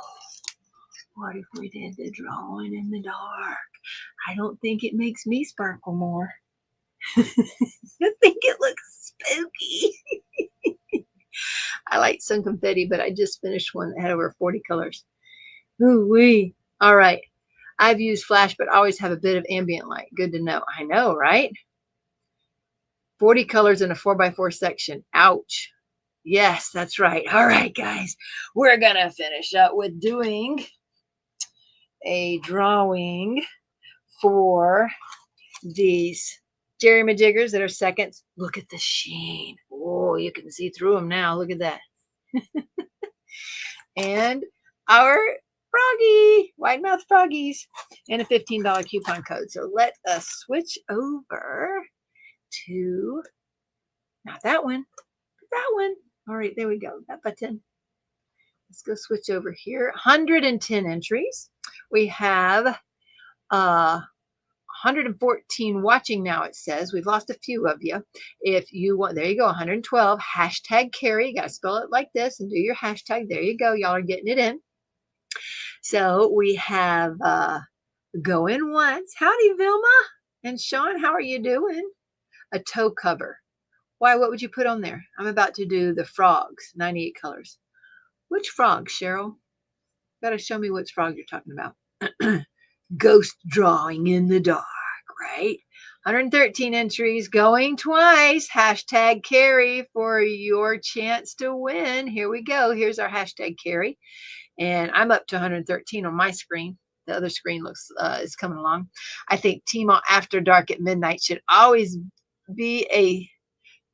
what if we did the drawing in the dark? I don't think it makes me sparkle more. I think it looks spooky. I like some confetti, but I just finished one that had over 40 colors. Ooh-wee. All right. I've used flash, but always have a bit of ambient light. Good to know. I know, right? 40 colors in a 4x4 section. Ouch. Yes, that's right. All right, guys. We're going to finish up with doing a drawing for these jerry-majiggers that are seconds. Look at the sheen. Oh, you can see through them now. Look at that. And our froggy, wide mouth froggies, and a $15 coupon code. So let us switch over to, not that one, but that one. All right, there we go. That button. Let's go switch over here. 110 entries. We have 114 watching now, it says. We've lost a few of you. If you want, there you go, 112. Hashtag carry. You got to spell it like this and do your hashtag. There you go. Y'all are getting it in. So we have going once. Howdy, Vilma. And Sean, how are you doing? A toe cover. Why, what would you put on there? I'm about to do the frogs, 98 colors. Which frogs, Cheryl? Got to show me which frog you're talking about. Ghost drawing in the dark, right? 113 entries, going twice. Hashtag carry for your chance to win. Here we go. Here's our hashtag carry. And I'm up to 113 on my screen. The other screen looks is coming along. I think Teemaw After Dark at Midnight should always be a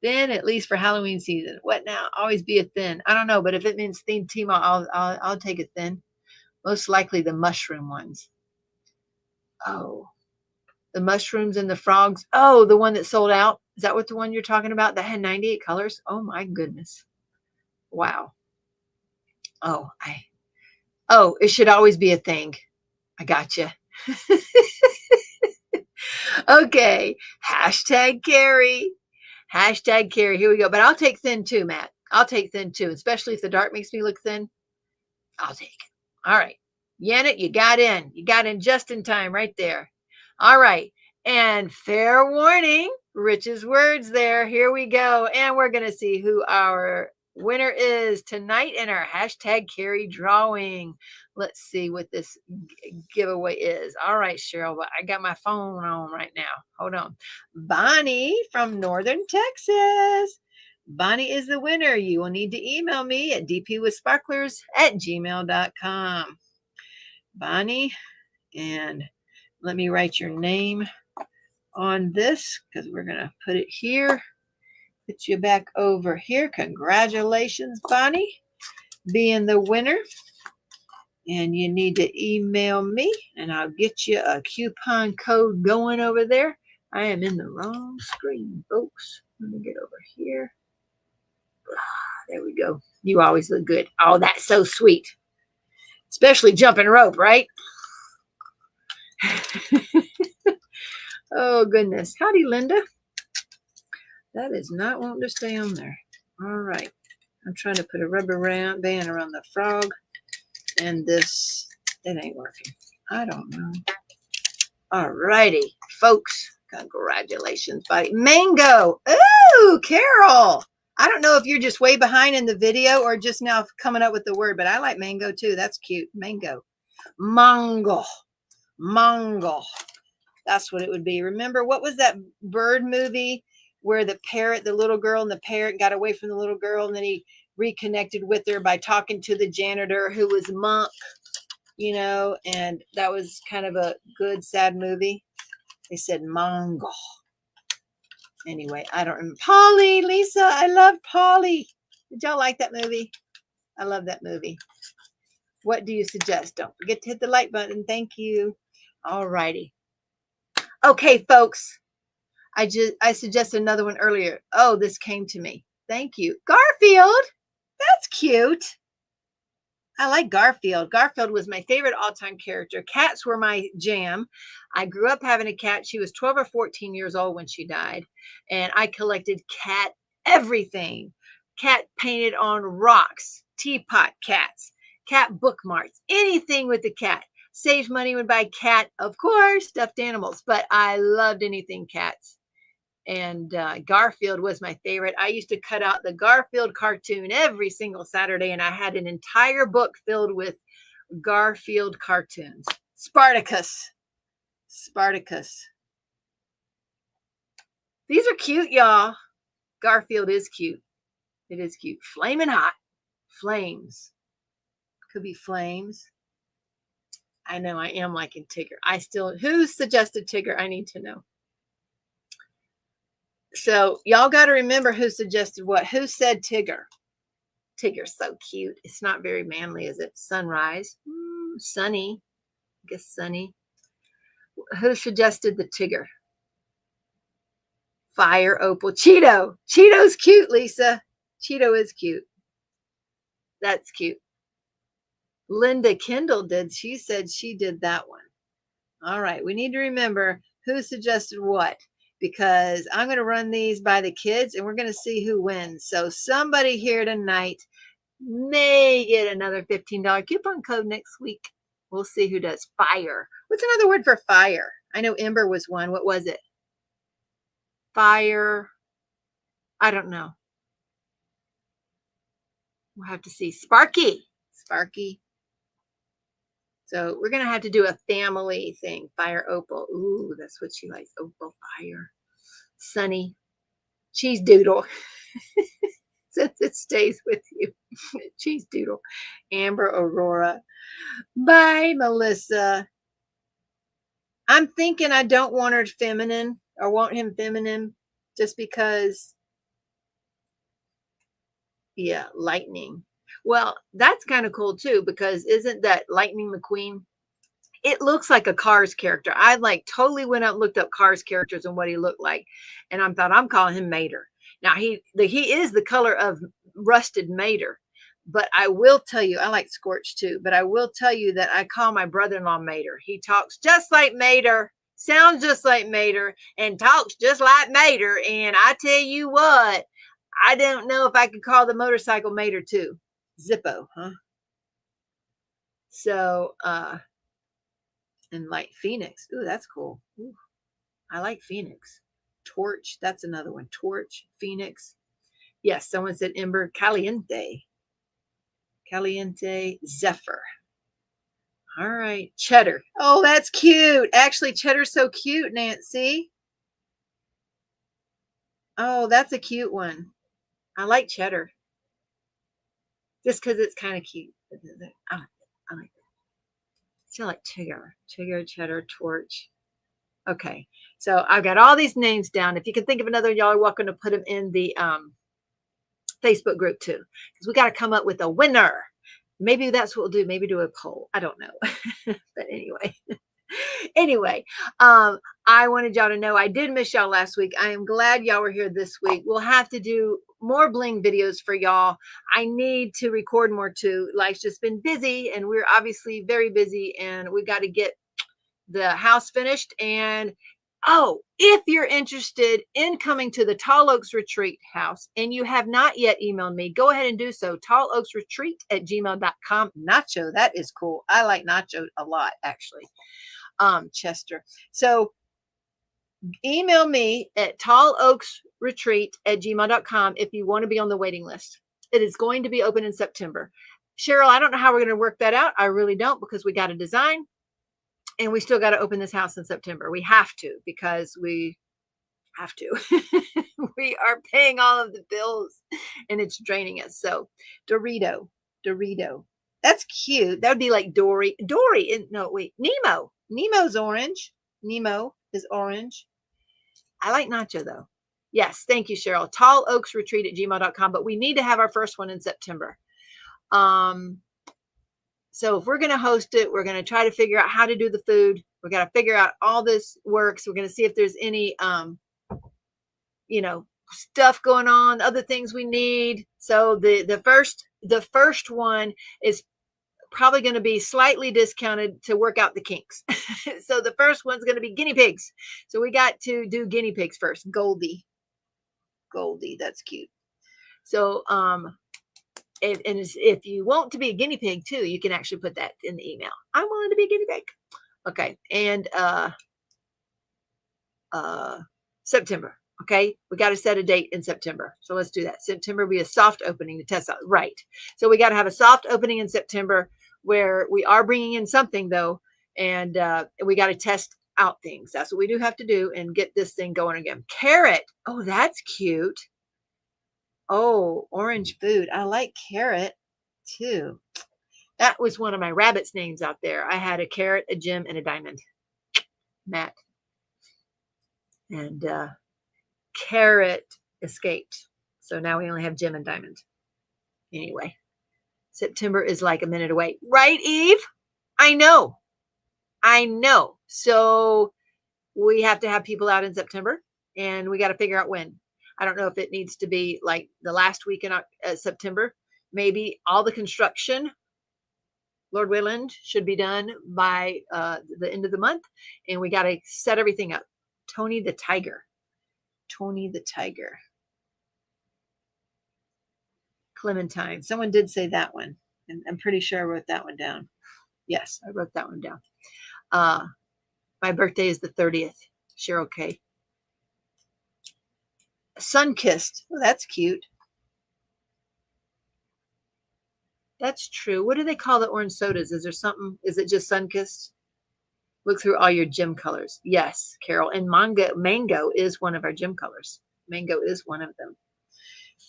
thin, at least for Halloween season. What now? Always be a thin. I don't know, but if it means themed Teemaw, I'll take a thin. Most likely the mushroom ones. Oh, the mushrooms and the frogs. Oh, the one that sold out. Is that what the one you're talking about? That had 98 colors? Oh my goodness. Wow. Oh, it should always be a thing. I gotcha. Okay. Hashtag carry. Hashtag carry. Here we go. But I'll take thin too, Matt. I'll take thin too, especially if the dark makes me look thin. I'll take it. All right. Janet, you got in. You got in just in time right there. All right. And fair warning, Rich's words there. Here we go. And we're going to see who our winner is tonight in our hashtag carry drawing. Let's see what this giveaway is. All right, Cheryl, but I got my phone on right now. Hold on. Bonnie from Northern Texas. Bonnie is the winner. You will need to email me at dpwithsparklers@gmail.com. Bonnie, and let me write your name on this because we're going to put it here. Put you back over here. Congratulations, Bonnie, being the winner. And you need to email me and I'll get you a coupon code going over there. I am in the wrong screen, folks. Let me get over here. There we go. You always look good. Oh, that's so sweet. Especially jumping rope, right? Oh, goodness. Howdy, Linda. That is not wanting to stay on there. All right. I'm trying to put a rubber band around the frog. And this, it ain't working. I don't know. All righty, folks. Congratulations, buddy. Mango. Ooh, Carol. I don't know if you're just way behind in the video or just now coming up with the word, but I like mango too. That's cute. Mango. Mango. Mango. That's what it would be. Remember, what was that bird movie where the parrot, the little girl and the parrot got away from the little girl, and then he reconnected with her by talking to the janitor who was Monk, you know, and that was kind of a good, sad movie. They said Mongol. Anyway, I don't remember. Polly, Lisa, I love Polly. Did y'all like that movie? I love that movie. What do you suggest? Don't forget to hit the like button. Thank you. All righty. Okay, folks. I suggested another one earlier. Oh, this came to me. Thank you. Garfield. That's cute. I like Garfield. Garfield was my favorite all-time character. Cats were my jam. I grew up having a cat. She was 12 or 14 years old when she died. And I collected cat everything. Cat painted on rocks, teapot cats, cat bookmarks, anything with the cat. Saved money, would buy cat, of course, stuffed animals. But I loved anything cats. And Garfield was my favorite. I used to cut out the Garfield cartoon every single Saturday, and I had an entire book filled with Garfield cartoons. Spartacus. These are cute, y'all. Garfield is cute. It is cute. Flaming hot. Flames. Could be flames. I know I am liking Tigger. Who suggested Tigger? I need to know. So y'all got to remember who suggested what. Who said Tigger? Tigger's so cute. It's not very manly, is it? Sunrise. Sunny. I guess Sunny. Who suggested the Tigger? Fire Opal. Cheeto. Cheeto's cute, Lisa. Cheeto is cute. That's cute. Linda Kendall did. She said she did that one. All right. We need to remember who suggested what, because I'm going to run these by the kids and we're going to see who wins. So somebody here tonight may get another $15 coupon code next week. We'll see who does. Fire. What's another word for fire? I know Ember was one. What was it? Fire. I don't know. We'll have to see. Sparky. So we're going to have to do a family thing. Fire Opal. Ooh, that's what she likes. Opal Fire. Sunny. Cheese Doodle. Since it stays with you. Cheese Doodle. Amber Aurora. Bye, Melissa. I'm thinking I don't want her feminine or want him feminine just because. Yeah, lightning. Well, that's kind of cool too, because isn't that Lightning McQueen? It looks like a Cars character. I like totally went out and looked up Cars characters and what he looked like. And I thought, I'm calling him Mater. Now he is the color of rusted Mater. But I will tell you, I like Scorch too, but I will tell you that I call my brother-in-law Mater. He talks just like Mater, sounds just like Mater, and talks just like Mater. And I tell you what, I don't know if I could call the motorcycle Mater too. Zippo, huh? So, and like Phoenix. Ooh, that's cool. Ooh, I like Phoenix. Torch, that's another one. Torch, Phoenix. Yes, someone said Ember. Caliente, Zephyr. All right, Cheddar. Oh, that's cute. Actually, Cheddar's so cute, Nancy. Oh, that's a cute one. I like Cheddar. Just because it's kind of cute. I like that. Still like Tigger, Cheddar, Torch. Okay, so I've got all these names down. If you can think of another, y'all are welcome to put them in the Facebook group too, because we got to come up with a winner. Maybe that's what we'll do. Maybe do a poll. I don't know. But anyway, I wanted y'all to know I did miss y'all last week. I am glad y'all were here this week. We'll have to do more bling videos for y'all. I need to record more too. Life's just been busy, and we're obviously very busy, and we got to get the house finished. And oh, if you're interested in coming to the Tall Oaks Retreat house and you have not yet emailed me, go ahead and do so. talloaksretreat@gmail.com. Nacho, that is cool. I like Nacho a lot, actually. Chester. So email me at talloaksretreat@gmail.com if you want to be on the waiting list. It is going to be open in September. Cheryl, I don't know how we're going to work that out. I really don't, because we got to design and we still got to open this house in September. We have to, because we Have to. We are paying all of the bills and it's draining us. So Dorito. That's cute. That would be like Dory. No, wait. Nemo. Nemo's orange. Nemo is orange. I like Nacho though. Yes. Thank you, Cheryl. Tall Oaks Retreat at gmail.com. But we need to have our first one in September. So if we're going to host it, we're going to try to figure out how to do the food. We got to figure out all this works. We're going to see if there's any, stuff going on, other things we need. So the first one is probably going to be slightly discounted to work out the kinks. So the first one's going to be guinea pigs. So we got to do guinea pigs first. Goldie, that's cute. So if you want to be a guinea pig too, you can actually put that in the email. I'm willing to be a guinea pig. Okay, and September. Okay, we got to set a date in September. So let's do that. September will be a soft opening to test out. Right. So we got to have a soft opening in September where we are bringing in something though, and we got to test out things. That's what we do have to do and get this thing going again. Carrot. Oh, that's cute. Oh, orange food. I like carrot too. That was one of my rabbits' names out there. I had a carrot, a gem, and a diamond. Matt. And carrot escaped. So now we only have gem and diamond. Anyway, September is like a minute away. Right, Eve? I know. So we have to have people out in September and we got to figure out when. I don't know if it needs to be like the last week in September. Maybe all the construction, Lord willing, should be done by the end of the month. And we got to set everything up. Tony the Tiger. Clementine. Someone did say that one. And I'm pretty sure I wrote that one down. Yes, I wrote that one down. My birthday is the 30th. Cheryl K. Sun-kissed. Oh, that's cute. That's true. What do they call the orange sodas? Is there something? Is it just sun-kissed? Look through all your gem colors. Yes, Carol. And mango is one of our gem colors. Mango is one of them.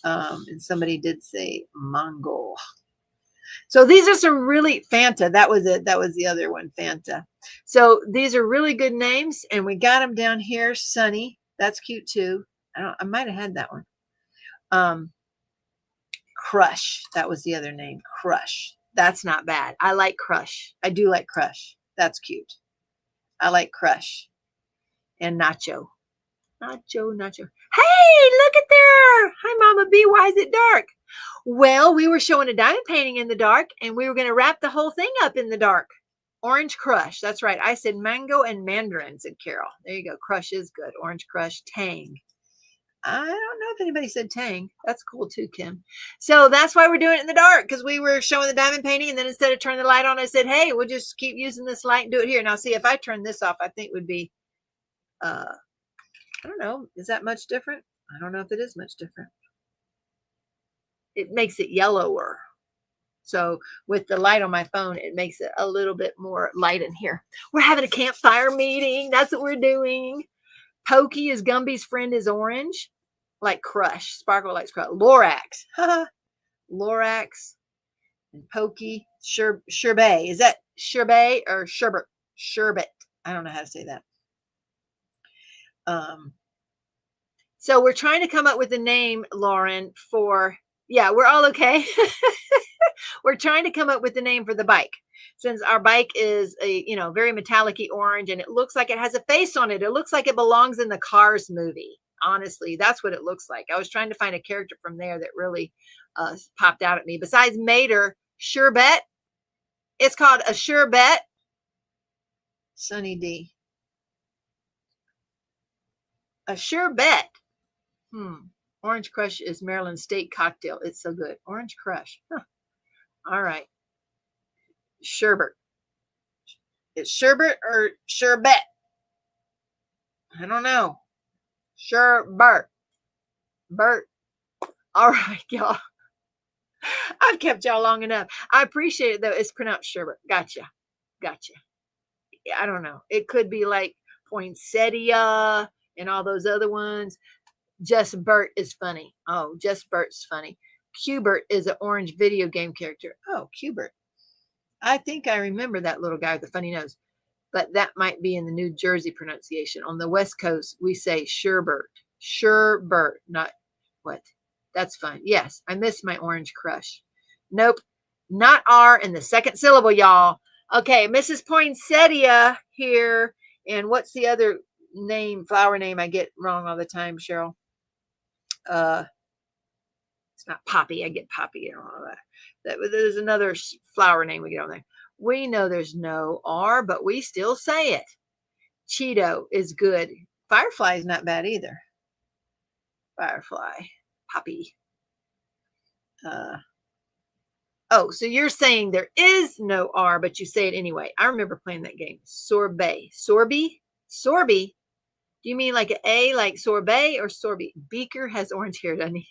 And somebody did say mango. So these are some really Fanta. That was it. That was the other one, Fanta. So these are really good names, and we got them down here. Sunny. That's cute too. I might have had that one. Crush. That was the other name. Crush. That's not bad. I like Crush. I do like Crush. That's cute. I like Crush. And Nacho. Nacho. Hey, look at there. Hi, Mama B. Why is it dark? Well, we were showing a diamond painting in the dark, and we were going to wrap the whole thing up in the dark. Orange Crush. That's right. I said mango and mandarin, said Carol. There you go. Crush is good. Orange Crush. Tang. I don't know if anybody said Tang. That's cool too, Kim. So that's why we're doing it in the dark, because we were showing the diamond painting, and then instead of turning the light on, I said, hey, we'll just keep using this light and do it here. Now, see, if I turn this off, I think would be, I don't know. Is that much different? I don't know if it is much different. It makes it yellower. So with the light on my phone, it makes it a little bit more light in here. We're having a campfire meeting. That's what we're doing. Pokey is Gumby's friend is orange. Like Crush. Sparkle likes Crush. Lorax. Lorax. And Pokey. Sherbet. Is that sherbet or sherbet? Sherbet. I don't know how to say that. So we're trying to come up with a name, Lauren, for, yeah, we're all okay. We're trying to come up with a name for the bike. Since our bike is a, very metallic-y orange, and it looks like it has a face on it. It looks like it belongs in the Cars movie. Honestly, that's what it looks like. I was trying to find a character from there that really popped out at me. Besides Mater, Sherbet. It's called a Sherbet. Sunny D. A Sherbet. Orange Crush is Maryland State cocktail. It's so good. Orange Crush. Huh. All right. Sherbet. It's sherbet or sherbet? I don't know. Sherbet. Bert. All right, y'all. I've kept y'all long enough. I appreciate it, though. It's pronounced sherbet. Gotcha. I don't know. It could be like poinsettia. and all those other ones. Just Bert is funny. Oh, Just Bert's funny. Cubert is an orange video game character. Oh, Cubert. I think I remember that little guy with the funny nose, but that might be in the New Jersey pronunciation. On the West Coast, we say Sherbert. Sherbert, not what? That's fun. Yes, I miss my orange crush. Nope, not R in the second syllable, y'all. Okay, Mrs. Poinsettia here. And what's the other name, flower name I get wrong all the time, Cheryl? It's not Poppy. I get Poppy and all that. There's another flower name we get on there. We know there's no R, but we still say it. Cheeto is good. Firefly is not bad either. Firefly. Poppy. Oh, so you're saying there is no R, but you say it anyway. I remember playing that game. Sorbet. Sorby? Sorby? Do you mean like an A, like sorbet, or sorbet? Beaker has orange hair, doesn't he?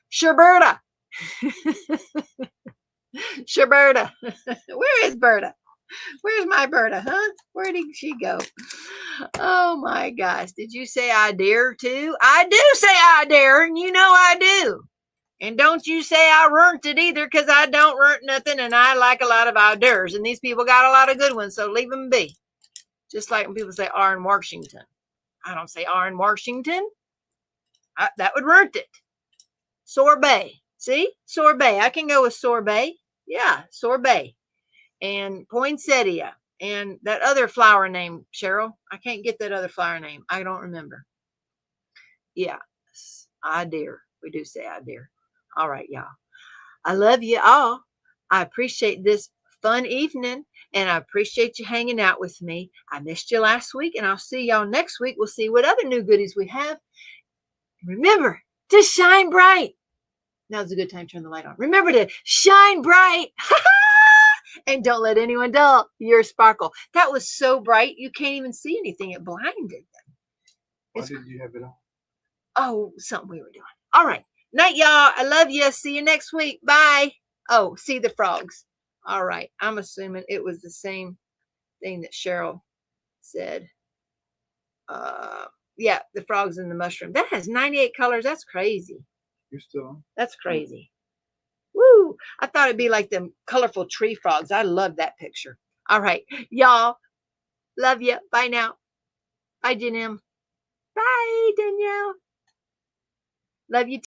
Sherberta. Sherberta. Where is Berta? Where's my Berta, huh? Where did she go? Oh my gosh. Did you say I dare too? I do say I dare, and you know I do. And don't you say I runt it either, because I don't runt nothing, and I like a lot of ideas. And these people got a lot of good ones, so leave them be. Just like when people say R in Washington. I don't say R in Washington. That would runt it. Sorbet. See? Sorbet. I can go with sorbet. Yeah, sorbet. And poinsettia. And that other flower name, Cheryl. I can't get that other flower name. I don't remember. Yeah. I dare. We do say I dare. All right, y'all. I love you all. I appreciate this fun evening, and I appreciate you hanging out with me. I missed you last week, and I'll see y'all next week. We'll see what other new goodies we have. Remember to shine bright. Now's a good time to turn the light on. Remember to shine bright. And don't let anyone dull your sparkle. That was so bright, you can't even see anything. It blinded them. Why did you have it on? Oh, something we were doing. All right. Night, y'all. I love you. See you next week. Bye. Oh, see the frogs. All right. I'm assuming it was the same thing that Cheryl said. Yeah, the frogs and the mushroom. That has 98 colors. That's crazy. You're still on? That's crazy. Woo! I thought it'd be like them colorful tree frogs. I love that picture. All right. Y'all. Love you. Bye now. Bye, Janelle. Bye, Danielle. Love you.